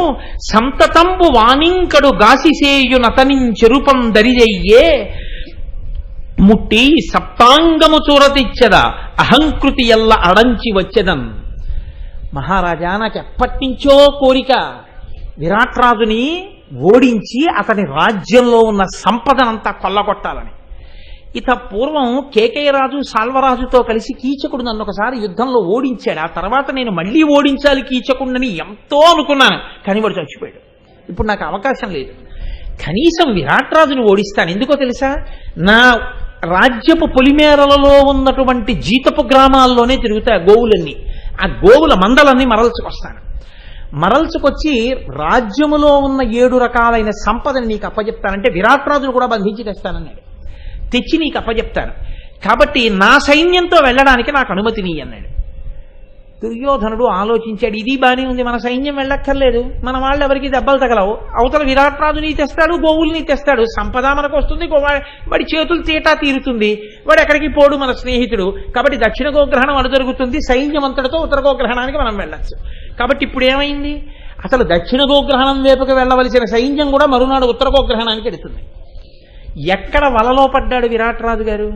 సంతతంబు వానింకడు గాసిసేయునతనించెరుపం దరిజయ్యే ముట్టి సప్తాంగము చూరతిచ్చద అహంకృతి ఎల్ల అడంచి వచ్చెదన్. మహారాజా, నాకు ఎప్పటినుంచో కోరిక విరాట్రాజుని ఓడించి అతని రాజ్యంలో ఉన్న సంపదనంతా కొల్లగొట్టాలని. ఇత పూర్వం కేకయ్యరాజు సాల్వరాజుతో కలిసి కీచకుడు నన్ను ఒకసారి యుద్ధంలో ఓడించాడు. ఆ తర్వాత నేను మళ్ళీ ఓడించాలి కీచకుడిని ఎంతో అనుకున్నాను, కానీ వాడు చచ్చిపోయాడు. ఇప్పుడు నాకు అవకాశం లేదు. కనీసం విరాట్రాజుని ఓడిస్తాను. ఎందుకో తెలుసా? నా రాజ్యపు పొలిమేరలలో ఉన్నటువంటి జీతపు గ్రామాల్లోనే తిరుగుతాయి గోవులన్నీ. ఆ గోవుల మందలన్నీ మరల్చుకొస్తాను. మరల్చుకొచ్చి రాజ్యములో ఉన్న 7 రకాలైన సంపదని నీకు అప్పచెప్తానంటే విరాట్రాజును కూడా బంధించి తెస్తానన్నాడు. తెచ్చి నీకు అప్పచెప్తాను, కాబట్టి నా సైన్యంతో వెళ్ళడానికి నాకు అనుమతిని అన్నాడు. దుర్యోధనుడు ఆలోచించాడు, ఇది బానే ఉంది, మన సైన్యం వెళ్ళక్కర్లేదు, మన వాళ్ళు ఎవరికి దెబ్బలు తగలవు, అవతల విరాట్రాజుని తెస్తాడు, గోవుల్ని తెస్తాడు, సంపద మనకు వస్తుంది, వాడి చేతులు తీటా తీరుతుంది, వాడు ఎక్కడికి పోడు, మన స్నేహితుడు. కాబట్టి దక్షిణ గోగ్రహణం అడు జరుగుతుంది, సైన్యం అంతటితో ఉత్తర గోగ్రహణానికి మనం వెళ్ళచ్చు. కాబట్టి ఇప్పుడు ఏమైంది? అసలు దక్షిణ గోగ్రహణం వైపుకి వెళ్ళవలసిన సైన్యం కూడా మరునాడు ఉత్తర గోగ్రహణానికి వెళుతుంది. ఎక్కడ వలలో పడ్డాడు విరాట్రాజు గారు?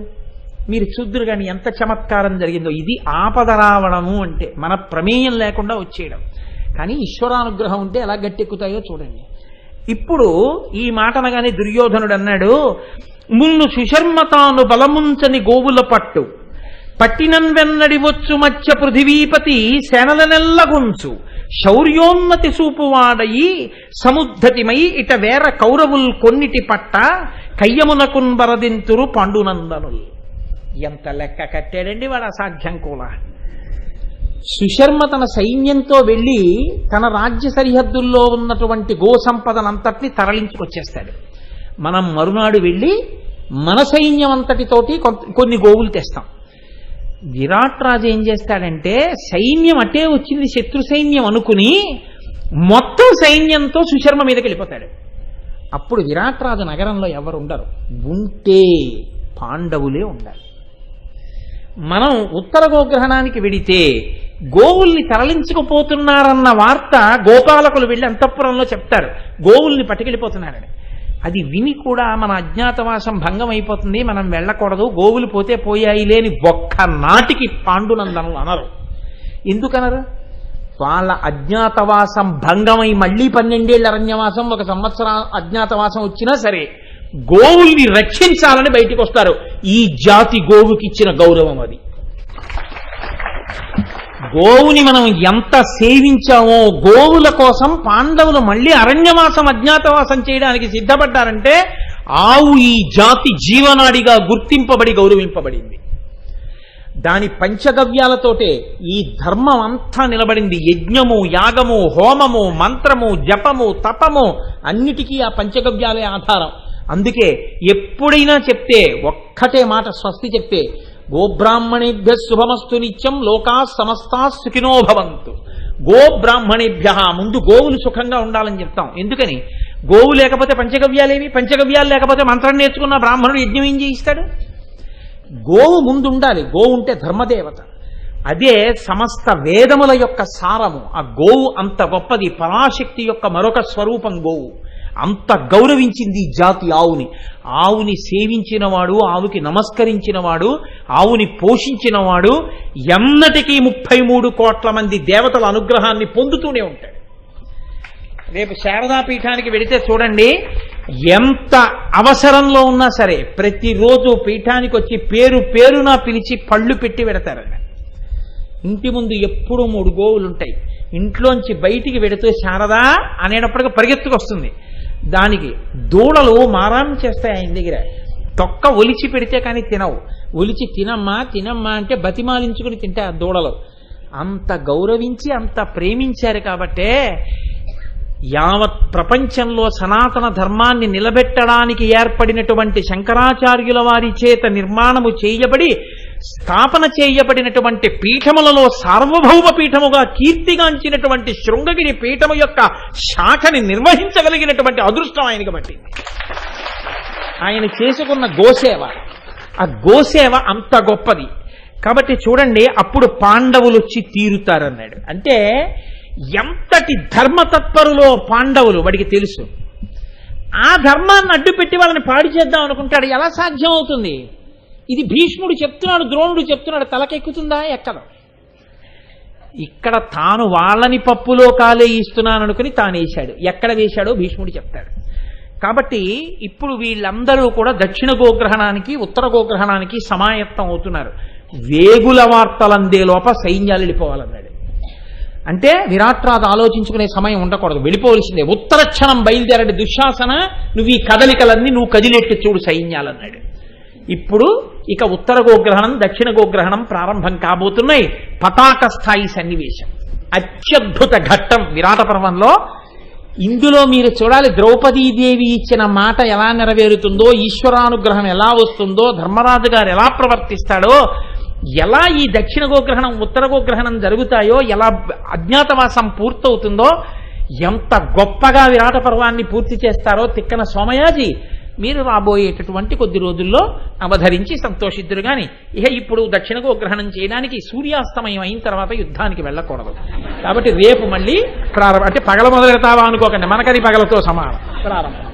మీరు చూద్దురు కానీ ఎంత చమత్కారం జరిగిందో. ఇది ఆపద రావడము అంటే మన ప్రమేయం లేకుండా వచ్చేయడం. కానీ ఈశ్వరానుగ్రహం ఉంటే ఎలా గట్టెక్కుతాయో చూడండి. ఇప్పుడు ఈ మాటనగానే దుర్యోధనుడు అన్నాడు, మున్ను సుశర్మ తాను బలముంచని గోవుల పట్టు పట్టినన్ వెన్నడి వచ్చు మత్స్య పృథివీపతి సేనలనెల్లగుంచు శౌర్యోన్నతి సూపువాడయి సముద్ధతిమై ఇట వేర కౌరవుల్ కొన్నిటి పట్ట కయ్యమునకున్ బరదింతురు పాండునందనుల్. ఎంత లెక్క కట్టాడండి వాడు, అసాధ్యం కూడా. సుశర్మ తన సైన్యంతో వెళ్ళి తన రాజ్య సరిహద్దుల్లో ఉన్నటువంటి గో సంపదనంతటిని తరలించుకొచ్చేస్తాడు. మనం మరునాడు వెళ్ళి మన సైన్యం అంతటితోటి కొన్ని గోవులు తెస్తాం. విరాట్ రాజు ఏం చేస్తాడంటే సైన్యం అటే వచ్చింది శత్రు సైన్యం అనుకుని మొత్తం సైన్యంతో సుశర్మ మీదకి వెళ్ళిపోతాడు. అప్పుడు విరాట్ రాజు నగరంలో ఎవరు ఉండరు, ఉంటే పాండవులే ఉండాలి. మనం ఉత్తర గోగ్రహణానికి వెడితే గోవుల్ని తరలించుకుపోతున్నారన్న వార్త గోపాలకులు వెళ్ళి అంతఃపురంలో చెప్తారు, గోవుల్ని పట్టుకెళ్ళిపోతున్నారని. అది విని కూడా మన అజ్ఞాతవాసం భంగం అయిపోతుంది, మనం వెళ్ళకూడదు, గోవులు పోతే పోయాయి లేని ఒక్క నాటికి పాండునందనులు అనరు. ఎందుకనరు? వాళ్ళ అజ్ఞాతవాసం భంగమై మళ్ళీ 12 ఏళ్ల అరణ్యవాసం, 1 సంవత్సరం అజ్ఞాతవాసం వచ్చినా సరే గోవుల్ని రక్షించాలని బయటికి వస్తారు. ఈ జాతి గోవుకి ఇచ్చిన గౌరవం అది. గోవుని మనం ఎంత సేవించామో, గోవుల కోసం పాండవులు మళ్ళీ అరణ్యవాసం అజ్ఞాతవాసం చేయడానికి సిద్ధపడ్డారంటే ఆవు ఈ జాతి జీవనాడిగా గుర్తింపబడి గౌరవింపబడింది. దాని పంచగవ్యాలతోటే ఈ ధర్మం అంతా నిలబడింది. యజ్ఞము, యాగము, హోమము, మంత్రము, జపము, తపము అన్నిటికీ ఆ పంచగవ్యాలే ఆధారం. అందుకే ఎప్పుడైనా చెప్తే ఒక్కటే మాట స్వస్తి చెప్తే, గోబ్రాహ్మణేభ్య శుభమస్తు నిత్యం లోకా సమస్తా సుఖినో భవంతు. గోబ్రాహ్మణేభ్య, ముందు గోవులు సుఖంగా ఉండాలని చెప్తాం. ఎందుకని? గోవు లేకపోతే పంచగవ్యాలేవి, పంచగవ్యాలు లేకపోతే మంత్రం నేర్చుకున్న బ్రాహ్మణుడు యజ్ఞం ఏం చేయిస్తాడు? గోవు ముందు ఉండాలి. గోవు ఉంటే ధర్మదేవత. అదే సమస్త వేదముల యొక్క సారము. ఆ గోవు అంత గొప్పది, పరాశక్తి యొక్క మరొక స్వరూపం గోవు. అంత గౌరవించింది ఈ జాతి ఆవుని. ఆవుని సేవించినవాడు, ఆవుకి నమస్కరించినవాడు, ఆవుని పోషించినవాడు ఎన్నటికీ 33 కోట్ల మంది దేవతల అనుగ్రహాన్ని పొందుతూనే ఉంటాడు. రేపు శారదా పీఠానికి వెడితే చూడండి, ఎంత అవసరంలో ఉన్నా సరే ప్రతిరోజు పీఠానికి వచ్చి పేరు పేరున పిలిచి పళ్ళు పెట్టి పెడతారండి. ఇంటి ముందు ఎప్పుడూ 3 గోవులు ఉంటాయి. ఇంట్లోంచి బయటికి వెడితే శారదా అనేటప్పటికి పరిగెత్తుకొస్తుంది. దానికి దూడలు మారాం చేస్తాయి ఆయన దగ్గర. తొక్క ఒలిచి పెడితే కానీ తినవు. ఒలిచి తినమ్మా తినమ్మా అంటే బతిమాలించుకుని తింటే ఆ దూడలు. అంత గౌరవించి అంత ప్రేమించారు కాబట్టే యావత్ ప్రపంచంలో సనాతన ధర్మాన్ని నిలబెట్టడానికి ఏర్పడినటువంటి శంకరాచార్యుల వారి చేత నిర్మాణము చేయబడి స్థాపన చేయబడినటువంటి పీఠములలో సార్వభౌమ పీఠముగా కీర్తిగాంచినటువంటి శృంగగిరి పీఠము యొక్క శాఖని నిర్వహించగలిగినటువంటి అదృష్టం ఆయనకి పట్టింది. ఆయన చేసుకున్న గోసేవ, ఆ గోసేవ అంత గొప్పది. కాబట్టి చూడండి, అప్పుడు పాండవులు వచ్చి తీరుతారన్నాడు. అంటే ఎంతటి ధర్మతత్పరులో పాండవులు వాడికి తెలుసు. ఆ ధర్మాన్ని అడ్డుపెట్టి వాళ్ళని పాడి చేద్దాం అనుకుంటాడు. ఎలా సాధ్యం అవుతుంది? ఇది భీష్ముడు చెప్తున్నాడు, ద్రోణుడు చెప్తున్నాడు, తలకెక్కుతుందా? ఎక్కదు. ఇక్కడ తాను వాళ్ళని పప్పులో కాలే ఇస్తున్నాను అనుకుని తాను వేశాడు. ఎక్కడ వేశాడో భీష్ముడు చెప్తాడు. కాబట్టి ఇప్పుడు వీళ్ళందరూ కూడా దక్షిణ గోగ్రహణానికి ఉత్తర గోగ్రహణానికి సమాయత్తం అవుతున్నారు. వేగుల వార్తలందే లోప సైన్యాలు వెళ్ళిపోవాలన్నాడు. అంటే విరాట్రాజు ఆలోచించుకునే సమయం ఉండకూడదు, వెళ్ళిపోవలసిందే. ఉత్తర క్షణం బయలుదేరడి దుశ్శాసన, నువ్వు ఈ కదలికలన్నీ నువ్వు కదిలేట్టు చూడు సైన్యాలన్నాడు. ఇప్పుడు ఇక ఉత్తర గోగ్రహణం దక్షిణ గోగ్రహణం ప్రారంభం కాబోతున్నాయి. పతాక స్థాయి సన్నివేశం, అత్యద్భుత ఘట్టం విరాట పర్వంలో. ఇందులో మీరు చూడాలి, ద్రౌపదీదేవి ఇచ్చిన మాట ఎలా నెరవేరుతుందో, ఈశ్వరానుగ్రహం ఎలా వస్తుందో, ధర్మరాజు గారు ఎలా ప్రవర్తిస్తాడో, ఎలా ఈ దక్షిణ గోగ్రహణం ఉత్తర గోగ్రహణం జరుగుతాయో, ఎలా అజ్ఞాతవాసం పూర్తవుతుందో, ఎంత గొప్పగా విరాట పర్వాన్ని పూర్తి చేస్తారో తిక్కన సోమయాజి మీరు రాబోయేటటువంటి కొద్ది రోజుల్లో అవధరించి సంతోషిద్దురు. కానీ ఇక ఇప్పుడు దక్షిణ గోగ్రహణం చేయడానికి సూర్యాస్తమయం అయిన తర్వాత యుద్ధానికి వెళ్ళకూడదు. కాబట్టి రేపు మళ్ళీ ప్రారంభం. అంటే పగల మొదలెడతావా అనుకోకండి, మనకది పగలతో సమానం ప్రారంభం.